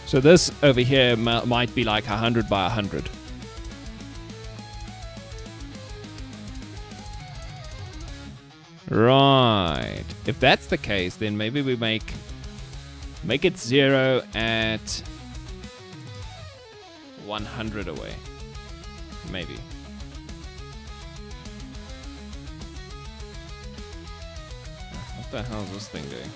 [SPEAKER 1] So this over here might be like 100 by 100. Right. If that's the case, then maybe we make it 0 at 100 away. Maybe. What the hell is this thing doing?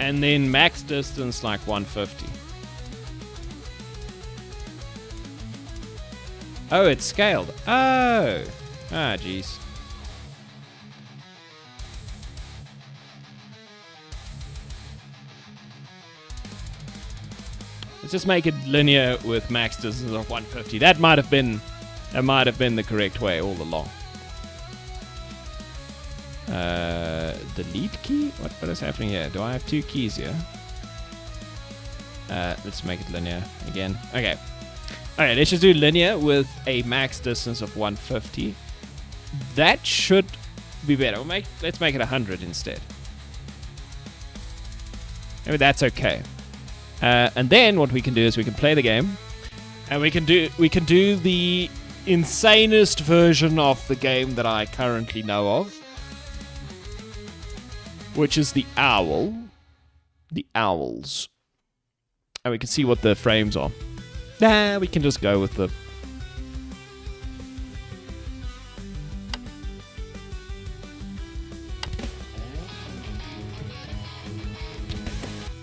[SPEAKER 1] And then max distance like 150. Oh, it's scaled. Oh. Ah, jeez. Let's just make it linear with max distance of 150. That might have been the correct way all along. Delete key? What is happening here? Do I have two keys here? Let's make it linear again. Okay. Alright, let's just do linear with a max distance of 150. That should be better. Let's make it 100 instead. Maybe that's okay. And then what we can do is we can play the game, and we can do the insanest version of the game that I currently know of, which is the owl. The owls. And we can see what the frames are. Nah, we can just go with the...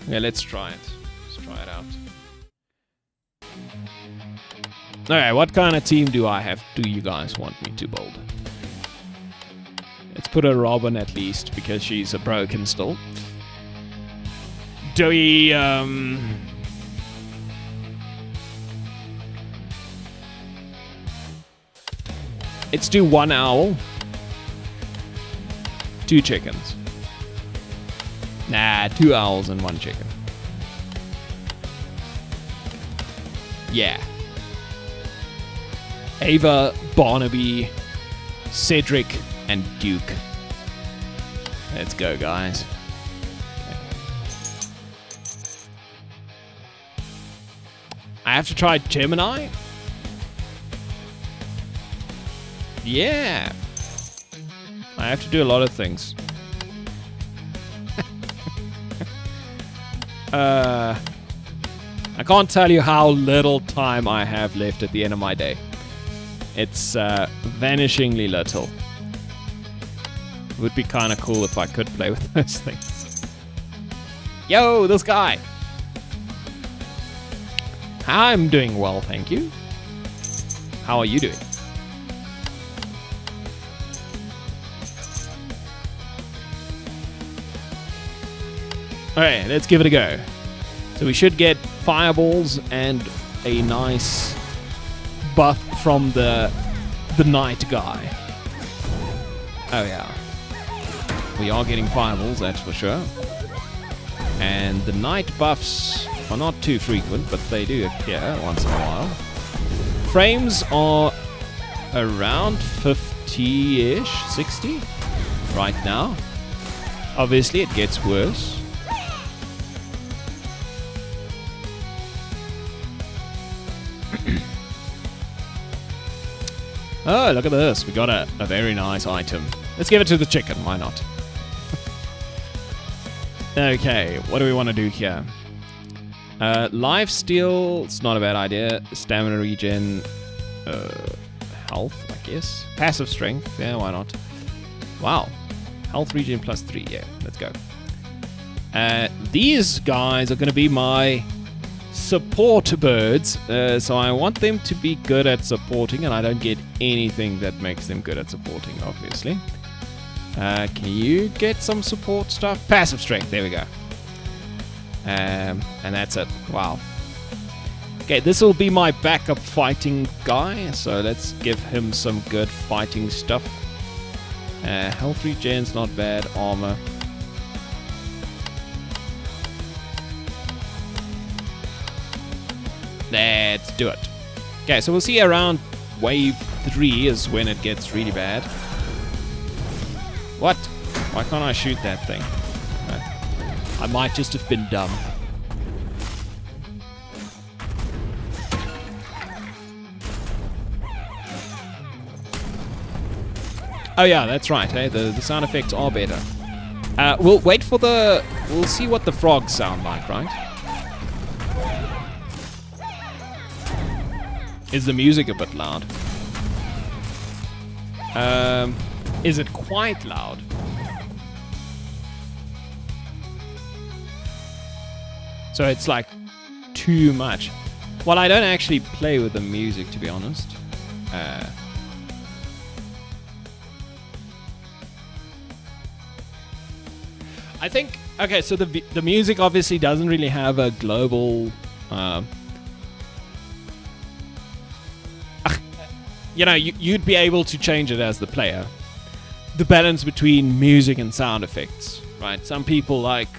[SPEAKER 1] Yeah, let's try it. Let's try it out. Alright, what kind of team do I have? Do you guys want me to build? Let's put a Robin at least, because she's a broken still. Do we, let's do 1 owl. 2 chickens. Nah, 2 owls and 1 chicken. Yeah. Ava, Barnaby, Cedric, and Duke. Let's go, guys. Okay. I have to try Gemini? Yeah. I have to do a lot of things. I can't tell you how little time I have left at the end of my day. It's vanishingly little. It would be kind of cool if I could play with those things. Yo, this guy. I'm doing well, thank you. How are you doing? Alright, let's give it a go. So we should get fireballs and a nice buff from the knight guy. Oh yeah. We are getting fireballs, that's for sure. And the knight buffs are not too frequent, but they do appear once in a while. Frames are around 50-ish, 60 right now. Obviously it gets worse. Oh, look at this. We got a very nice item. Let's give it to the chicken. Why not? Okay, what do we want to do here? Life steal. It's not a bad idea. Stamina regen. Health, I guess. Passive strength. Yeah, why not? Wow. Health regen +3. Yeah, let's go. These guys are going to be my support birds, so I want them to be good at supporting, and I don't get anything that makes them good at supporting, obviously. Can you get some support stuff? Passive strength, there we go. And that's it. Wow. Okay, this will be my backup fighting guy, so let's give him some good fighting stuff. Health regen's not bad, armor. Let's do it. Okay, so we'll see around wave 3 is when it gets really bad. What? Why can't I shoot that thing? I might just have been dumb. Oh yeah, that's right. Hey, the sound effects are better. We'll wait for the... We'll see what the frogs sound like, right? Is the music a bit loud? Is it quite loud? So it's like too much. Well, I don't actually play with the music, to be honest. I think... Okay, so the music obviously doesn't really have a global... you know, you'd be able to change it as the player. The balance between music and sound effects, right? Some people like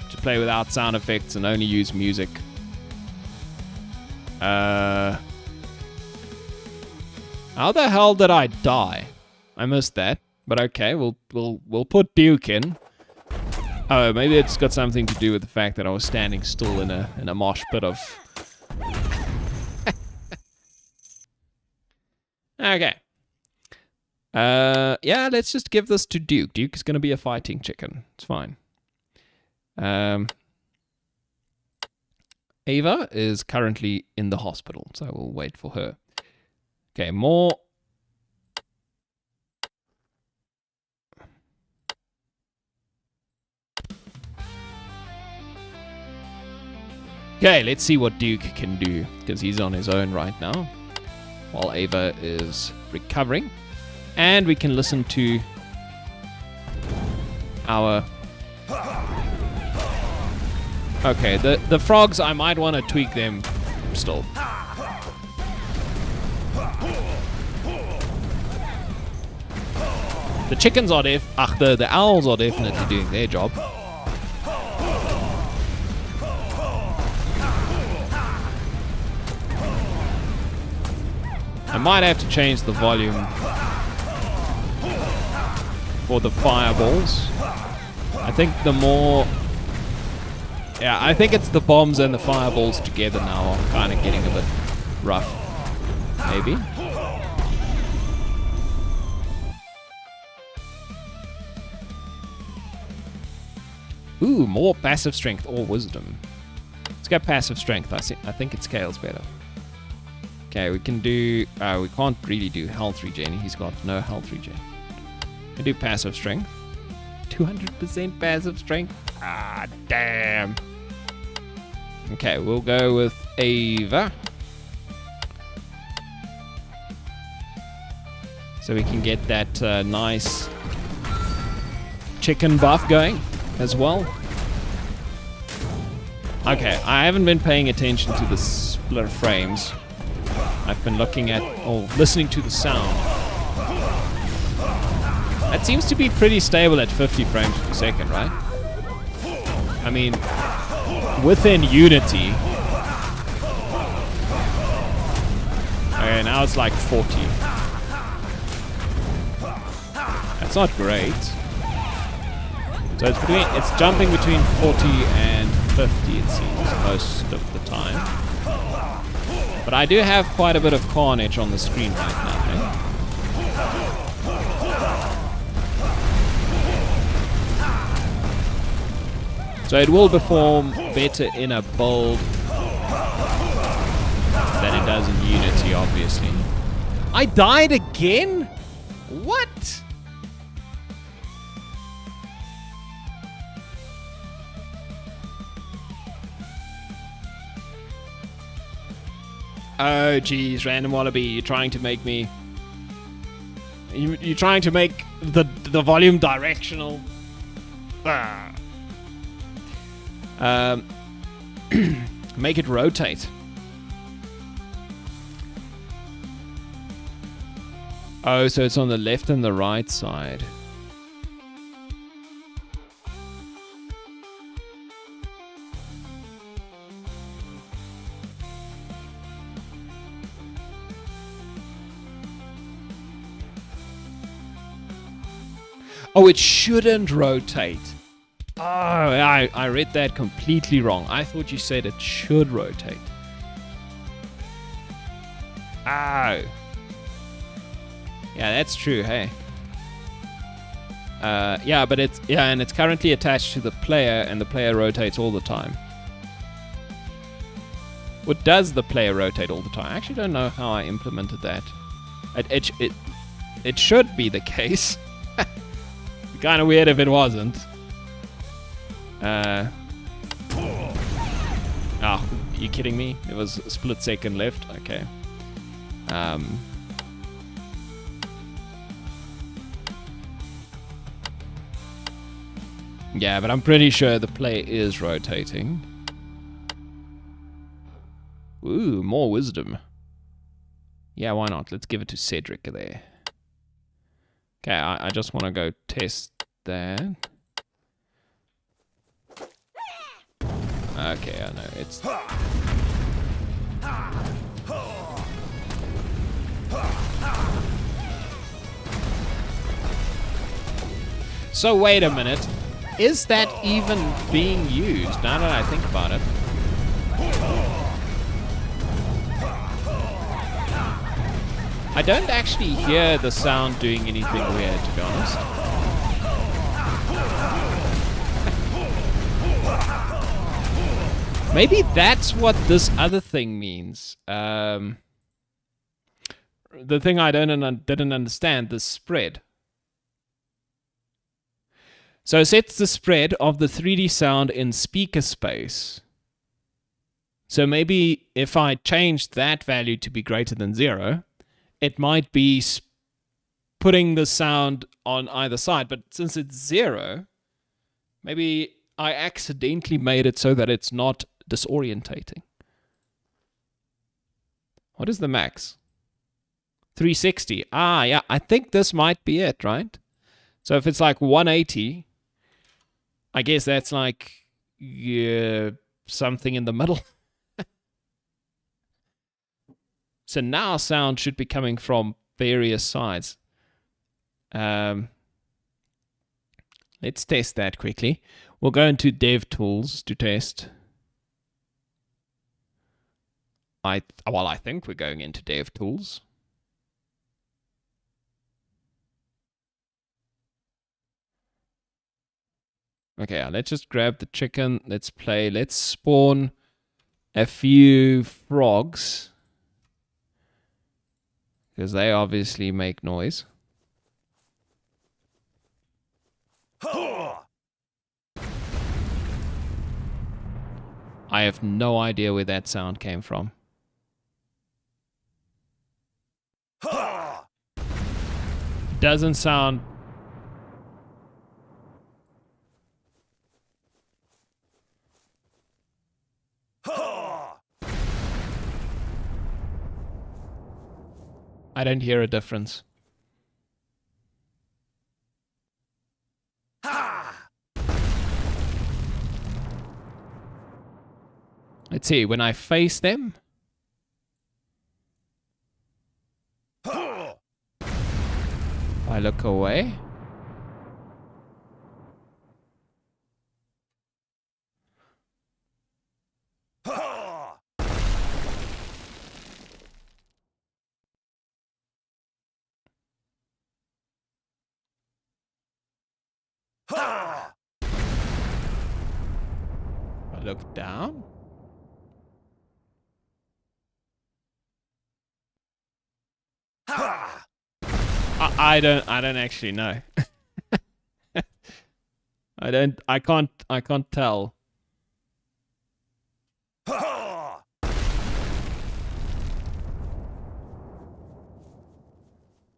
[SPEAKER 1] to play without sound effects and only use music. How the hell did I die? I missed that. But okay, we'll put Duke in. Oh, maybe it's got something to do with the fact that I was standing still in a mosh pit of. Okay. Yeah, let's just give this to Duke. Duke is going to be a fighting chicken. It's fine. Ava is currently in the hospital, so we'll wait for her. Okay, more. Okay, let's see what Duke can do, because he's on his own right now, while Ava is recovering. And we can listen to our... Okay, the frogs, I might want to tweak them still. The chickens are the owls are definitely doing their job. I might have to change the volume for the fireballs. I think the more... Yeah, I think it's the bombs and the fireballs together now are kind of getting a bit rough. Maybe. Ooh, more passive strength or wisdom. Let's get passive strength. I think it scales better. Okay, we can do... we can't really do health regen. He's got no health regen. We do passive strength. 200% passive strength. Ah, damn. Okay, we'll go with Ava. So we can get that nice chicken buff going as well. Okay, I haven't been paying attention to the split frames. I've been looking at, or listening to the sound. That seems to be pretty stable at 50 frames per second, right? I mean, within Unity. Okay, now it's like 40. That's not great. So it's jumping between 40 and 50, it seems, most of the time. But I do have quite a bit of carnage on the screen right now. So it will perform better in a build than it does in Unity, obviously. I died again? What? Oh, geez, Random Wallaby, you're trying to make me... You're trying to make the volume directional. Make it rotate. Oh, so it's on the left and the right side. Oh, it shouldn't rotate. Oh, I read that completely wrong. I thought you said it should rotate. Oh. Yeah, that's true, hey. Yeah, but and it's currently attached to the player, and the player rotates all the time. What does the player rotate all the time? I actually don't know how I implemented that. It should be the case. Kind of weird if it wasn't. Oh, you kidding me? It was a split second left. Okay. Yeah, but I'm pretty sure the player is rotating. Ooh, more wisdom. Yeah, why not? Let's give it to Cedric there. Okay, I just want to go test that. Okay, I know, it's... So wait a minute. Is that even being used now that I think about it? I don't actually hear the sound doing anything weird, to be honest. Maybe that's what this other thing means. The thing I didn't understand, the spread. So it sets the spread of the 3D sound in speaker space. So maybe if I change that value to be greater than 0, it might be putting the sound on either side. But since it's 0, maybe I accidentally made it so that it's not disorientating. What is the max? 360. Ah, yeah, I think this might be it, right? So if it's like 180, I guess that's like something in the middle. So now sound should be coming from various sides. Let's test that quickly. We'll go into DevTools to test. I think we're going into DevTools. Okay, let's just grab the chicken. Let's play. Let's spawn a few frogs, because they obviously make noise. I have no idea where that sound came from. Doesn't sound... I don't hear a difference. Let's see, when I face them. I look away. I look down. I don't actually know. I can't tell.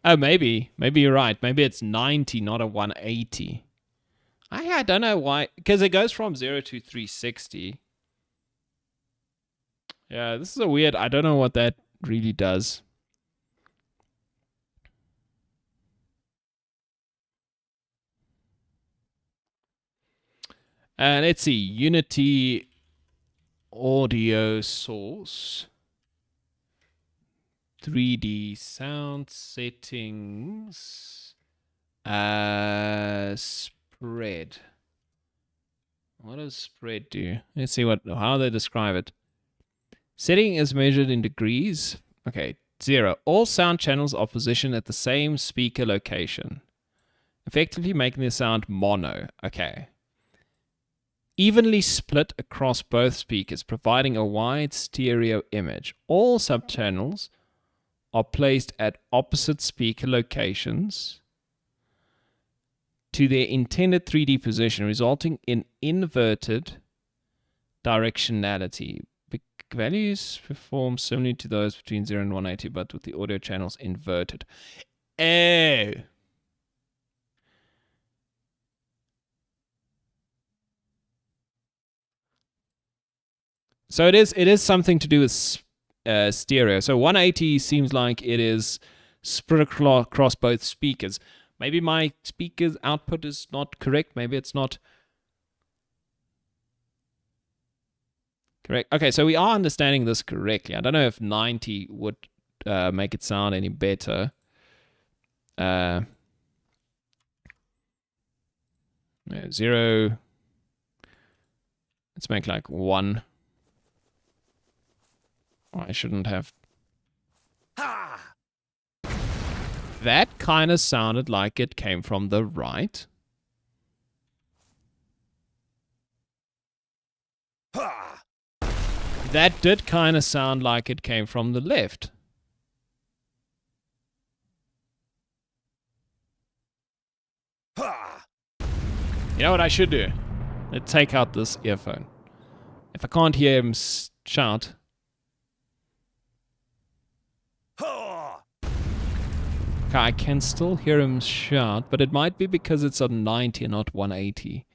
[SPEAKER 1] Oh, maybe you're right. Maybe it's 90, not a 180. I don't know why, because it goes from 0 to 360. Yeah, this is a weird, I don't know what that really does. Let's see, Unity audio source, 3D sound settings, spread. What does spread do? Let's see how they describe it. Setting is measured in degrees. Okay, 0. All sound channels are positioned at the same speaker location, effectively making the sound mono. Okay. Evenly split across both speakers, providing a wide stereo image. All subchannels are placed at opposite speaker locations to their intended 3D position, resulting in inverted directionality. Values perform similarly to those between 0 and 180, but with the audio channels inverted. Oh. So it is something to do with stereo. So 180 seems like it is spread across both speakers. Maybe my speaker's output is not correct. Maybe it's not correct. Okay, so we are understanding this correctly. I don't know if 90 would make it sound any better. 0. Let's make like 1. Oh, I shouldn't have. That kind of sounded like it came from the right. That did kind of sound like it came from the left. You know what I should do? Let's take out this earphone. If I can't hear him shout. Okay, I can still hear him shout, but it might be because it's on 90 and not 180.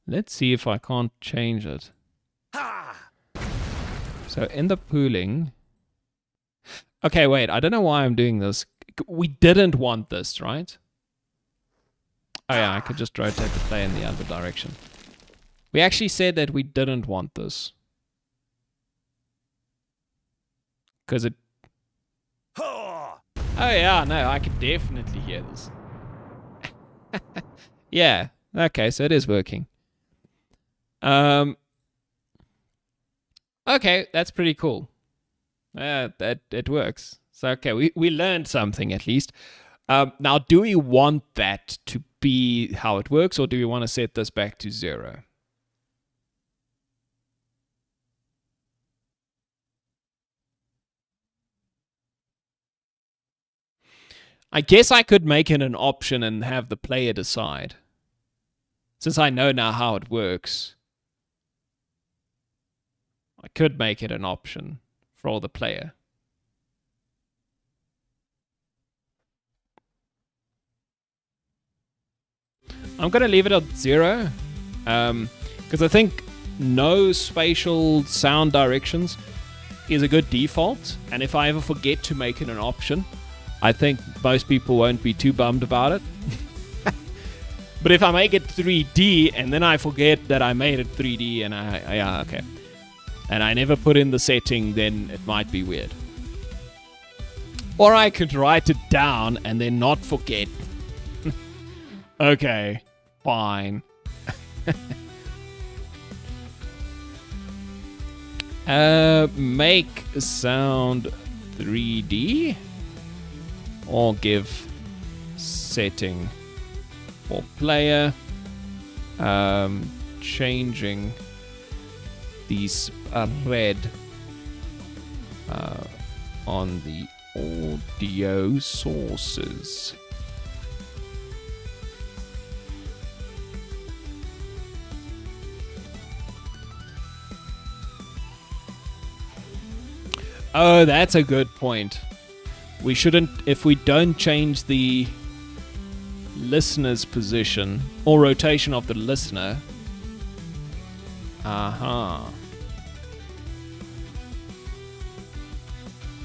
[SPEAKER 1] Let's see if I can't change it. So in the pooling... Okay, wait, I don't know why I'm doing this. We didn't want this, right? Oh yeah, I could just rotate the player in the other direction. We actually said that we didn't want this. Because it... Oh yeah, no, I could definitely hear this. Yeah, okay, so it is working. Okay, that's pretty cool. That it works. So okay, we learned something at least. Now, do we want that to be how it works, or do we want to set this back to 0? I guess I could make it an option and have the player decide. Since I know now how it works, I could make it an option for the player. I'm going to leave it at 0, because I think no spatial sound directions is a good default, and if I ever forget to make it an option, I think most people won't be too bummed about it. But if I make it 3D and then I forget that I made it 3D and yeah, okay, and I never put in the setting, then it might be weird. Or I could write it down and then not forget. Okay, fine. Make sound 3D, or give setting for player, changing the spread on the audio sources. Oh, that's a good point. We shouldn't, if we don't change the listener's position or rotation of the listener.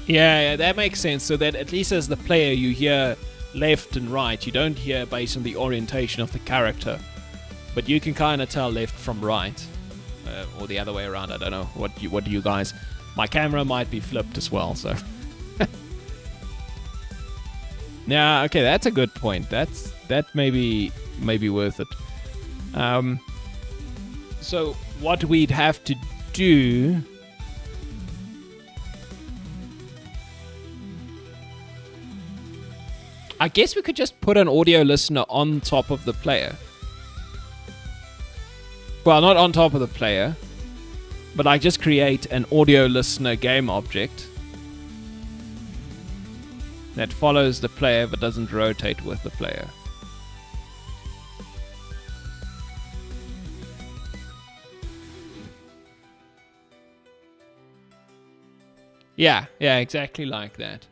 [SPEAKER 1] Yeah, that makes sense. So that at least as the player you hear left and right. You don't hear based on the orientation of the character, but you can kind of tell left from right, or the other way around. I don't know. What do you guys? My camera might be flipped as well, so. Yeah, okay, that's a good point. That may be worth it. So what we'd have to do. I guess we could just put an audio listener on top of the player. Well, not on top of the player, but I just create an audio listener game object that follows the player but doesn't rotate with the player. Yeah, exactly like that.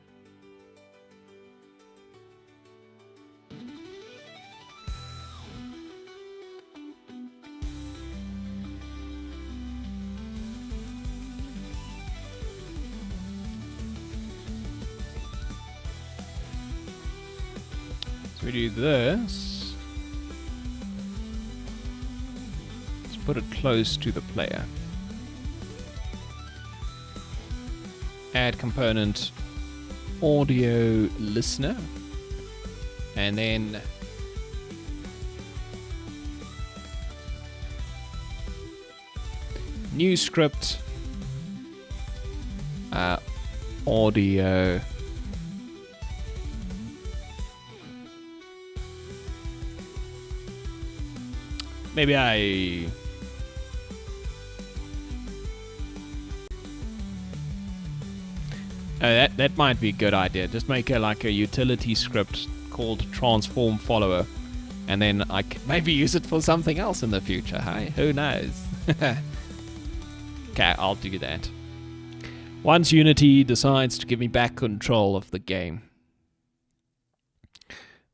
[SPEAKER 1] We do this. Let's put it close to the player. Add component audio listener. And then New script. Audio. Maybe I... that might be a good idea. Just make like a utility script called transform follower, and then I could maybe use it for something else in the future. Hey, who knows? Okay, I'll do that. Once Unity decides to give me back control of the game.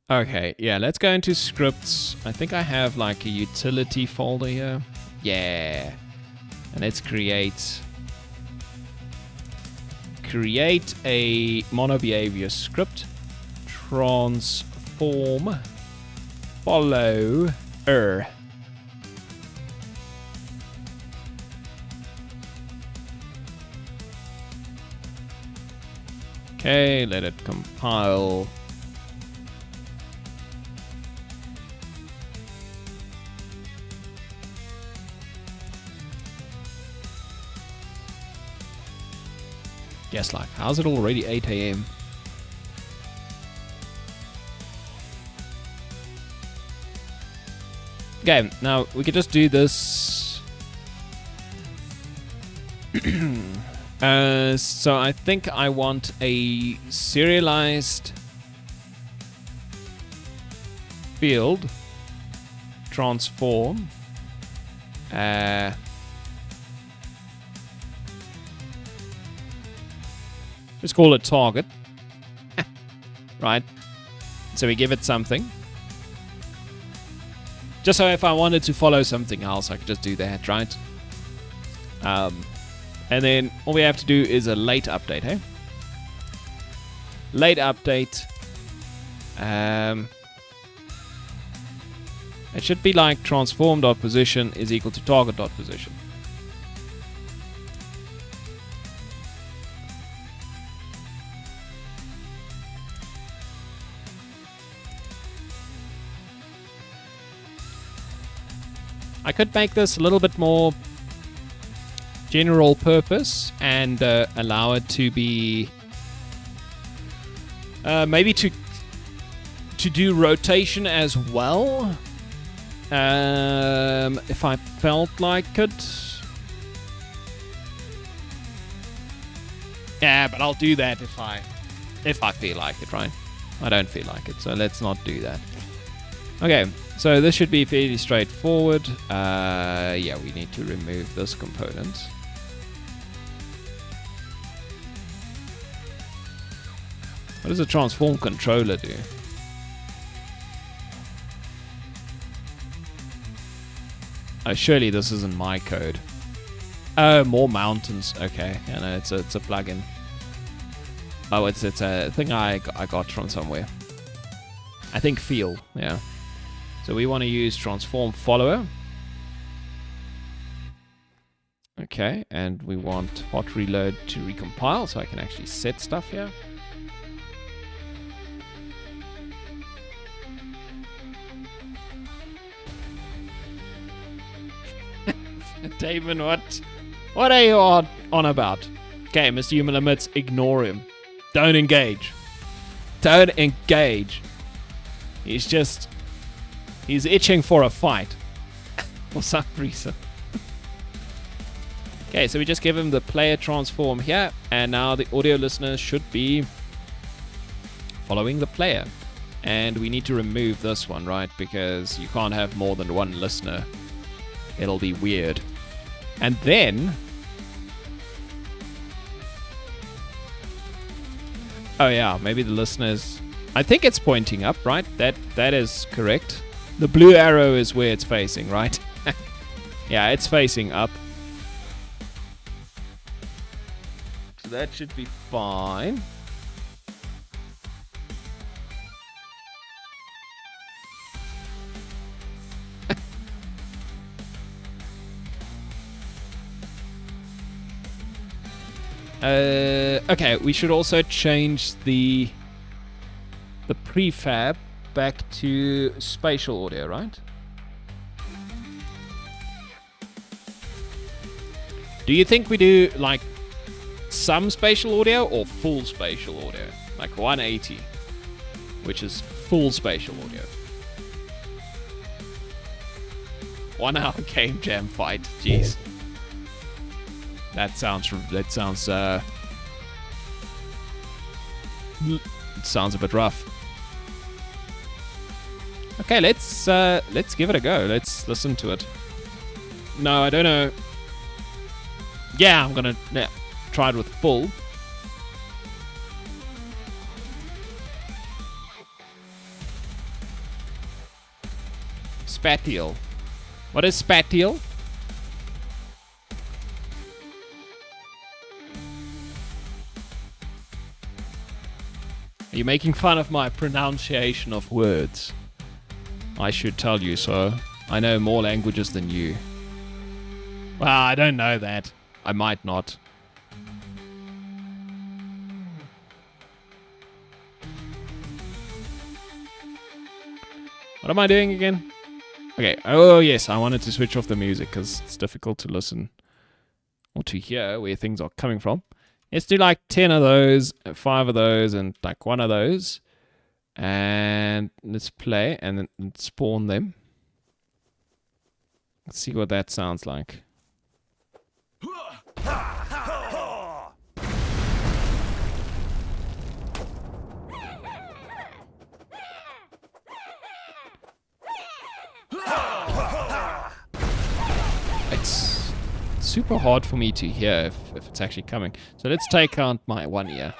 [SPEAKER 1] Okay, yeah, let's go into scripts. I think I have like a utility folder here. Yeah. And let's create a monobehavior script. Transform follower. Okay, let it compile. Yes, like, how's it already 8 AM? Okay, now we could just do this. So I think I want a serialized field transform. Let's call it target. Right. So we give it something. Just so if I wanted to follow something else, I could just do that, right? And then all we have to do is a late update, hey? Late update. It should be like transform.position is equal to target.position. I could make this a little bit more general purpose and allow it to be maybe to do rotation as well, if I felt like it. Yeah, but I'll do that if I feel like it, right? I don't feel like it, so let's not do that. Okay, so this should be fairly straightforward. Yeah, we need to remove this component. What does a transform controller do? Oh, surely this isn't my code. Oh, more mountains. Okay, yeah, no, it's a plugin. Oh, it's a thing I got from somewhere. I think feel, yeah. So we want to use transform follower. Okay, and we want hot reload to recompile, so I can actually set stuff here. Damon, what are you on about? Okay, Mr. Human Limits, ignore him. Don't engage. Don't engage. He's itching for a fight. For some reason. Okay, so we just give him the player transform here, and now the audio listener should be following the player. And we need to remove this one, right? Because you can't have more than one listener. It'll be weird. And then... oh yeah, maybe the listeners... I think it's pointing up, right? That is correct. The blue arrow is where it's facing, right? Yeah, it's facing up. So that should be fine. Okay, we should also change the prefab back to spatial audio, right? Do you think we do like some spatial audio or full spatial audio? Like 180, which is full spatial audio. 1 hour game jam fight. Jeez. That sounds it sounds a bit rough. Okay, let's give it a go. Let's listen to it. No, I don't know. Yeah, I'm gonna try it with full. Spatial. What is spatial? Are you making fun of my pronunciation of words? I should tell you so. I know more languages than you. Well, I don't know that. I might not. What am I doing again? Okay. Oh, yes. I wanted to switch off the music because it's difficult to listen or to hear where things are coming from. Let's do like 10 of those, 5 of those, and like 1 of those. And let's play and then spawn them. Let's see what that sounds like. It's super hard for me to hear if it's actually coming. So let's take out my one ear.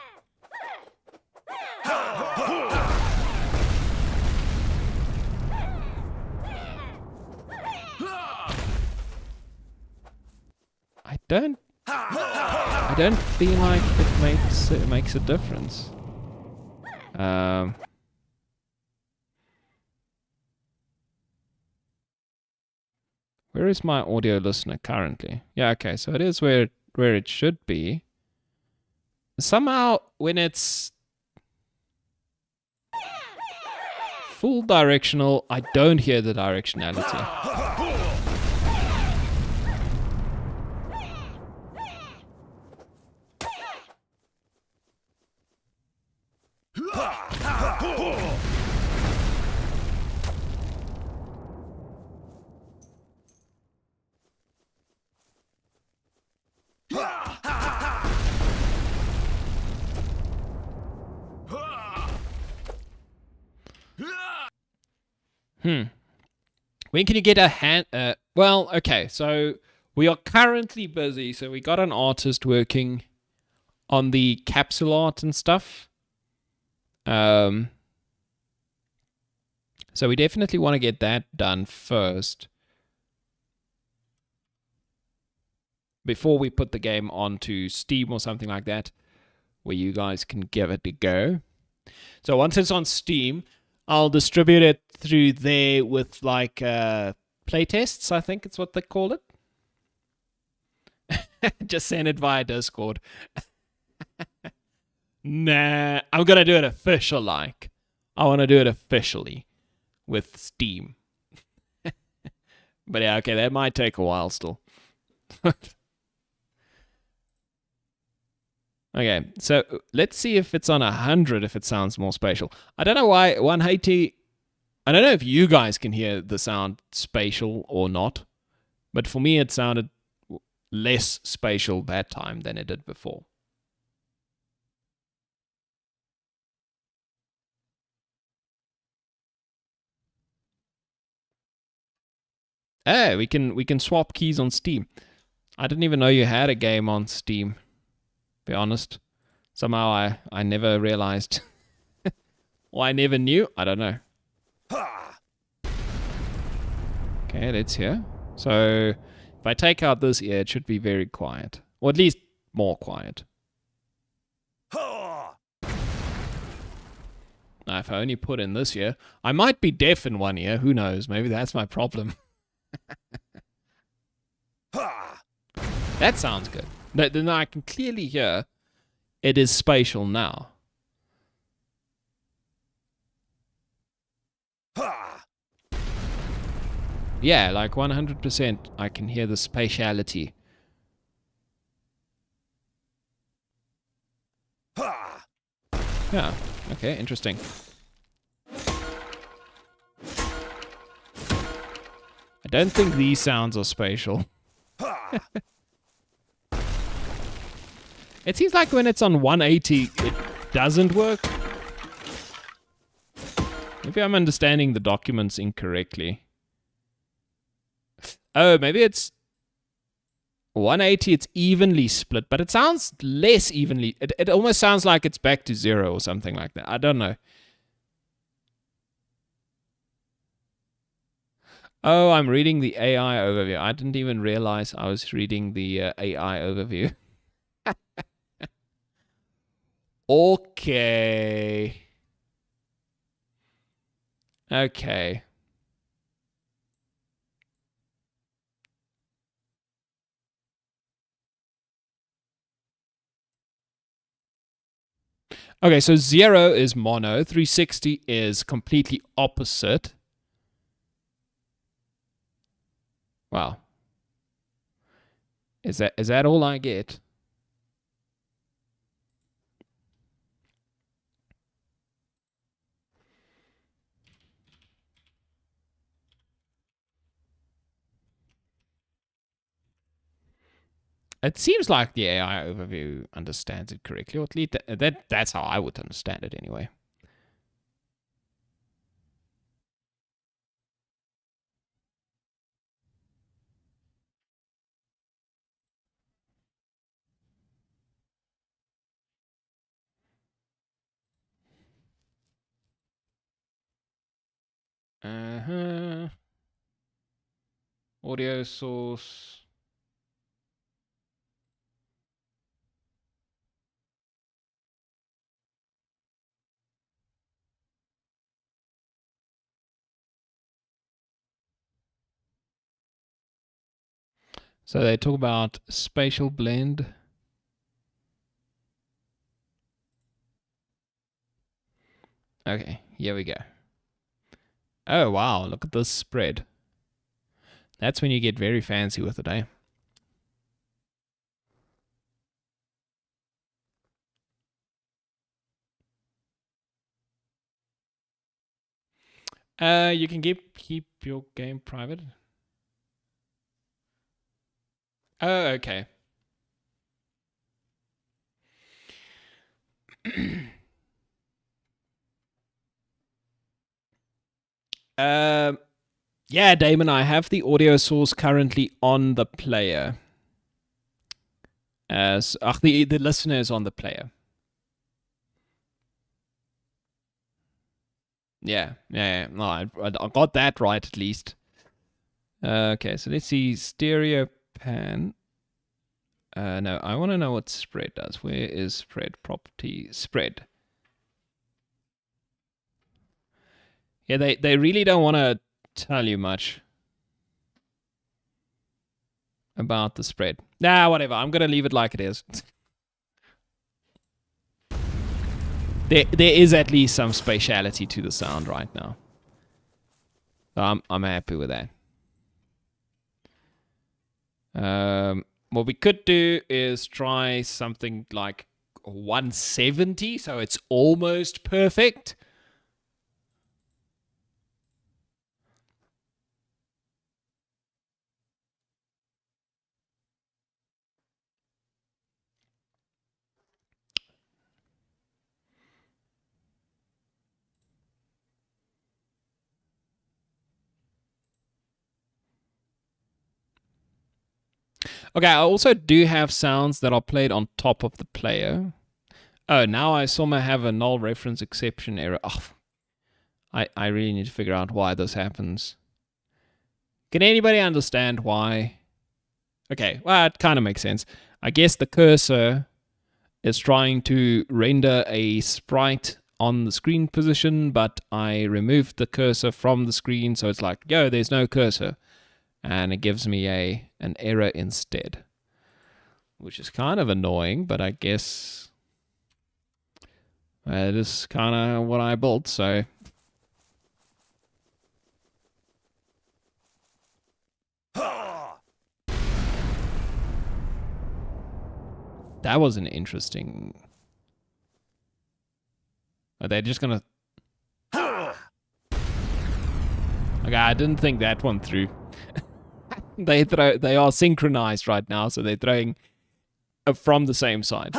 [SPEAKER 1] I don't feel like it makes a difference. Where is my audio listener currently? Yeah, okay, so it is where it should be. Somehow when it's full directional, I don't hear the directionality. When can you get a hand... well, okay, so we are currently busy. So we got an artist working on the capsule art and stuff. So we definitely want to get that done first. Before we put the game onto Steam or something like that, where you guys can give it a go. So once it's on Steam, I'll distribute it through there with like playtests, I think it's what they call it. Just send it via Discord. Nah, I'm going to do it official like. I want to do it officially with Steam. But yeah, okay, that might take a while still. Okay, so let's see if it's on 100, if it sounds more spatial. I don't know why 180... I don't know if you guys can hear the sound spatial or not, but for me it sounded less spatial that time than it did before. Hey, we can swap keys on Steam. I didn't even know you had a game on Steam. Be honest. Somehow I never realized. Or I never knew. I don't know. Okay, let's hear. So if I take out this ear, it should be very quiet. Or at least more quiet. Now, if I only put in this ear, I might be deaf in one ear. Who knows? Maybe that's my problem. That sounds good. Then I can clearly hear it is spatial now. Yeah, like 100% I can hear the spatiality. Yeah. Okay, interesting. I don't think these sounds are spatial. It seems like when it's on 180, it doesn't work. Maybe I'm understanding the documents incorrectly. Oh, maybe it's 180, it's evenly split, but it sounds less evenly. It almost sounds like it's back to 0 or something like that. I don't know. Oh, I'm reading the AI overview. I didn't even realize I was reading the AI overview. Okay. Okay. Okay, so 0 is mono, 360 is completely opposite. Wow. Is that all I get? It seems like the AI overview understands it correctly, or at least that's how I would understand it anyway. Uh-huh. Audio source. So they talk about spatial blend. Okay, here we go. Oh, wow, look at this spread. That's when you get very fancy with it, eh? You can keep your game private. Oh, okay. Yeah, Damon, I have the audio source currently on the player. The listener is on the player. Yeah. No, I got that right at least. Okay, so let's see. Stereo pan. No, I want to know what spread does. Where is spread property? Spread. Yeah, they really don't want to tell you much about the spread. Nah, whatever. I'm going to leave it like it is. There is at least some spatiality to the sound right now. So I'm happy with that. What we could do is try something like 170, so it's almost perfect. Okay, I also do have sounds that are played on top of the player. Oh, now I somehow have a null reference exception error. Oh, I really need to figure out why this happens. Can anybody understand why? Okay, well, it kind of makes sense. I guess the cursor is trying to render a sprite on the screen position, but I removed the cursor from the screen, so it's like, yo, there's no cursor. And it gives me an error instead, which is kind of annoying, but I guess it is kind of what I built, so. That was an interesting. Are they just gonna... Okay, I didn't think that one through. They are synchronized right now, so they're throwing from the same side.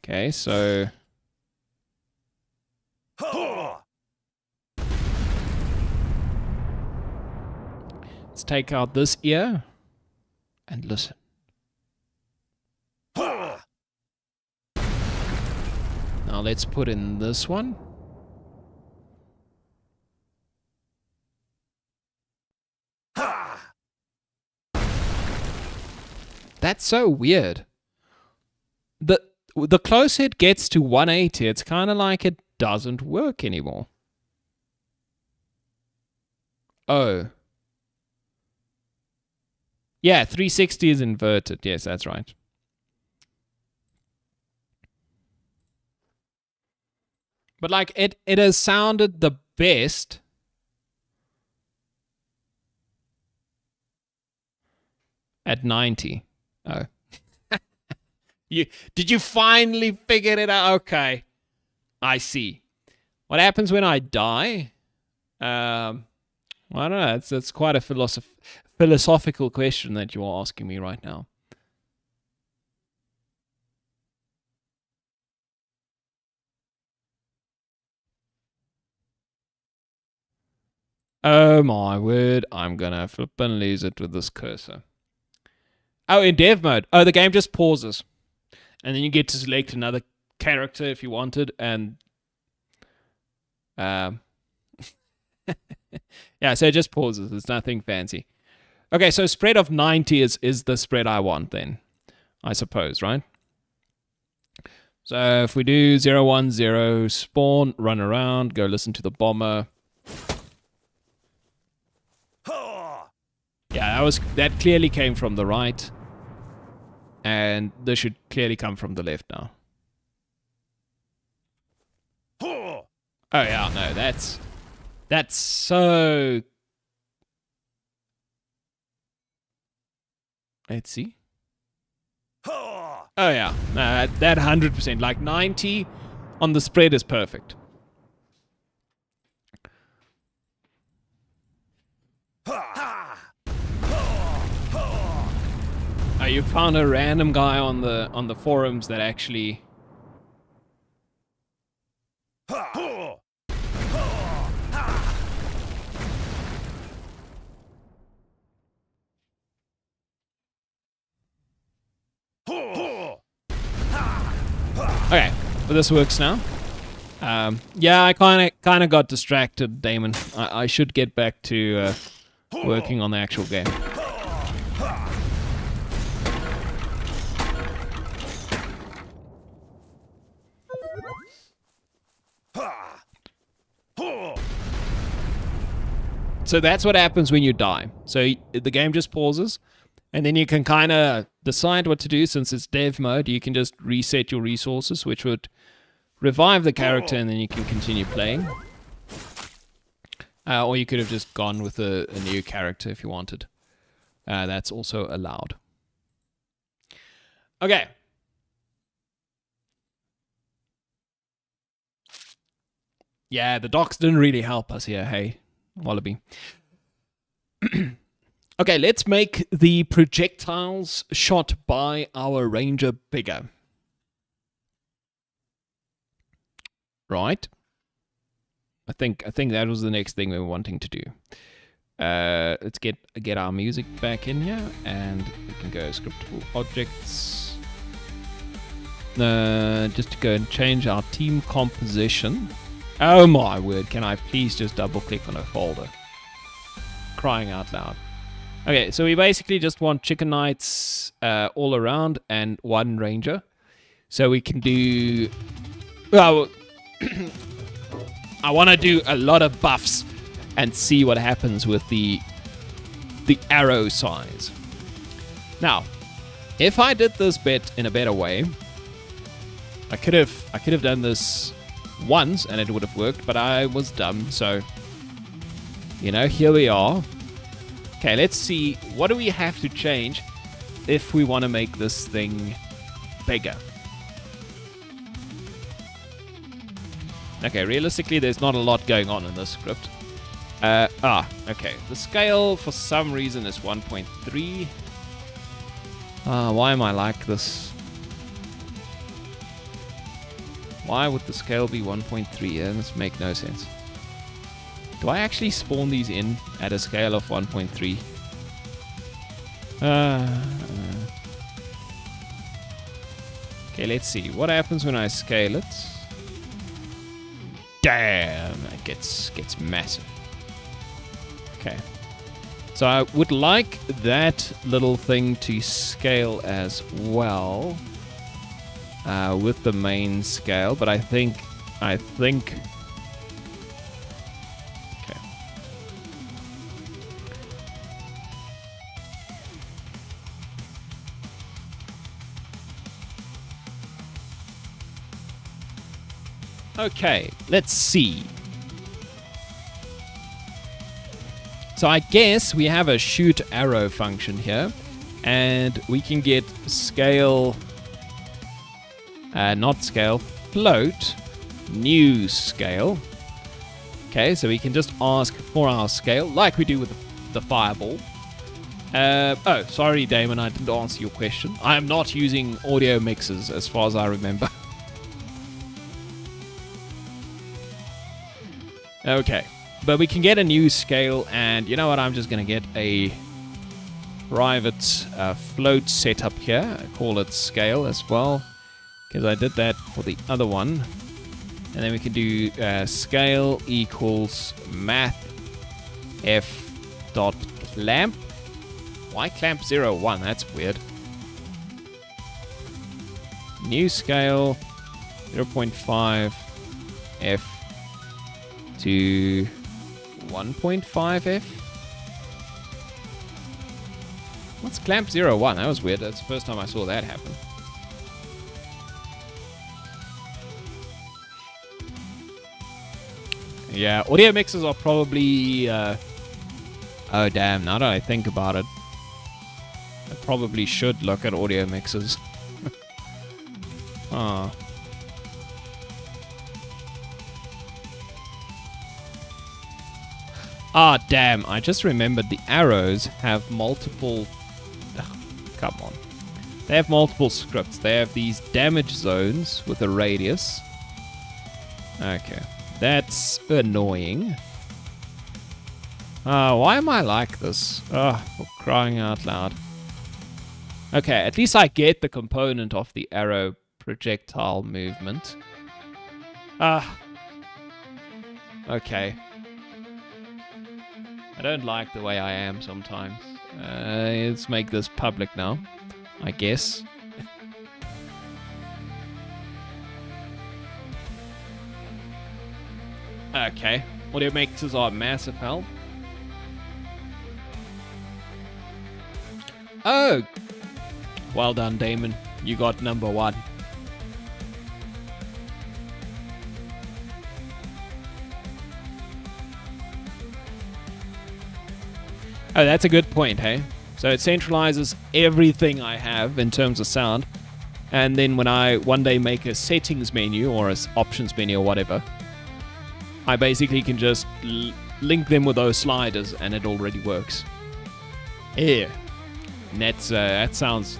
[SPEAKER 1] Okay, so... Let's take out this ear and listen. Now let's put in this one. That's so weird. The closer it gets to 180, it's kind of like it doesn't work anymore. Oh. Yeah, 360 is inverted. Yes, that's right. But like it has sounded the best at 90. Oh. Did you finally figure it out? Okay. I see. What happens when I die? I don't know. That's quite a philosophical question that you're asking me right now. Oh my word, I'm gonna flip and lose it with this cursor. Oh, in dev mode. Oh, the game just pauses. And then you get to select another character if you wanted, and yeah, so it just pauses. It's nothing fancy. Okay, so spread of 90 is the spread I want then, I suppose, right? So if we do 010, spawn, run around, go listen to the bomber. Yeah, that clearly came from the right. And this should clearly come from the left now. Oh yeah, no, that's so... Let's see. Oh yeah, no, that 100%, like 90 on the spread is perfect. You found a random guy on the forums that actually... Okay, but this works now. Yeah, I kind of got distracted, Damon. I should get back to working on the actual game. So that's what happens when you die. So the game just pauses, and then you can kind of decide what to do. Since it's dev mode, you can just reset your resources, which would revive the character, and then you can continue playing. Or you could have just gone with a new character if you wanted. That's also allowed. Okay. Yeah, the docs didn't really help us here, hey, Wallaby. Okay, let's make the projectiles shot by our ranger bigger. Right. I think that was the next thing we were wanting to do. Let's get our music back in here, and we can go scriptable objects. Just to go and change our team composition. Oh my word, can I please just double click on a folder? Crying out loud. Okay, so we basically just want chicken knights all around and one ranger. So we can do... Well, I want to do a lot of buffs and see what happens with the arrow size. Now, if I did this bit in a better way, I could have done this once and it would have worked, but I was dumb, so you know, here we are. Okay, let's see, what do we have to change if we want to make this thing bigger. Okay, realistically, there's not a lot going on in this script. Okay. The scale, for some reason, is 1.3. Why am I like this? Why would the scale be 1.3? That must make no sense. Do I actually spawn these in at a scale of 1.3? Okay, let's see. What happens when I scale it? Damn, it gets massive. Okay. So I would like that little thing to scale as well with the main scale, but I think okay, let's see. So I guess we have a shoot arrow function here, and we can get scale, not scale, float, new scale. Okay, so we can just ask for our scale, like we do with the fireball. Oh, sorry, Damon, I didn't answer your question. I am not using audio mixers, as far as I remember. Okay, but we can get a new scale, and you know what? I'm just going to get a private float setup here. I call it scale as well, because I did that for the other one. And then we can do scale equals math f dot clamp. Why clamp 01? That's weird. New scale 0.5 f to 1.5 f. What's clamp 01? That was weird. That's the first time I saw that happen. Yeah, audio mixers are probably... oh, damn. Now that I think about it, I probably should look at audio mixers. Oh. Ah, damn. I just remembered the arrows have multiple... Ugh, come on. They have multiple scripts. They have these damage zones with a radius. Okay. That's annoying. Why am I like this? Oh, for crying out loud. Okay, at least I get the component of the arrow projectile movement. Okay. I don't like the way I am sometimes. Let's make this public now, I guess. Okay. Audio mixers are massive help. Oh! Well done, Damon. You got number 1. Oh, that's a good point, hey? So it centralizes everything I have in terms of sound, and then when I one day make a settings menu or an options menu or whatever, I basically can just link them with those sliders and it already works. Yeah. And that sounds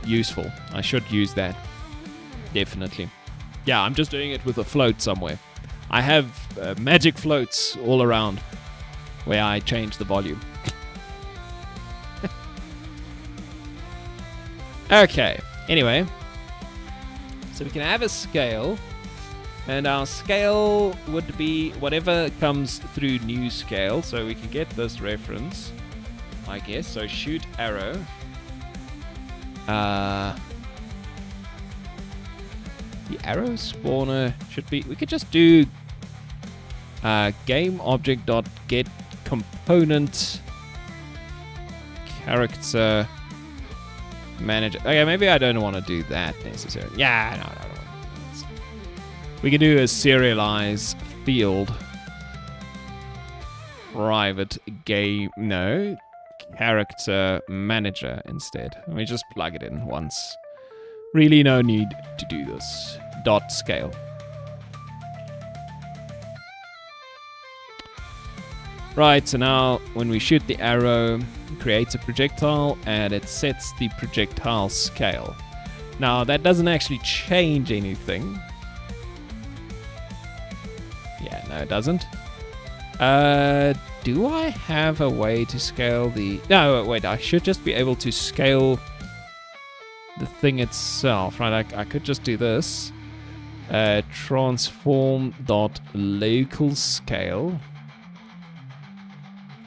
[SPEAKER 1] useful. I should use that. Definitely. Yeah, I'm just doing it with a float somewhere. I have magic floats all around where I change the volume. Okay, anyway, so we can have a scale, and our scale would be whatever comes through new scale, so we can get this reference, I guess. So shoot arrow, the arrow spawner should be, we could just do game object dot get component character manager. Okay, maybe I don't want to do that necessarily. Yeah, no. We can do a serialize field private game. No. character manager instead. Let me just plug it in once. Really no need to do this. Dot scale. Right, so now when we shoot the arrow, it creates a projectile and it sets the projectile scale. Now that doesn't actually change anything. Yeah, no it doesn't. Do I have a way to scale the... No, wait, I should just be able to scale the thing itself, right? I could just do this. Transform.local scale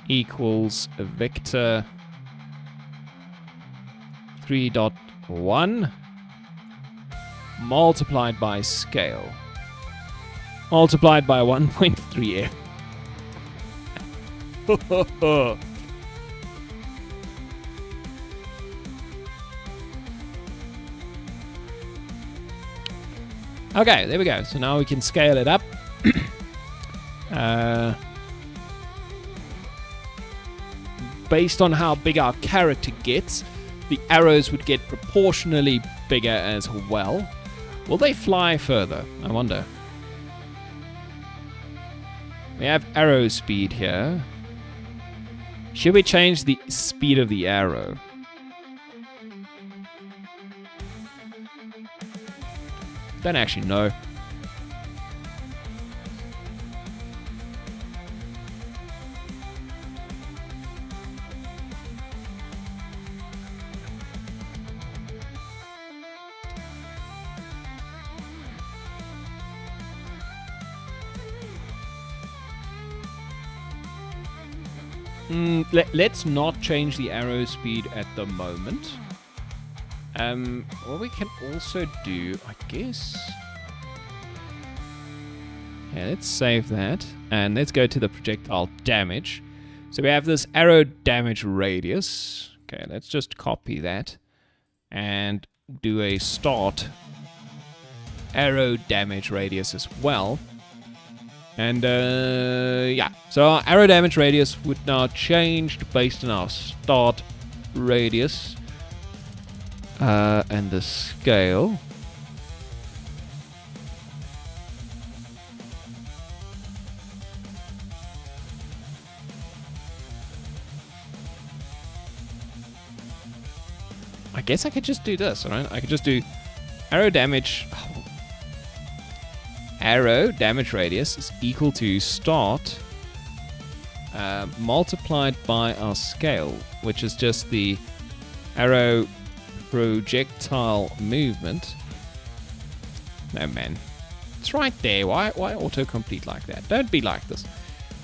[SPEAKER 1] equals a vector 3.1 multiplied by scale multiplied by 1.3f. Okay, there we go. So now we can scale it up. Based on how big our character gets, the arrows would get proportionally bigger as well. Will they fly further? I wonder. We have arrow speed here. Should we change the speed of the arrow? Don't actually know. Let's not change the arrow speed at the moment. What we can also do, I guess... Yeah, let's save that. And let's go to the projectile damage. So we have this arrow damage radius. Okay, let's just copy that. And do a start arrow damage radius as well. And yeah, so our arrow damage radius would now change based on our start radius and the scale. I guess I could just do this, right? I could just do arrow damage. Arrow damage radius is equal to start multiplied by our scale, which is just the arrow projectile movement. No, man. It's right there. Why autocomplete like that? Don't be like this.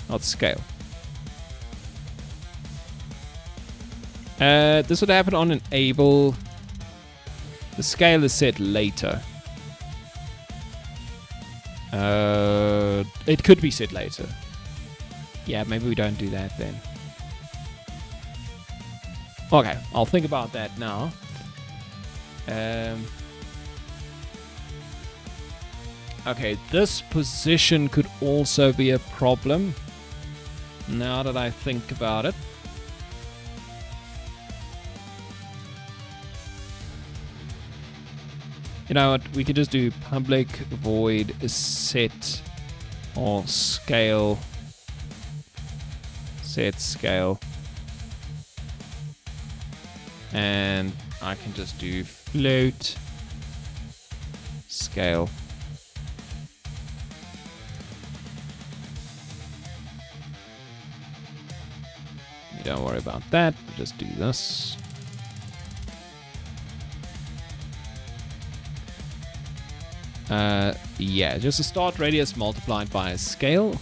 [SPEAKER 1] Not scale. This would happen on enable. The scale is set later. It could be set later. Yeah, maybe we don't do that then. Okay, I'll think about that now. Okay, this position could also be a problem. Now that I think about it. You know what, we could just do public void set or scale. Set scale. And I can just do float scale. Don't worry about that, just do this. Yeah, just a start radius multiplied by a scale.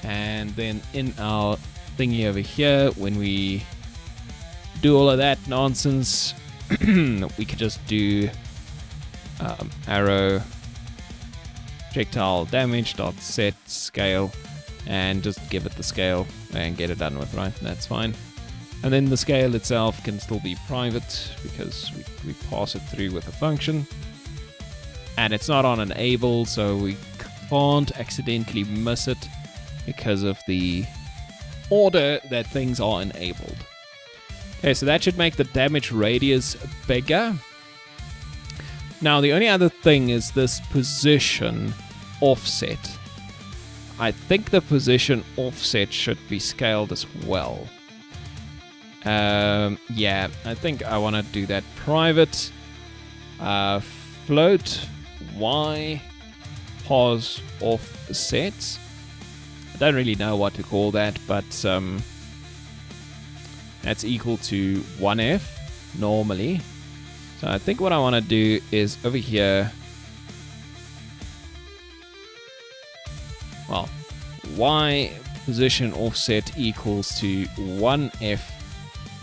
[SPEAKER 1] And then in our thingy over here, when we do all of that nonsense, we could just do arrow projectile damage dot set scale and just give it the scale and get it done with, right? That's fine. And then the scale itself can still be private because we pass it through with a function. And it's not on enable, so we can't accidentally miss it because of the order that things are enabled. Okay, so that should make the damage radius bigger. Now, the only other thing is this position offset. I think the position offset should be scaled as well. Yeah, I think I want to do that. Private float y pos offset. I don't really know what to call that, but that's equal to 1f normally. So I think what I want to do is over here, well, y position offset equals to 1f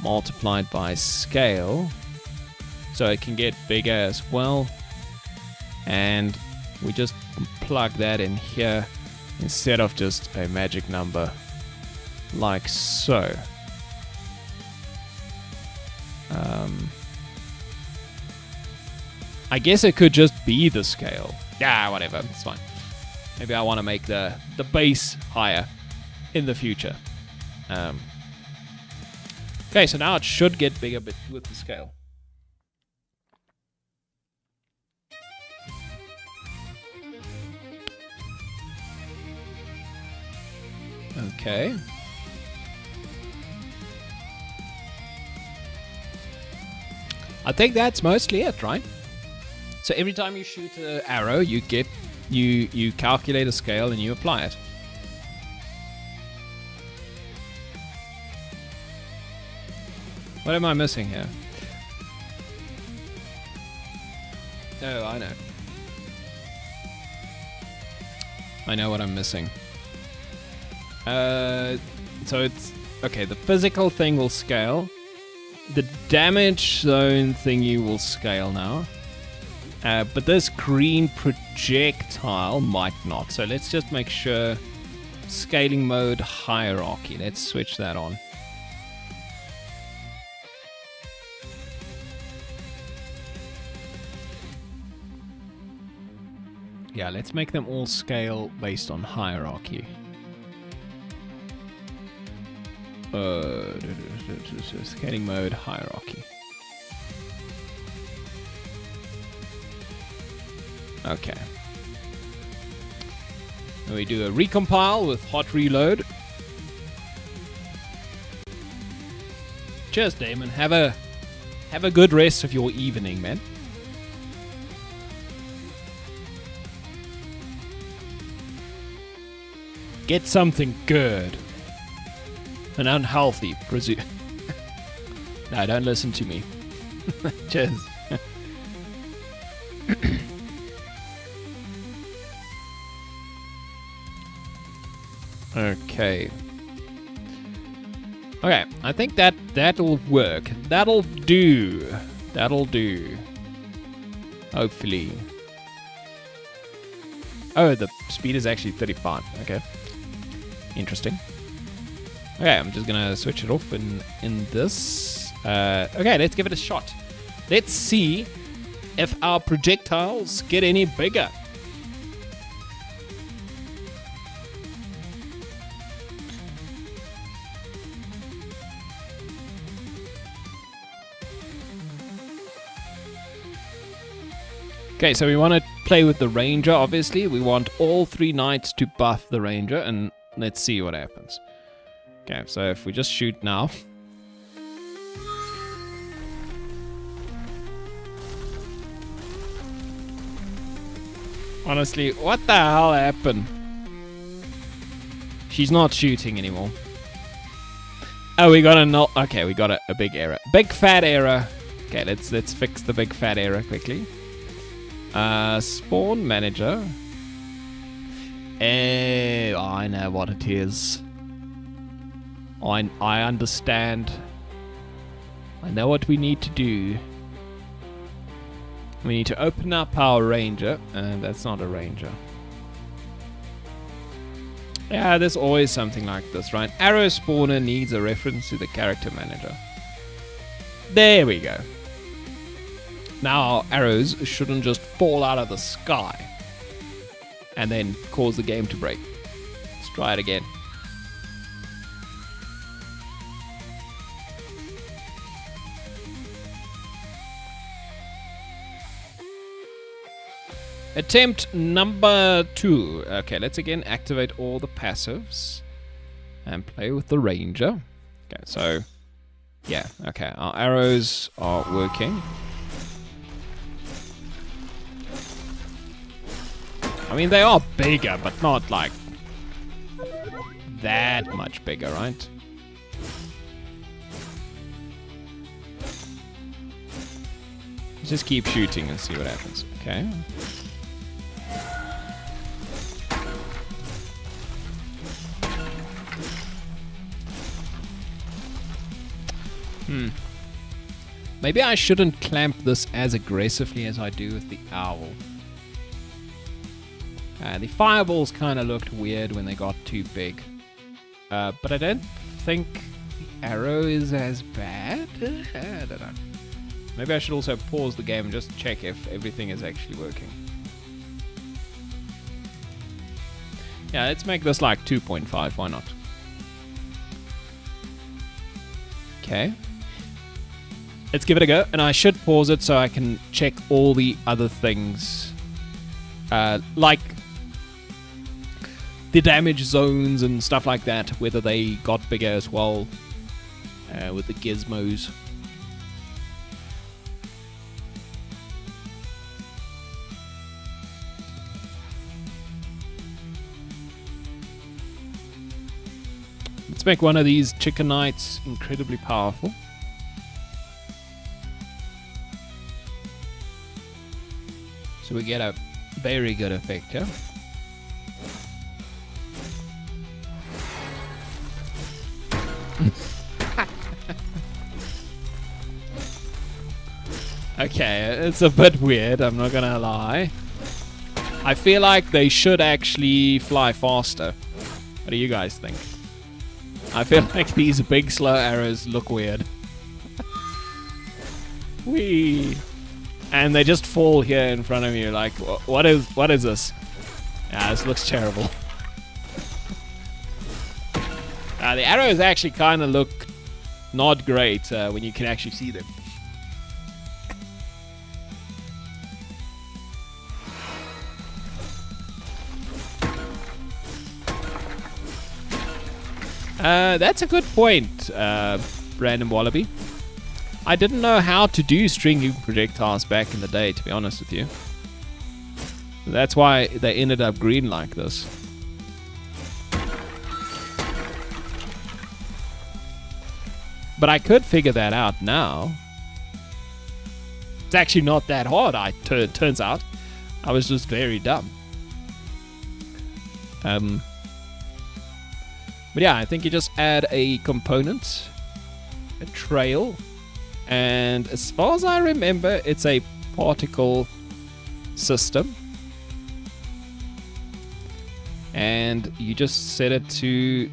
[SPEAKER 1] multiplied by scale, so it can get bigger as well. And we just plug that in here instead of just a magic number like so. I guess it could just be the scale. Yeah, whatever, it's fine. Maybe I want to make the base higher in the future. Okay, so now it should get bigger but with the scale. Okay. I think that's mostly it, right? So every time you shoot an arrow, you get you calculate a scale and you apply it. What am I missing here? Oh, I know. I know what I'm missing. So it's okay, the physical thing will scale. The damage zone thingy will scale now. But this green projectile might not. So let's just make sure scaling mode hierarchy. Let's switch that on. Yeah, let's make them all scale based on hierarchy. Scaling mode hierarchy. Okay. And we do a recompile with hot reload. Cheers, Damon. Have a good rest of your evening, man. Get something good. And unhealthy, presume. No, don't listen to me. Cheers. Okay. Okay, I think that'll work. That'll do. That'll do. Hopefully. Oh, the speed is actually 35. Okay. Interesting. Okay, I'm just gonna switch it off in this. Okay, let's give it a shot. Let's see if our projectiles get any bigger. Okay, so we want to play with the ranger, obviously. We want all 3 knights to buff the ranger, and let's see what happens. Okay, so if we just shoot now. Honestly, what the hell happened? She's not shooting anymore. Oh, we got okay, we got a big error. Big fat error. Okay, let's fix the big fat error quickly. Spawn manager. I know what it is. I understand. I know what we need to do. We need to open up our ranger. That's not a ranger. Yeah, there's always something like this, right? Arrow spawner needs a reference to the character manager. There we go. Now our arrows shouldn't just fall out of the sky and then cause the game to break. Let's try it again. Attempt number 2. Okay, let's again activate all the passives and play with the ranger. Okay, so yeah, okay, our arrows are working. I mean, they are bigger, but not like that much bigger, right? Just keep shooting and see what happens. Okay. Maybe I shouldn't clamp this as aggressively as I do with the owl. The fireballs kind of looked weird when they got too big. But I don't think the arrow is as bad. I don't know. Maybe I should also pause the game and just check if everything is actually working. Yeah, let's make this like 2.5. Why not? Okay. Let's give it a go. And I should pause it so I can check all the other things. Like the damage zones and stuff like that, whether they got bigger as well with the gizmos. Let's make one of these chicken knights incredibly powerful. So we get a very good effect, yeah? Okay, it's a bit weird, I'm not gonna lie. I feel like they should actually fly faster. What do you guys think? I feel like these big slow arrows look weird. Whee! And they just fall here in front of you like, what is this? Yeah, this looks terrible. The arrows actually kind of look not great when you can actually see them. That's a good point, Random Wallaby. I didn't know how to do stringing projectiles back in the day, to be honest with you. That's why they ended up green like this. But I could figure that out now. It's actually not that hard, turns out. I was just very dumb. But yeah, I think you just add a component, a trail, and as far as I remember, it's a particle system. And you just set it to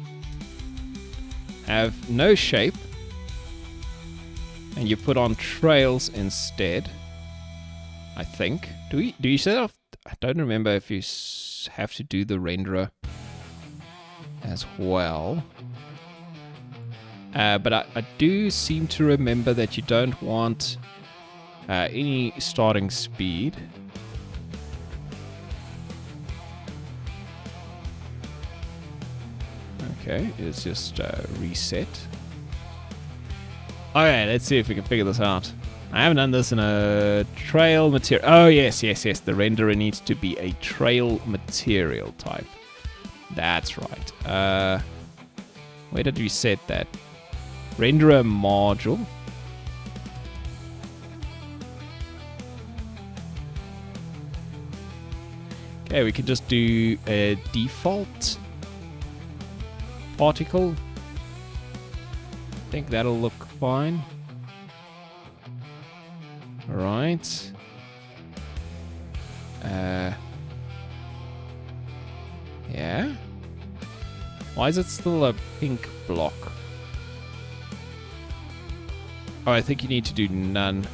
[SPEAKER 1] have no shape, and you put on trails instead, I think. Do you set off? I don't remember if you have to do the renderer as well. But I do seem to remember that you don't want any starting speed. Okay, it's just reset. Alright, let's see if we can figure this out. I haven't done this in a trail material. Oh, yes. The renderer needs to be a trail material type. That's right. Where did we set that? Renderer module. Okay, we can just do a default particle. I think that'll look fine. Alright. Yeah. Why is it still a pink block? Oh, I think you need to do none.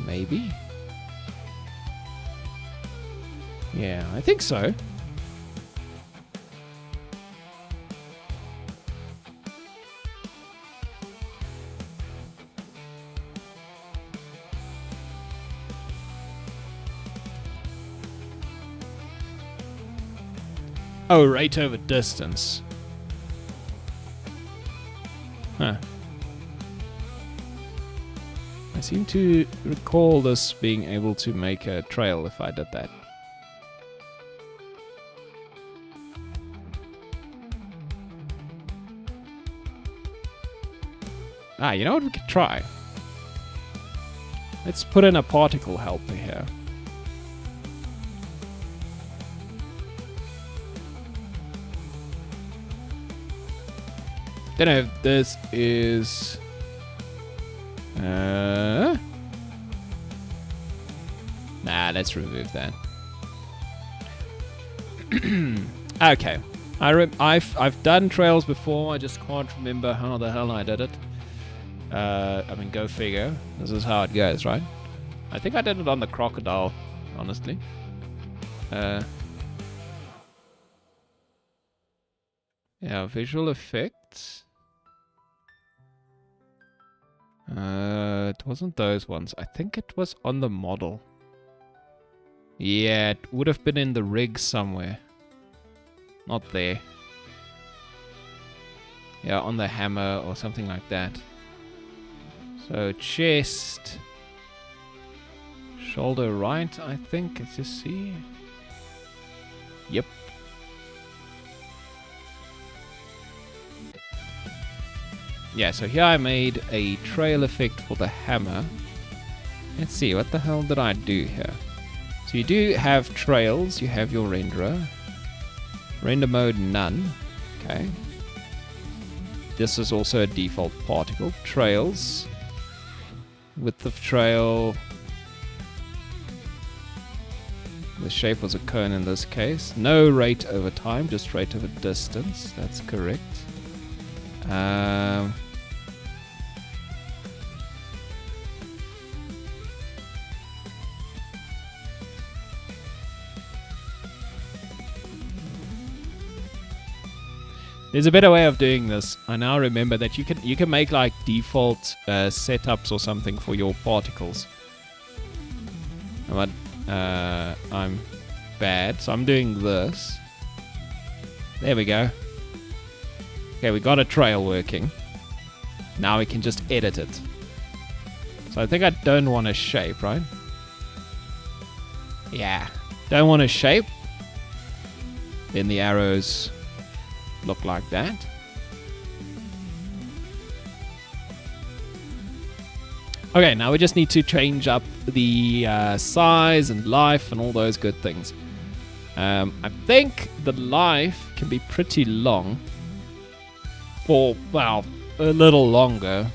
[SPEAKER 1] Maybe? Yeah, I think so. Oh, rate over distance. Huh. I seem to recall this being able to make a trail if I did that. Ah, you know what we could try? Let's put in a particle helper here. Don't know if this is... Nah, let's remove that. Okay. I've done trails before, I just can't remember how the hell I did it. I mean, go figure. This is how it goes, right? I think I did it on the crocodile, honestly. Yeah, visual effects. It wasn't those ones. I think it was on the model. Yeah, it would have been in the rig somewhere. Not there. Yeah, on the hammer or something like that. So chest, shoulder right, I think. Let's just see. Yep. Yeah, so here I made a trail effect for the hammer. Let's see, what the hell did I do here? So you do have trails, you have your renderer. Render mode none. Okay. This is also a default particle. Trails. Width of trail. The shape was a cone in this case. No rate over time, just rate over distance. That's correct. There's a better way of doing this. I now remember that you can make like default setups or something for your particles. But I'm bad, so I'm doing this. There we go. Okay, we got a trail working. Now we can just edit it. So I think I don't want a shape, right? Yeah. Don't want a shape. Then the arrows look like that. Okay, now we just need to change up the size and life and all those good things. I think the life can be pretty long. Or, well, a little longer.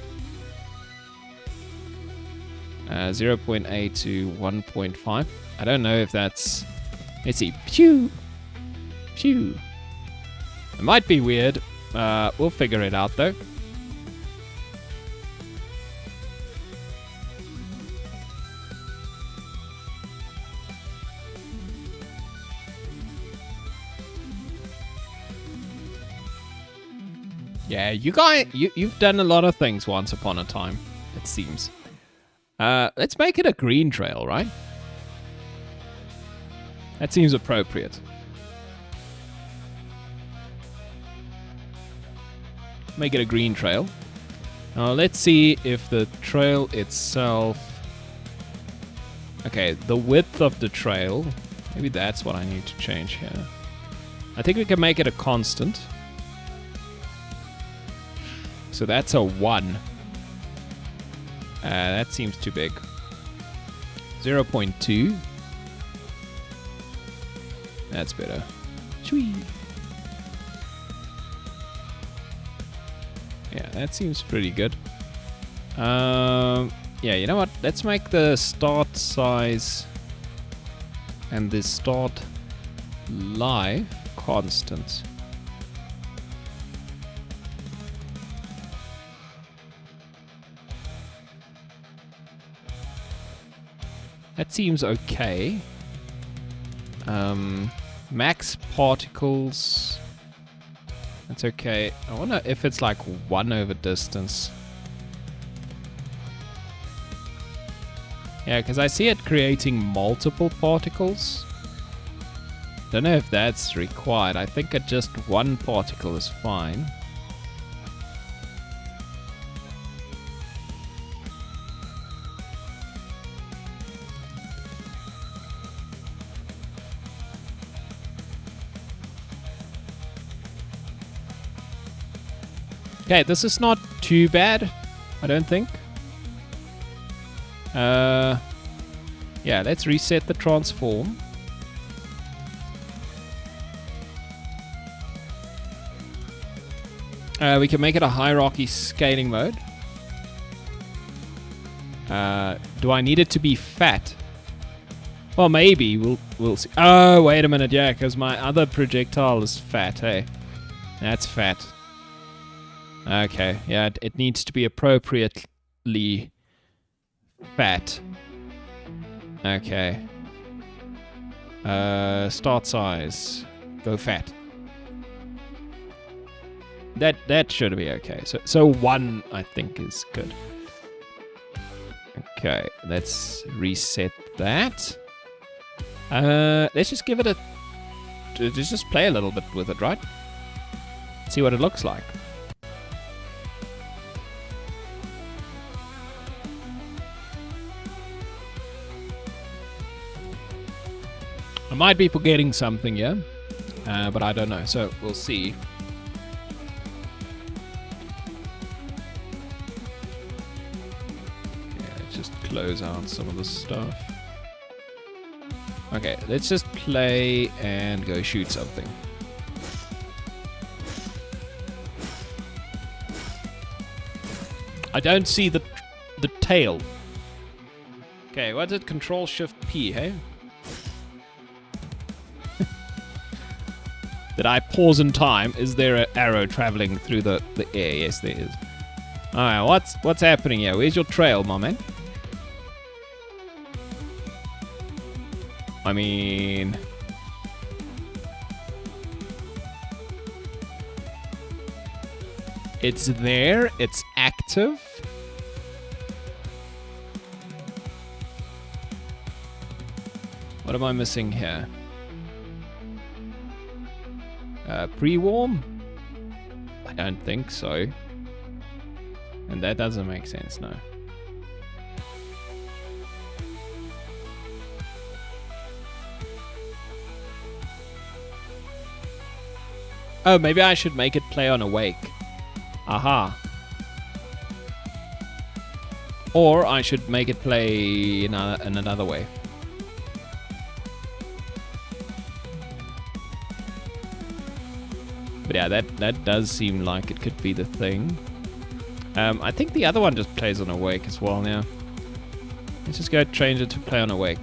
[SPEAKER 1] 0.8 to 1.5. I don't know if that's... Let's see. Pew! Pew! It might be weird. We'll figure it out, though. Yeah, you guys, you've done a lot of things once upon a time, it seems. Let's make it a green trail, right? That seems appropriate. Make it a green trail. Now let's see if the trail itself... Okay, the width of the trail. Maybe that's what I need to change here. I think we can make it a constant. So that's a 1. That seems too big. 0.2. That's better. Chwee. Yeah, that seems pretty good. Yeah, you know what? Let's make the start size and the start live constant. That seems okay. Max particles. That's okay. I wonder if it's like 1 over distance. Yeah, because I see it creating multiple particles. don't know if that's required. I think just one particle is fine. Okay, this is not too bad, I don't think. Yeah, let's reset the transform. We can make it a hierarchy scaling mode. Do I need it to be fat? Well, maybe. We'll see. Oh, wait a minute. Yeah, because my other projectile is fat, hey? That's fat. Okay, yeah, it needs to be appropriately fat. Okay. Start size. Go fat. That should be okay. So 1, I think, is good. Okay, let's reset that. Let's just give it a... Let's just play a little bit with it, right? See what it looks like. I might be forgetting something, yeah? But I don't know, so we'll see. Yeah, let's just close out some of the stuff. Okay, let's just play and go shoot something. I don't see the tail. Okay, what's it? Control Shift P, hey? Did I pause in time? Is there an arrow traveling through the air? Yes, there is. Alright, what's happening here? Where's your trail, my man? I mean... It's there. It's active. What am I missing here? Pre-warm? I don't think so. And that doesn't make sense, no. Oh, maybe I should make it play on awake. Aha. Or I should make it play in another way. But yeah, that does seem like it could be the thing. I think the other one just plays on awake as well now. Let's just go change it to play on awake.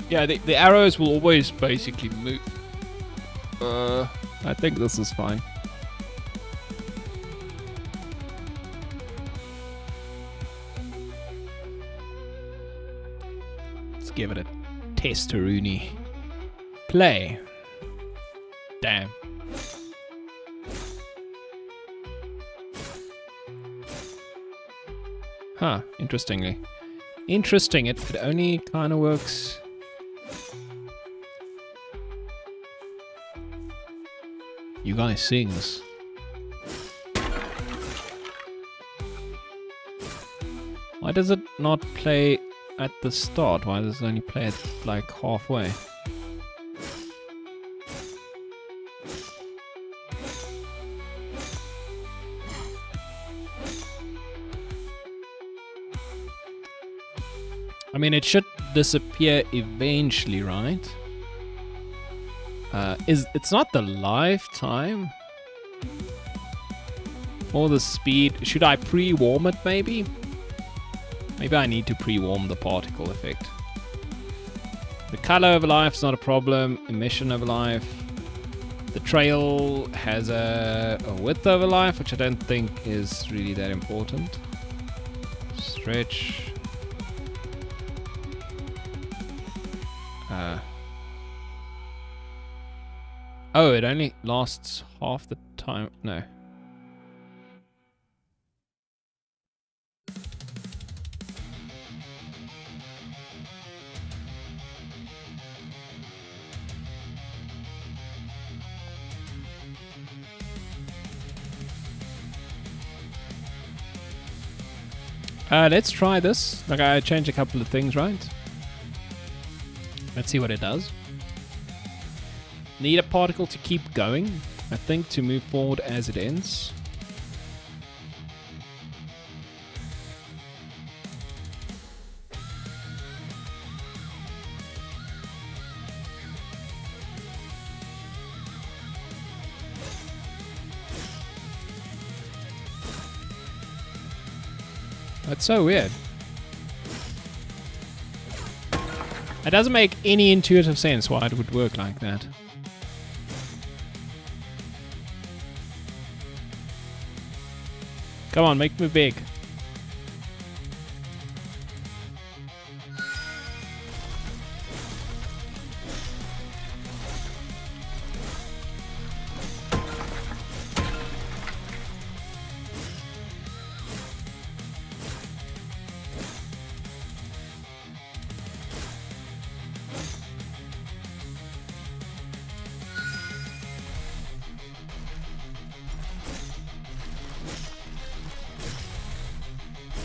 [SPEAKER 1] Yeah, the arrows will always basically move. I think this is fine. Let's give it a testeroonie. Play. Damn. Huh, interestingly. Interesting, it only kind of works... You guys seeing this? Why does it not play at the start? Why does it only play at like halfway? I mean, it should disappear eventually, right? It's not the lifetime or the speed. Should I pre-warm it maybe? Maybe I need to pre-warm the particle effect. The color over life is not a problem. Emission over life. The trail has a width over life, which I don't think is really that important. Stretch. Oh, it only lasts half the time. No. Let's try this. Like, I changed a couple of things, right? Let's see what it does. Need a particle to keep going, I think, to move forward as it ends. That's so weird. It doesn't make any intuitive sense why it would work like that. Come on, make me big.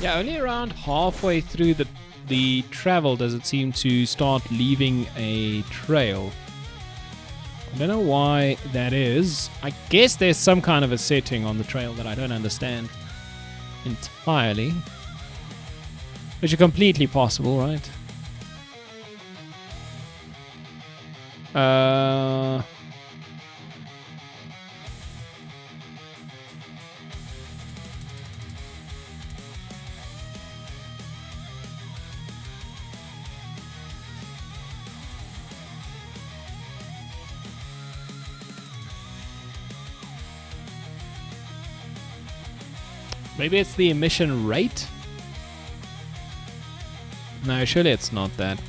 [SPEAKER 1] Yeah, only around halfway through the travel does it seem to start leaving a trail. I don't know why that is. I guess there's some kind of a setting on the trail that I don't understand entirely. Which is completely possible, right? Maybe it's the emission rate? No, surely it's not that.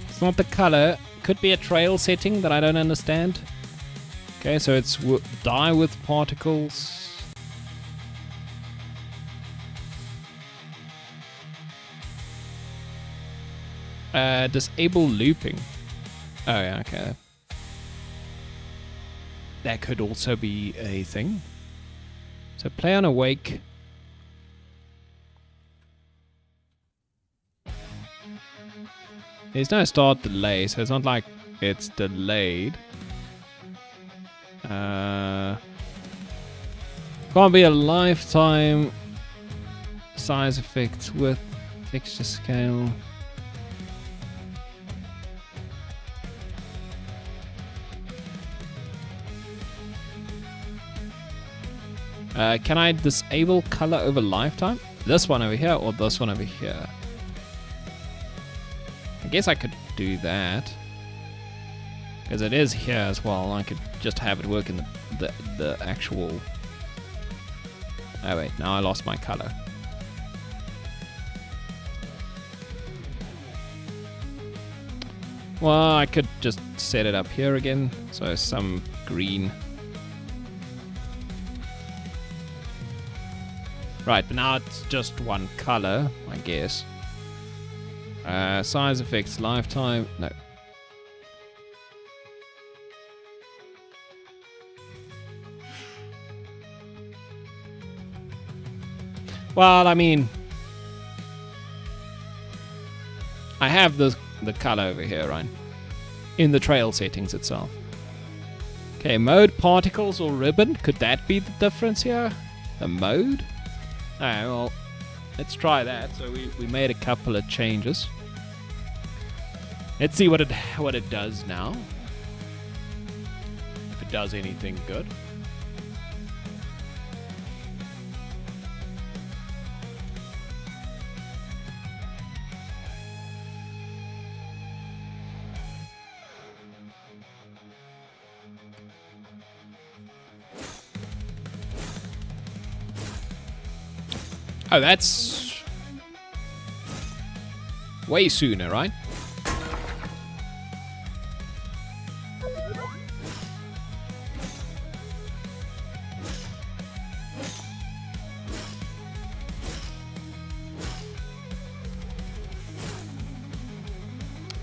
[SPEAKER 1] It's not the color. Could be a trail setting that I don't understand. Okay, so it's dye with particles. Disable looping. Oh yeah, okay. That could also be a thing. So play on awake. There's no start delay, so it's not like it's delayed. Can't be a lifetime size effect with texture scale. Can I disable color over lifetime? This one over here or this one over here? I guess I could do that. Because it is here as well. I could just have it work in the actual... Oh wait, now I lost my color. Well, I could just set it up here again. So some green... Right, but now it's just one color, I guess. Size effects, lifetime, no. Well, I mean, I have the color over here, right? In the trail settings itself. Okay, mode, particles, or ribbon. Could that be the difference here? The mode? Alright, well, let's try that. So we made a couple of changes. Let's see what it does now. If it does anything good. Oh, that's way sooner, right?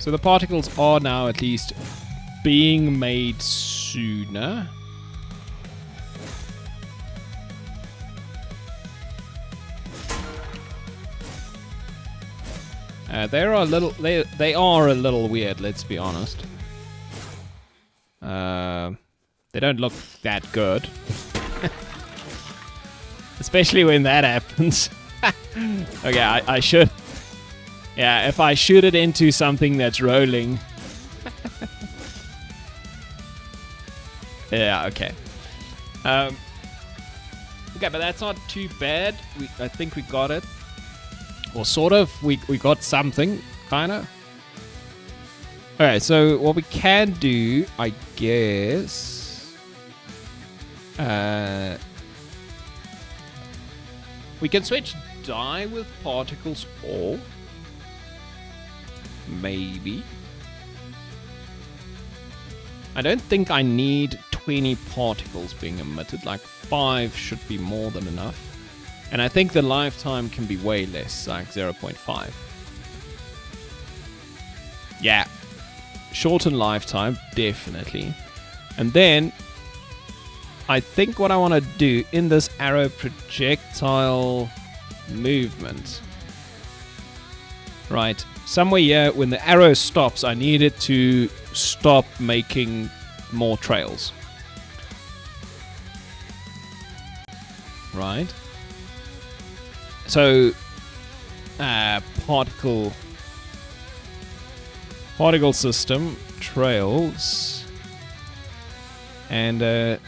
[SPEAKER 1] So the particles are now at least being made sooner. They are a little weird, let's be honest. They don't look that good. Especially when that happens. Okay, I should... Yeah, if I shoot it into something that's rolling... Yeah, okay. Okay, but that's not too bad. I think we got it. Or sort of. We got something, kind of. Alright, so what we can do, I guess... we can switch dye with particles off. Maybe. I don't think I need 20 particles being emitted. Like 5 should be more than enough. And I think the lifetime can be way less, like 0.5. Yeah. Shorten lifetime, definitely. And then, I think what I want to do in this arrow projectile movement. Right. Somewhere here, when the arrow stops, I need it to stop making more trails. Right. So, particle system, trails, and yeah,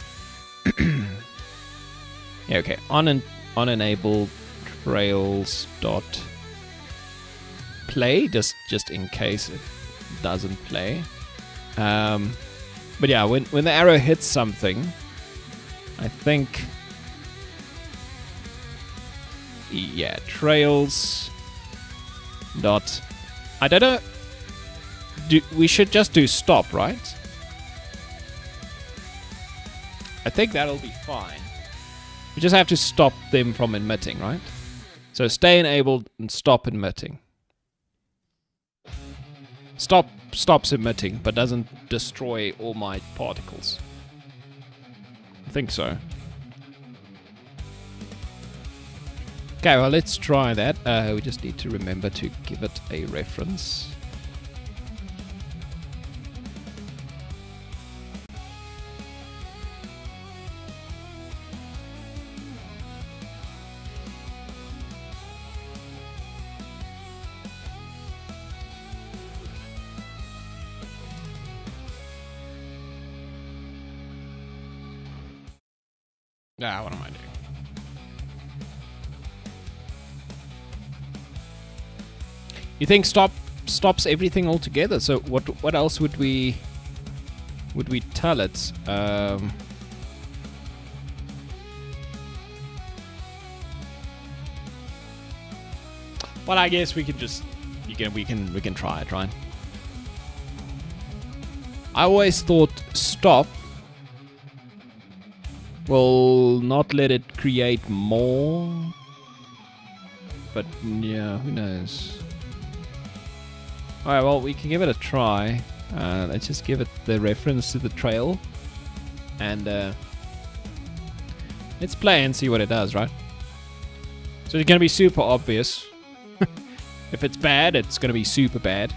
[SPEAKER 1] okay, unenabled trails dot play, just in case it doesn't play. But yeah, when the arrow hits something, I think, yeah, trails dot, I don't know, we should just do stop, right? I think that'll be fine. We just have to stop them from emitting, right? So stay enabled and stop emitting. Stops emitting, but doesn't destroy all my particles. I think so. Okay, well, let's try that. We just need to remember to give it a reference. Ah, what am I doing? You think stops everything altogether? So what else would we tell it? Well, I guess we can just we can try it, right? I always thought stop will not let it create more, but yeah, who knows? Alright, well, we can give it a try. Let's just give it the reference to the trail, and let's play and see what it does, right? So it's gonna be super obvious. If it's bad, it's gonna be super bad.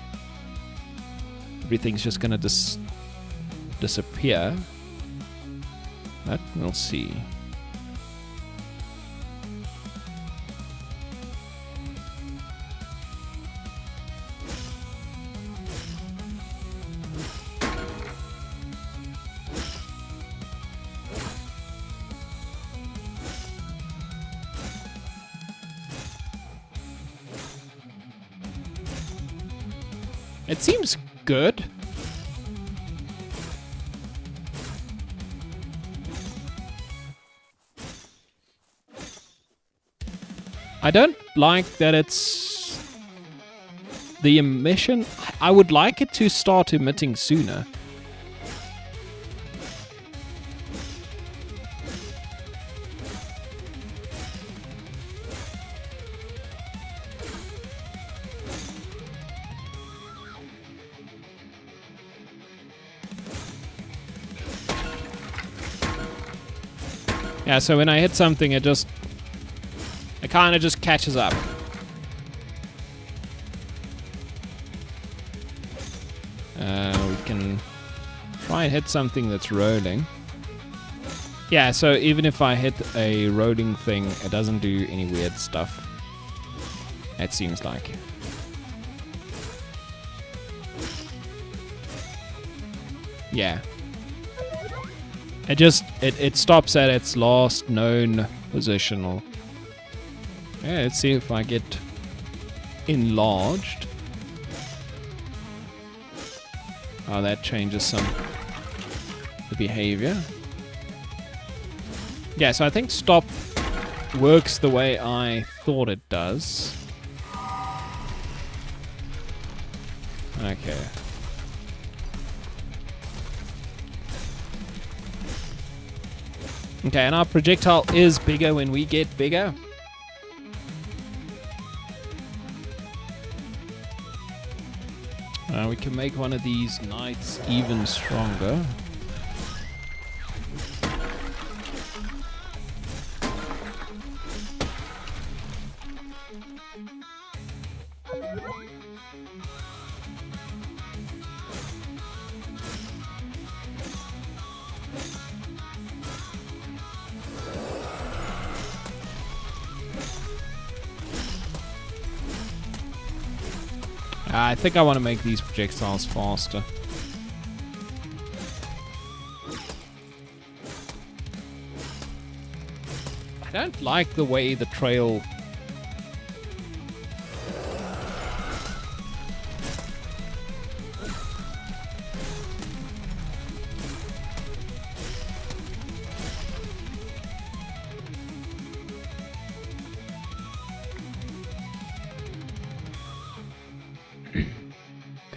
[SPEAKER 1] Everything's just gonna disappear. But we'll see. It seems good. I don't like that it's the emission. I would like it to start emitting sooner. Yeah, so when I hit something, it kind of just catches up. We can try and hit something that's rolling. Yeah, so even if I hit a rolling thing, it doesn't do any weird stuff. It seems like. Yeah. It stops at its last known positional. Yeah, let's see if I get enlarged. Oh, that changes the behavior. Yeah, so I think stop works the way I thought it does. Okay. Okay, and our projectile is bigger when we get bigger. We can make one of these knights even stronger. I think I want to make these projectiles faster. I don't like the way the trail...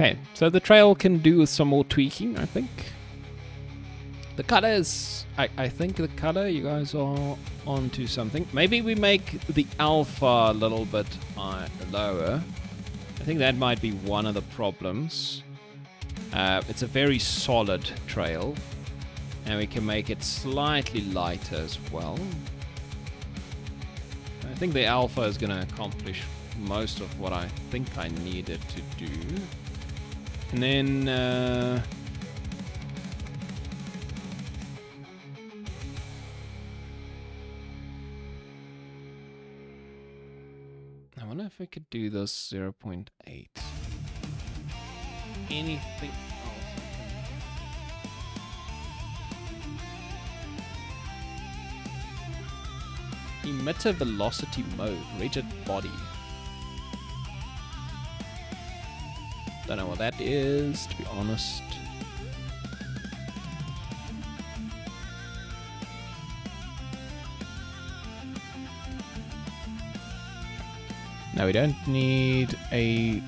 [SPEAKER 1] Okay, so the trail can do with some more tweaking, I think. The color is... I think the color, you guys are onto something. Maybe we make the alpha a little bit lower. I think that might be one of the problems. It's a very solid trail. And we can make it slightly lighter as well. I think the alpha is going to accomplish most of what I think I need it to do. And then, I wonder if we could do this 0.8. Anything else? Emitter velocity mode, rigid body. Don't know what that is, to be honest. Now we don't need a...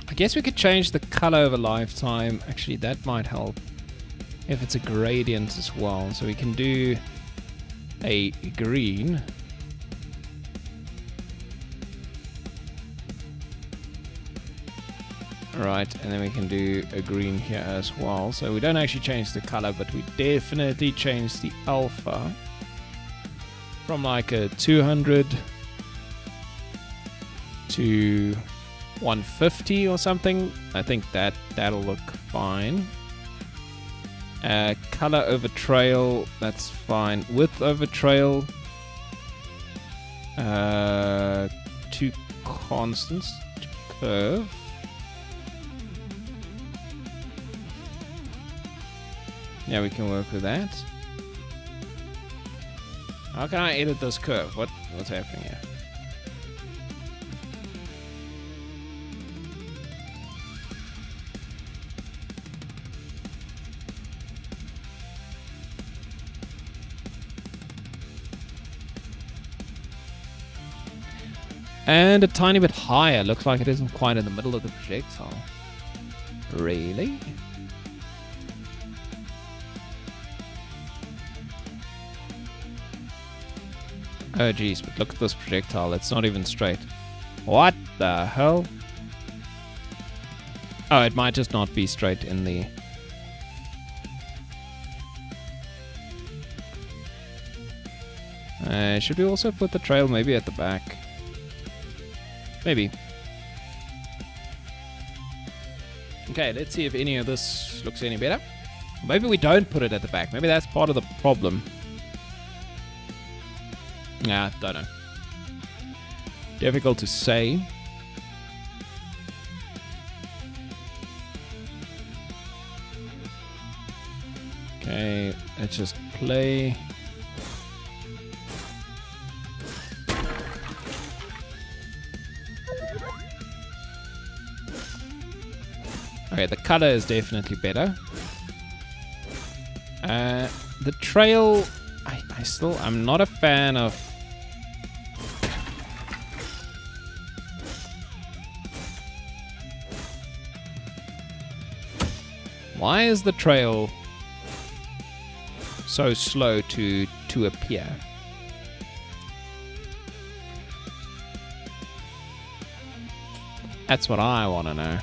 [SPEAKER 1] I guess we could change the color over lifetime. Actually, that might help if it's a gradient as well. So we can do a green. Right, and then we can do a green here as well. So we don't actually change the color, but we definitely change the alpha from like a 200 to 150 or something. I think that'll look fine. Color over trail, that's fine. Width over trail, 2 constants to curve. Yeah, we can work with that. How can I edit this curve? What's happening here? And a tiny bit higher. Looks like it isn't quite in the middle of the projectile. Really? Oh geez, but look at this projectile. It's not even straight. What the hell? Oh, it might just not be straight in the... should we also put the trail maybe at the back? Maybe. Okay, let's see if any of this looks any better. Maybe we don't put it at the back. Maybe that's part of the problem. Nah, don't know. Difficult to say. Okay, let's just play. Okay, the color is definitely better. The trail, I'm not a fan of. Why is the trail so slow to appear? That's what I want to know.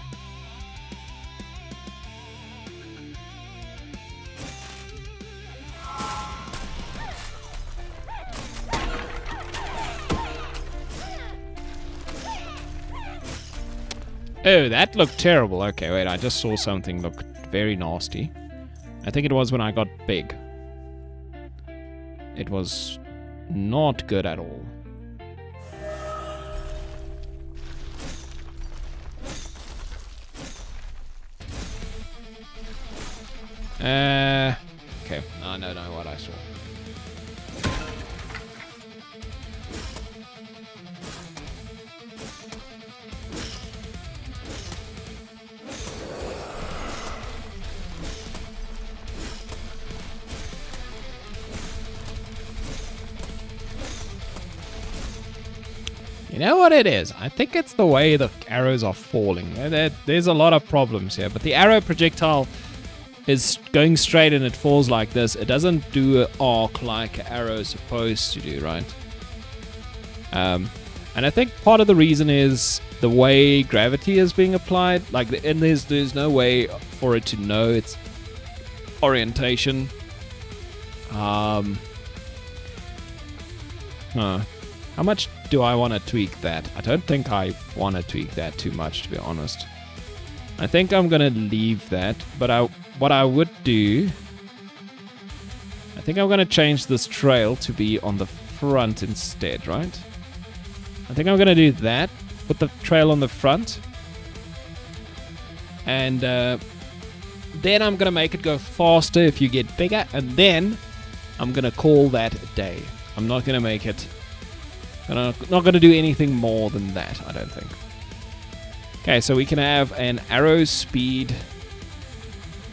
[SPEAKER 1] Oh, that looked terrible. Okay, wait, I just saw something look very nasty. I think it was when I got big. It was not good at all. Okay, I don't know what I saw. You know what it is? I think it's the way the arrows are falling. There's a lot of problems here, but the arrow projectile is going straight and it falls like this. It doesn't do an arc like an arrow is supposed to do, right? And I think part of the reason is the way gravity is being applied. Like, and there's no way for it to know its orientation. How much do I want to tweak that? I don't think I want to tweak that too much, to be honest. I think I'm going to leave that, but what I would do... I think I'm going to change this trail to be on the front instead, right? I think I'm going to do that. Put the trail on the front. And then I'm going to make it go faster if you get bigger. And then I'm going to call that a day. I'm not going to make it... I'm not going to do anything more than that, I don't think. Okay, so we can have an arrow speed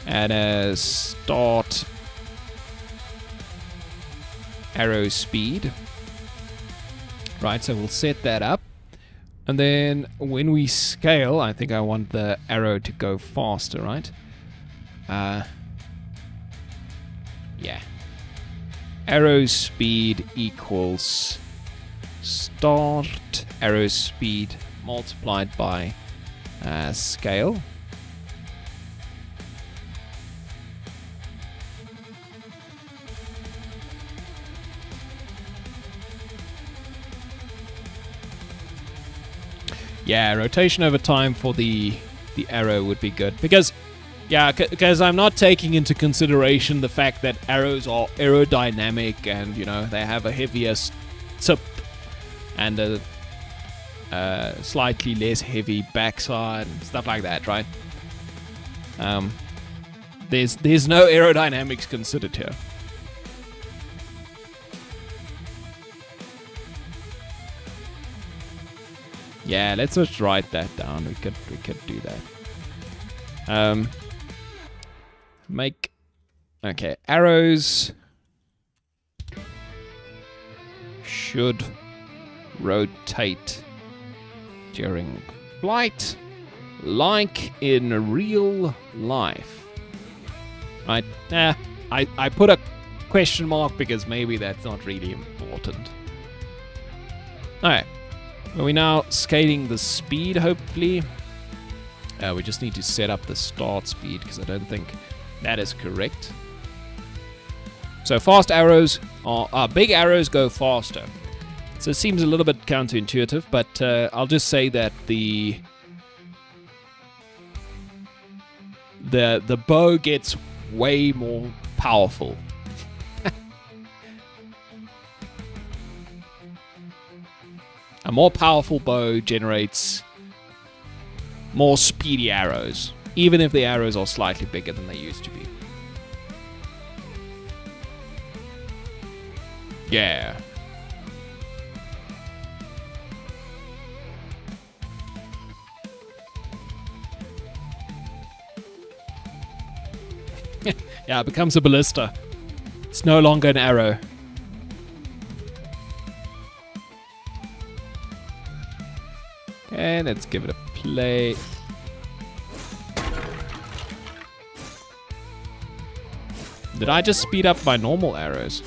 [SPEAKER 1] and a start arrow speed. Right, so we'll set that up. And then when we scale, I think I want the arrow to go faster, right? Yeah. Arrow speed equals start arrow speed multiplied by scale. Yeah, rotation over time for the arrow would be good, because because I'm not taking into consideration the fact that arrows are aerodynamic and, you know, they have a heavier tip and a slightly less heavy backside and stuff like that, right? There's no aerodynamics considered here. Yeah, let's just write that down. We could do that. Okay, arrows should rotate during flight, like in real life. Right? I put a question mark because maybe that's not really important. Alright. We're now scaling the speed, hopefully. We just need to set up the start speed because I don't think that is correct. So fast arrows are big arrows go faster. So it seems a little bit counterintuitive, but I'll just say that the bow gets way more powerful. A more powerful bow generates more speedy arrows, even if the arrows are slightly bigger than they used to be. Yeah. Yeah, it becomes a ballista. It's no longer an arrow. And let's give it a play. Did I just speed up my normal arrows?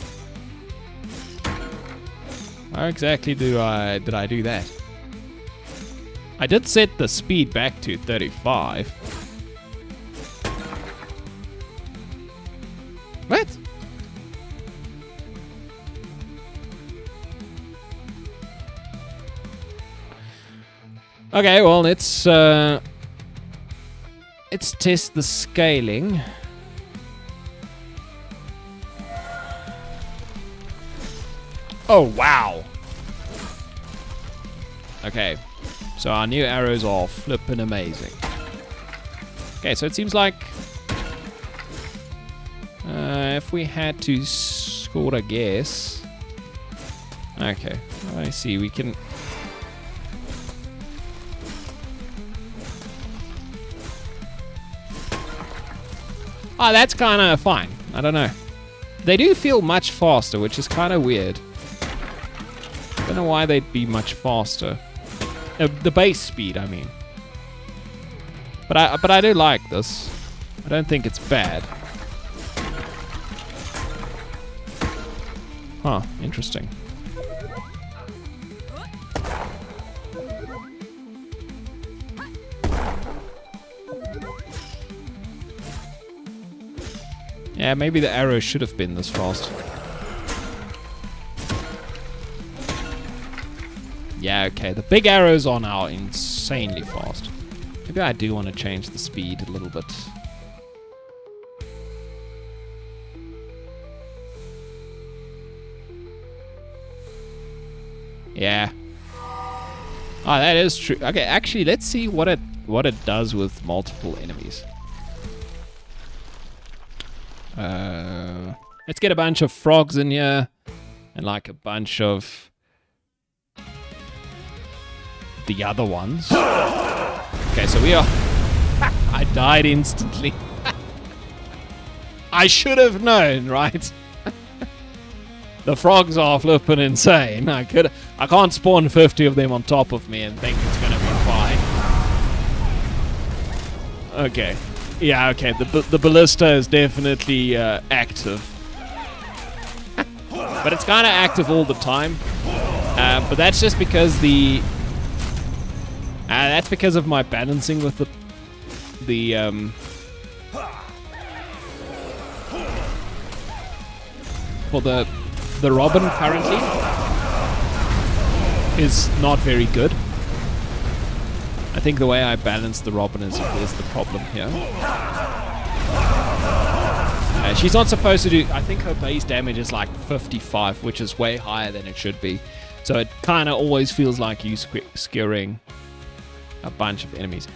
[SPEAKER 1] How exactly did I do that? I did set the speed back to 35. What? Okay, well, let's test the scaling. Oh, wow. Okay, so our new arrows are flippin' amazing. Okay, so it seems like if we had to score a guess. Okay, I see. We can. Oh, that's kind of fine. I don't know. They do feel much faster, which is kind of weird. Don't know why they'd be much faster. The base speed, I mean. But I do like this. I don't think it's bad. Huh, interesting. Yeah, maybe the arrow should have been this fast. Yeah, okay. The big arrows are now insanely fast. Maybe I do want to change the speed a little bit. Yeah. Oh, that is true. Okay, actually, let's see what it does with multiple enemies. Let's get a bunch of frogs in here and like a bunch of the other ones. Okay, so we are... I died instantly. I should have known, right? The frogs are flipping insane. I can't spawn 50 of them on top of me and think it's gonna be fine. Okay. Yeah, okay. The ballista is definitely active. But it's kind of active all the time. But that's just because that's because of my balancing with the Robin currently is not very good. I think the way I balance the Robin is the problem here. She's not supposed to do... I think her base damage is like 55, which is way higher than it should be. So it kind of always feels like you skewering a bunch of enemies.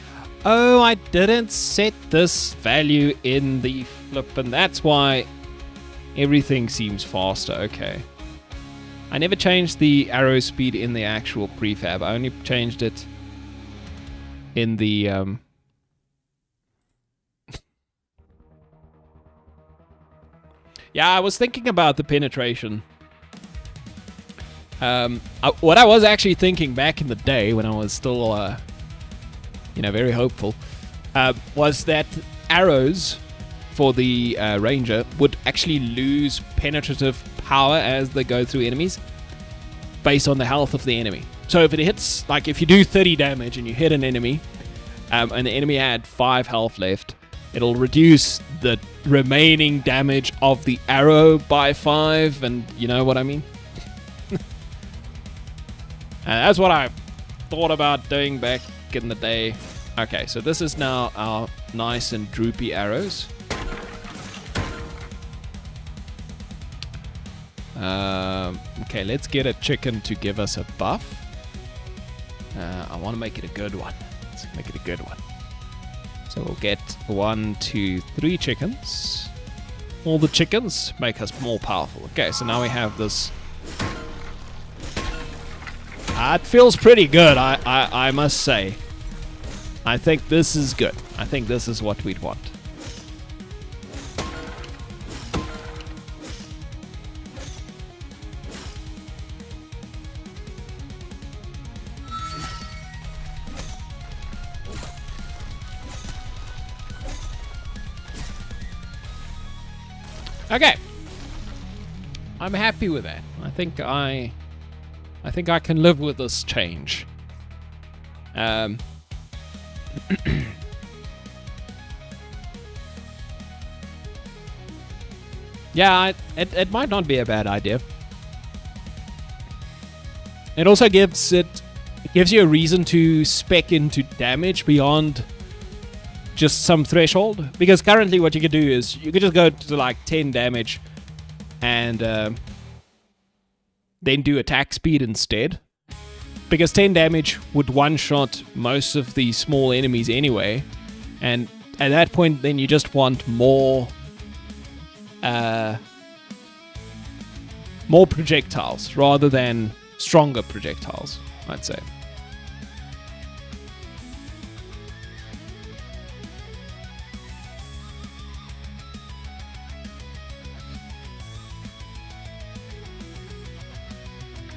[SPEAKER 1] Oh, I didn't set this value in the flip, and that's why everything seems faster. Okay. I never changed the arrow speed in the actual prefab. I only changed it in the... Yeah, I was thinking about the penetration.
[SPEAKER 2] What I was actually thinking back in the day when I was still, very hopeful, was that arrows for the ranger would actually lose penetrative power as they go through enemies based on the health of the enemy. So if it hits, like if you do 30 damage and you hit an enemy, and the enemy had 5 health left, it'll reduce the remaining damage of the arrow by 5, and you know what I mean? That's what I thought about doing back in the day. Okay, so this is now our nice and droopy arrows. Okay, let's get a chicken to give us a buff. I want to make it a good one. Let's make it a good one. So we'll get 1, 2, 3 chickens. All the chickens make us more powerful. Okay, so now we have this. It feels pretty good, I must say. I think this is good. I think this is what we'd want. Okay. I'm happy with that. I think I can live with this change. Yeah, it might not be a bad idea. It also gives you a reason to spec into damage beyond just some threshold, because currently what you can do is you could just go to like 10 damage and then do attack speed instead, because 10 damage would one-shot most of the small enemies anyway, and at that point then you just want more projectiles rather than stronger projectiles, I'd say.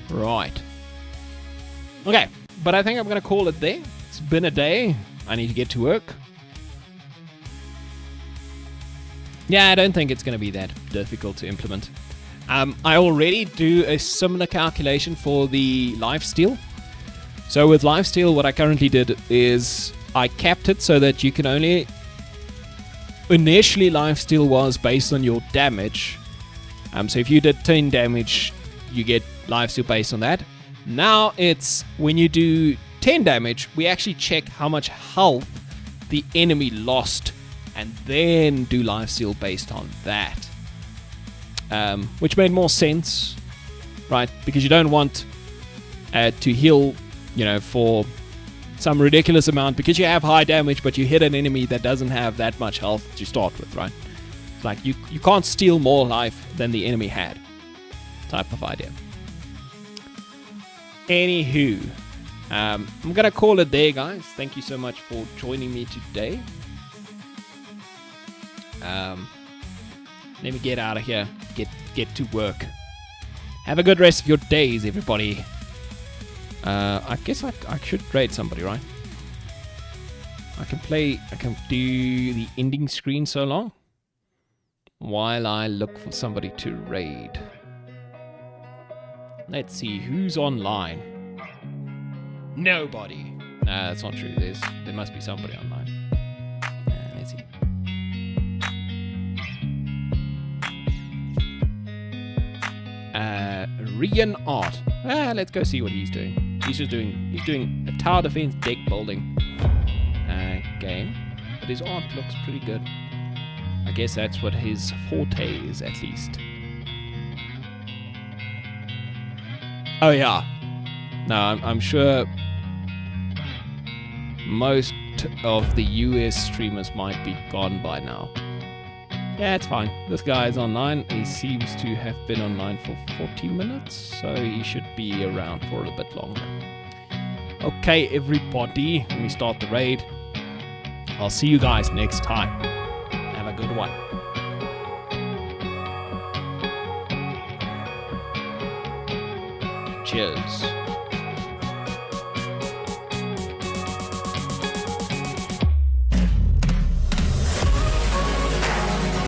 [SPEAKER 2] Right. Okay, but I think I'm going to call it there. It's been a day. I need to get to work. Yeah, I don't think it's going to be that difficult to implement. I already do a similar calculation for the lifesteal. So with lifesteal, what I currently did is I capped it so that you can only... Initially, lifesteal was based on your damage. So if you did 10 damage, you get lifesteal based on that. Now it's when you do 10 damage, we actually check how much health the enemy lost and then do lifesteal based on that. Which made more sense, right? Because you don't want to heal, for some ridiculous amount because you have high damage, but you hit an enemy that doesn't have that much health to start with, right? It's like you can't steal more life than the enemy had, type of idea. Anywho, I'm gonna call it there, guys. Thank you so much for joining me today. Let me get out of here. Get to work. Have a good rest of your days, everybody. I guess I should raid somebody, right? I can do the ending screen so long while I look for somebody to raid. Let's see who's online. Nobody. Nah, that's not true. There must be somebody online. Let's see. Rian Art. Let's go see what he's doing. He's doing a tower defense deck building game, but his art looks pretty good. I guess that's what his forte is, at least. Oh yeah. No, I'm sure most of the US streamers might be gone by now. Yeah, it's fine. This guy is online. He seems to have been online for 40 minutes, so he should be around for a bit longer. Okay, everybody, let me start the raid. I'll see you guys next time. Have a good one. Cheers.